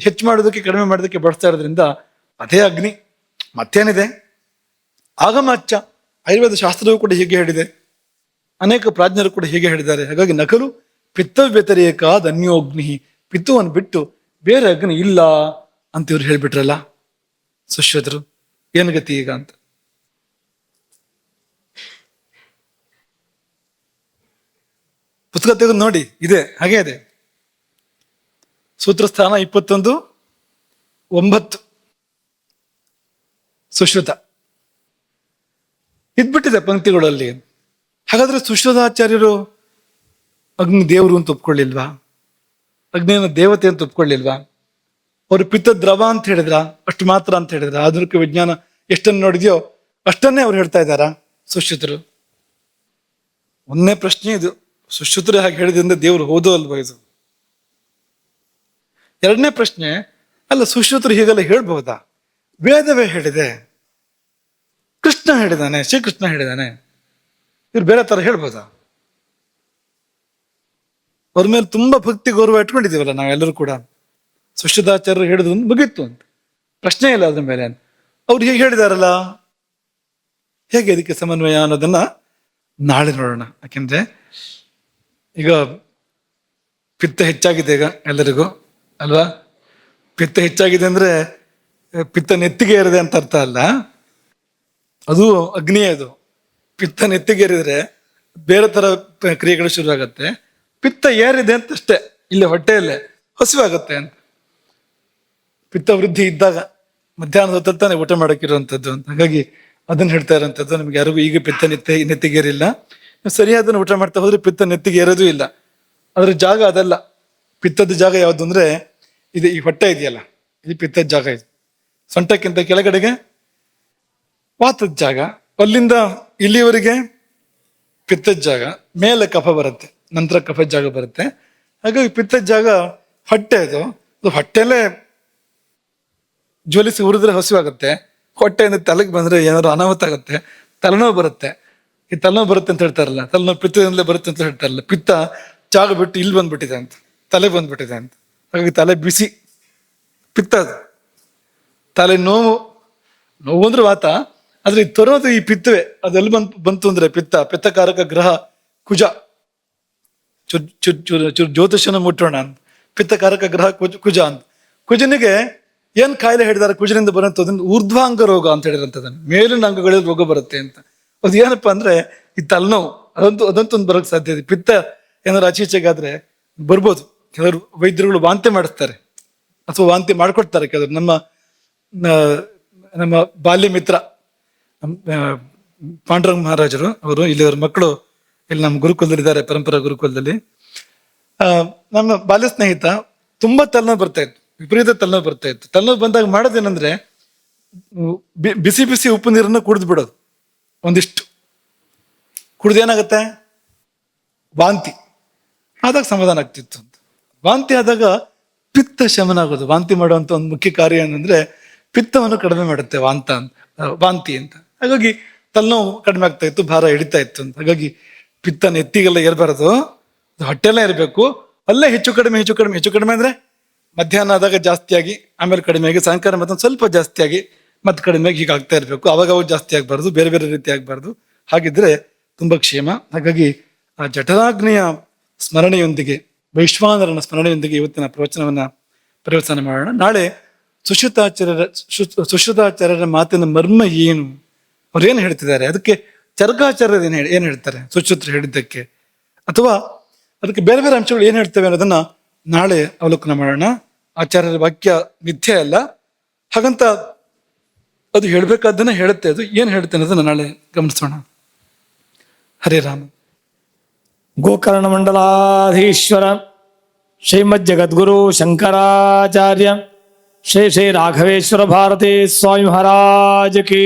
ಹೆಚ್ಚು ಮಾಡೋದಕ್ಕೆ ಕಡಿಮೆ ಮಾಡೋದಕ್ಕೆ ಬಳಸ್ತಾ ಇರೋದ್ರಿಂದ ಅದೇ ಅಗ್ನಿ. ಮತ್ತೇನಿದೆ? ಆಗಮಾಚ್ಯ, ಆಯುರ್ವೇದ ಶಾಸ್ತ್ರವೂ ಕೂಡ ಹೀಗೆ ಹೇಳಿದೆ, ಅನೇಕ ಪ್ರಾಜ್ಞರು ಕೂಡ ಹೀಗೆ ಹೇಳಿದ್ದಾರೆ. ಹಾಗಾಗಿ ನಕಲು ಪಿತ್ತ ವ್ಯತಿರೇಕ ಧನ್ಯೋಗ್ನಿ, ಪಿತ್ತವನ್ನು ಬಿಟ್ಟು ಬೇರೆ ಅಗ್ನಿ ಇಲ್ಲ ಅಂತ ಇವ್ರು ಹೇಳ್ಬಿಟ್ರಲ್ಲ ಸುಶ್ರುತರು. ಏನು ಗತಿ ಈಗ ಅಂತ. ಪುಸ್ತಕ ತೆಗೆದು ನೋಡಿ, ಇದೆ ಹಾಗೆ ಇದೆ. ಸೂತ್ರಸ್ಥಾನ 21:9 ಸುಶ್ರುತ ಇದ್ಬಿಟ್ಟಿದೆ ಪಂಕ್ತಿಗಳಲ್ಲಿ. ಹಾಗಾದ್ರೆ ಸುಶ್ರುತಾಚಾರ್ಯರು ಅಗ್ನಿ ದೇವರು ಅಂತ ಒಪ್ಕೊಳ್ಳಿಲ್ವಾ? ಅಗ್ನಿಯನ್ನು ದೇವತೆ ಅಂತ ಒಪ್ಕೊಳ್ಳಿಲ್ವಾ? ಅವರು ಪಿತ್ತ ದ್ರವ ಅಂತ ಹೇಳಿದ್ರ, ಅಷ್ಟು ಮಾತ್ರ ಅಂತ ಹೇಳಿದ್ರ? ಆಧುನಿಕ ವಿಜ್ಞಾನ ಎಷ್ಟನ್ನು ನೋಡಿದ್ಯೋ ಅಷ್ಟನ್ನೇ ಅವ್ರು ಹೇಳ್ತಾ ಇದ್ದಾರಾ ಸುಶ್ರುತರು? ಒಂದನೇ ಪ್ರಶ್ನೆ ಇದು, ಸುಶ್ರುತರು ಹಾಗೆ ಹೇಳಿದ್ರಿಂದ ದೇವರು ಹೌದೋ ಅಲ್ವಾ ಇದು? ಎರಡನೇ ಪ್ರಶ್ನೆ, ಅಲ್ಲ ಸುಶ್ರುತರು ಹೀಗೆಲ್ಲ ಹೇಳ್ಬಹುದಾ? ವೇದವೇ ಹೇಳಿದೆ, ಕೃಷ್ಣ ಹೇಳಿದಾನೆ, ಶ್ರೀಕೃಷ್ಣ ಹೇಳಿದಾನೆ, ಇವ್ರು ಬೇರೆ ತರ ಹೇಳ್ಬೋದಾ? ಅವ್ರ ಮೇಲೆ ತುಂಬಾ ಭಕ್ತಿ ಗೌರವ ಇಟ್ಕೊಂಡಿದ್ದೀವಲ್ಲ ನಾವೆಲ್ಲರೂ ಕೂಡ. ಸುಶ್ರುತಾಚಾರ್ಯರು ಹೇಳಿದ್ರು ಮುಗೀತು ಅಂತ, ಪ್ರಶ್ನೆ ಇಲ್ಲ ಅದ್ರ ಮೇಲೆ. ಅವ್ರು ಹೀಗೆ ಹೇಳಿದಾರಲ್ಲ, ಹೇಗೆ ಇದಕ್ಕೆ ಸಮನ್ವಯ ಅನ್ನೋದನ್ನ ನಾಳೆ ನೋಡೋಣ. ಯಾಕೆಂದ್ರೆ ಈಗ ಪಿತ್ತ ಹೆಚ್ಚಾಗಿದೆ ಈಗ ಎಲ್ಲರಿಗೂ ಅಲ್ವಾ? ಪಿತ್ತ ಹೆಚ್ಚಾಗಿದೆ ಅಂದ್ರೆ ಪಿತ್ತ ನೆತ್ತಿಗೆ ಏರಿದೆ ಅಂತ ಅರ್ಥ ಅಲ್ಲ, ಅದು ಅಗ್ನಿಯೇ. ಅದು ಪಿತ್ತ ನೆತ್ತಿಗೆ ಏರಿದ್ರೆ ಬೇರೆ ತರ ಕ್ರಿಯೆಗಳು ಶುರು ಆಗತ್ತೆ. ಪಿತ್ತ ಏರಿದೆ ಅಂತ ಅಷ್ಟೇ, ಇಲ್ಲಿ ಹೊಟ್ಟೆಯಲ್ಲೇ ಹಸಿವಾಗತ್ತೆ ಅಂತ. ಪಿತ್ತ ವೃದ್ಧಿ ಇದ್ದಾಗ ಮಧ್ಯಾಹ್ನದ ಹೊತ್ತಾನೆ ಊಟ ಮಾಡಕ್ಕಿರುವಂಥದ್ದು ಅಂತ. ಹಾಗಾಗಿ ಅದನ್ನ ಹೇಳ್ತಾ ಇರೋಂಥದ್ದು. ನಮ್ಗೆ ಯಾರಿಗೂ ಈಗ ಪಿತ್ತ ನೆತ್ತಿಗೇರಿಲ್ಲ. ಸರಿಯಾದ ಊಟ ಮಾಡ್ತಾ ಹೋದ್ರೆ ಪಿತ್ತ ನೆತ್ತಿಗೆ ಏರೋದು ಇಲ್ಲ. ಅದ್ರ ಜಾಗ ಅದಲ್ಲ. ಪಿತ್ತದ ಜಾಗ ಯಾವ್ದು ಅಂದ್ರೆ ಇದು, ಈ ಹೊಟ್ಟೆ ಇದೆಯಲ್ಲ, ಇದು ಪಿತ್ತದ ಜಾಗ. ಇದು ಸೊಂಟಕ್ಕಿಂತ ಕೆಳಗಡೆಗೆ ವಾತದ ಜಾಗ, ಅಲ್ಲಿಂದ ಇಲ್ಲಿವರೆಗೆ ಪಿತ್ತದ ಜಾಗ, ಮೇಲೆ ಕಫ ಬರುತ್ತೆ, ನಂತರ ಕಫದ ಜಾಗ ಬರುತ್ತೆ. ಹಾಗಾಗಿ ಪಿತ್ತದ ಜಾಗ ಹೊಟ್ಟೆ. ಅದು ಹೊಟ್ಟೆಲ್ಲೇ ಜ್ವಲಿಸಿ ಉರಿದ್ರೆ ಹಸಿವಾಗುತ್ತೆ. ಹೊಟ್ಟೆಯಿಂದ ತಲೆಗೆ ಬಂದ್ರೆ ಏನಾದ್ರು ಅನಾಹುತ ಆಗುತ್ತೆ, ತಲೆನೋವು ಬರುತ್ತೆ. ಈ ತಲೆನೋವು ಬರುತ್ತೆ ಅಂತ ಹೇಳ್ತಾರಲ್ಲ, ತಲೆನೋವು ಪಿತ್ತದಿಂದಲೇ ಬರುತ್ತೆ ಅಂತ ಹೇಳ್ತಾರಲ್ಲ. ಪಿತ್ತ ಜಾಗ ಬಿಟ್ಟು ಇಲ್ಲಿ ಬಂದ್ಬಿಟ್ಟಿದೆ ಅಂತ, ತಲೆ ಬಂದ್ಬಿಟ್ಟಿದೆ ಅಂತ. ಹಾಗಾಗಿ ತಲೆ ಬಿಸಿ ಪಿತ್ತ. ಅದು ತಲೆ ನೋವು ಅಂದ್ರೆ ವಾತ, ಆದ್ರೆ ಇದು ತರೋದು ಈ ಪಿತ್ತವೇ. ಅದೆಲ್ಲಿ ಬಂತು ಅಂದ್ರೆ ಪಿತ್ತಕಾರಕ ಗ್ರಹ ಕುಜ. ಜ್ಯೋತಿಷನ ಮುಟ್ಟೋಣ ಅಂತ, ಪಿತ್ತಕಾರಕ ಗ್ರಹ ಕುಜ ಅಂತ. ಕುಜನಿಗೆ ಏನ್ ಕಾಯಿಲೆ ಹೇಳಿದಾರೆ ಕುಜನಿಂದ ಬರುವಂತ? ಅದನ್ನ ಊರ್ಧ್ವಾಂಗ ರೋಗ ಅಂತ ಹೇಳಿರಂತದನ್ನ, ಮೇಲಿನ ಅಂಗಗಳಲ್ಲಿ ರೋಗ ಬರುತ್ತೆ ಅಂತ. ಅದು ಏನಪ್ಪಾ ಅಂದ್ರೆ ಈ ತಲೆನೋವು, ಅದಂತೂ ಒಂದು ಬರೋಕ್ ಸಾಧ್ಯ ಇದೆ. ಪಿತ್ತ ಏನಾದ್ರು ಆಚೀಚೆಗಾದ್ರೆ ಬರ್ಬೋದು. ಕೆಲವರು ವೈದ್ಯರುಗಳು ವಾಂತಿ ಮಾಡಿಸ್ತಾರೆ ಅಥವಾ ವಾಂತಿ ಮಾಡ್ಕೊಡ್ತಾರೆ ಕೆಲವರು. ನಮ್ಮ ಬಾಲ್ಯ ಮಿತ್ರ ಪಾಂಡುರಂಗ ಮಹಾರಾಜರು ಅವರು, ಇಲ್ಲಿ ಅವ್ರ ಮಕ್ಕಳು ಇಲ್ಲಿ ನಮ್ಮ ಗುರುಕುಲದಲ್ಲಿ ಇದ್ದಾರೆ, ಪರಂಪರಾ ಗುರುಕುಲದಲ್ಲಿ. ನಮ್ಮ ಬಾಲ್ಯ ಸ್ನೇಹಿತ ತುಂಬಾ ತಲೆನೋವು ಬರ್ತಾ ಇತ್ತು, ವಿಪರೀತ ತಲೆನೋವು ಬರ್ತಾ ಇತ್ತು. ತಲೆನೋವು ಬಂದಾಗ ಮಾಡೋದೇನಂದ್ರೆ ಬಿಸಿ ಬಿಸಿ ಉಪ್ಪು ನೀರನ್ನ ಕುಡಿದು ಬಿಡೋದು. ಒಂದಿಷ್ಟು ಕುಡ್ದೇನಾಗತ್ತೆ, ವಾಂತಿ ಆದಾಗ ಸಮಾಧಾನ ಆಗ್ತಿತ್ತು ಅಂತ. ವಾಂತಿ ಆದಾಗ ಪಿತ್ತ ಶಮನ ಆಗೋದು. ವಾಂತಿ ಮಾಡುವಂತ ಒಂದು ಮುಖ್ಯ ಕಾರ್ಯ ಏನಂದ್ರೆ ಪಿತ್ತವನ್ನು ಕಡಿಮೆ ಮಾಡುತ್ತೆ ವಾಂತಿ ಅಂತ. ಹಾಗಾಗಿ ತಲೆನೋವು ಕಡಿಮೆ ಆಗ್ತಾ ಇತ್ತು, ಭಾರ ಹಿಡಿತಾ ಇತ್ತು ಅಂತ. ಹಾಗಾಗಿ ಪಿತ್ತ ನೆತ್ತಿಗೆಲ್ಲ ಏರ್ಬಾರದು, ಹೊಟ್ಟೆಲ್ಲ ಇರಬೇಕು. ಅಲ್ಲೇ ಹೆಚ್ಚು ಕಡಿಮೆ ಅಂದ್ರೆ ಮಧ್ಯಾಹ್ನ ಆದಾಗ ಜಾಸ್ತಿಯಾಗಿ, ಆಮೇಲೆ ಕಡಿಮೆಯಾಗಿ, ಸಾಯಂಕಾಲ ಮತ್ತೊಂದು ಸ್ವಲ್ಪ ಜಾಸ್ತಿಯಾಗಿ, ಮತ್ತೆ ಕಡಿಮೆಯಾಗಿ, ಹೀಗೆ ಆಗ್ತಾ ಇರಬೇಕು. ಅವಾಗ ಜಾಸ್ತಿ ಆಗ್ಬಾರ್ದು, ಬೇರೆ ಬೇರೆ ರೀತಿ ಆಗ್ಬಾರ್ದು. ಹಾಗಿದ್ರೆ ತುಂಬಾ ಕ್ಷೇಮ. ಹಾಗಾಗಿ ಆ ಜಠರಾಗ್ನಿಯ ಸ್ಮರಣೆಯೊಂದಿಗೆ, ವೈಶ್ವಾನರನ ಸ್ಮರಣೆಯೊಂದಿಗೆ ಇವತ್ತಿನ ಪ್ರವಚನ ಮಾಡೋಣ. ನಾಳೆ ಸುಶ್ರುತಾಚಾರ್ಯರ ಮಾತಿನ ಮರ್ಮ ಏನು, ಅವ್ರು ಏನು ಹೇಳ್ತಿದ್ದಾರೆ, ಅದಕ್ಕೆ ಚರಕಾಚಾರ್ಯರು ಏನ್ ಹೇಳ್ತಾರೆ ಸುಶ್ರುತರು ಹೇಳಿದ್ದಕ್ಕೆ, ಅಥವಾ ಅದಕ್ಕೆ ಬೇರೆ ಬೇರೆ ಅಂಶಗಳು ಏನ್ ಹೇಳ್ತೇವೆ ಅನ್ನೋದನ್ನ ನಾಳೆ ಅವಲೋಕನ ಮಾಡೋಣ. ಆಚಾರ್ಯರ ವಾಕ್ಯ ಮಿಥ್ಯೆ ಅಲ್ಲ, ಹಾಗಂತ ಅದು ಹೇಳ್ಬೇಕಾದ್ದನ್ನ ಹೇಳುತ್ತೆ. ಅದು ಏನ್ ಹೇಳುತ್ತೆ ಅನ್ನೋದನ್ನ ನಾಳೆ ಗಮನಿಸೋಣ. ಹರೇ ರಾಮ. ಗೋಕರ್ಣ ಮಂಡಲಾಧೀಶ್ವರ ಶ್ರೀಮದ್ ಜಗದ್ಗುರು ಶಂಕರಾಚಾರ್ಯ ಶ್ರೀ ಶ್ರೀ ರಾಘವೇಶ್ವರ ಭಾರತಿ ಸ್ವಾಮಿ ಮಹಾರಾಜ್ ಕಿ